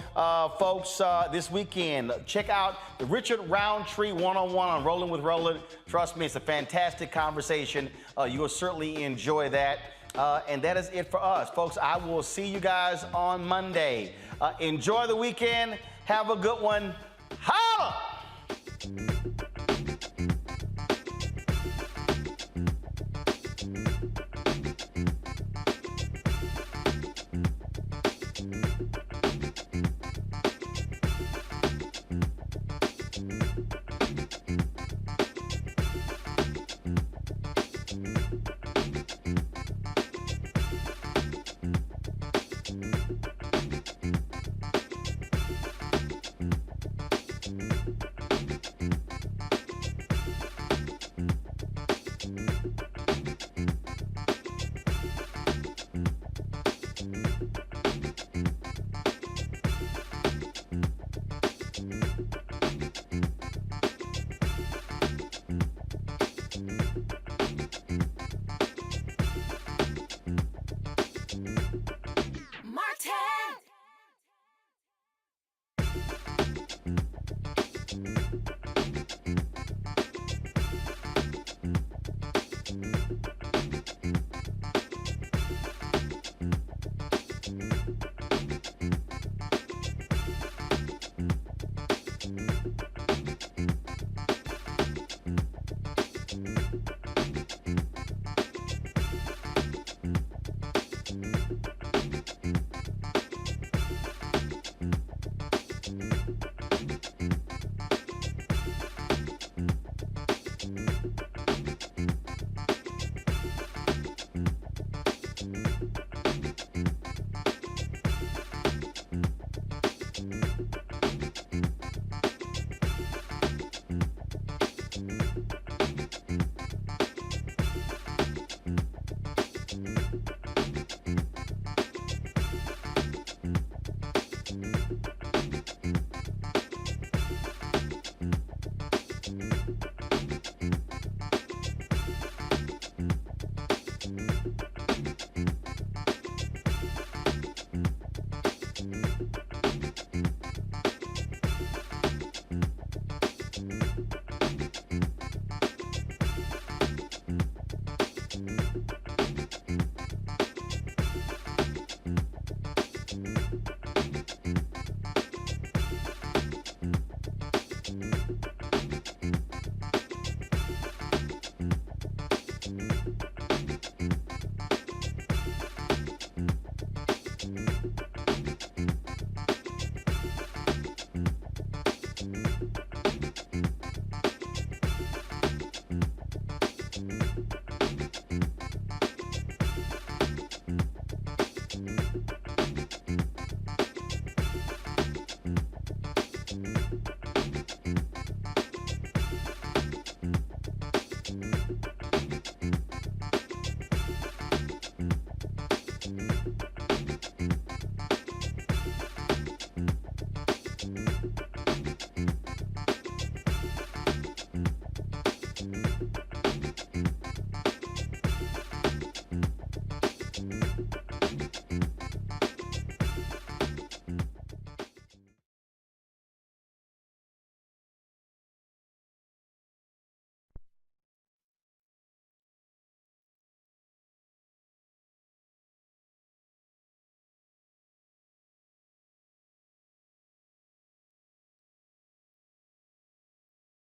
folks, this weekend, check out the Richard Roundtree one-on-one on Rolling with Roland. Trust me, it's a fantastic conversation. You will certainly enjoy that. And that is it for us. Folks, I will see you guys on Monday. Enjoy the weekend. Have a good one. Holla! Martin!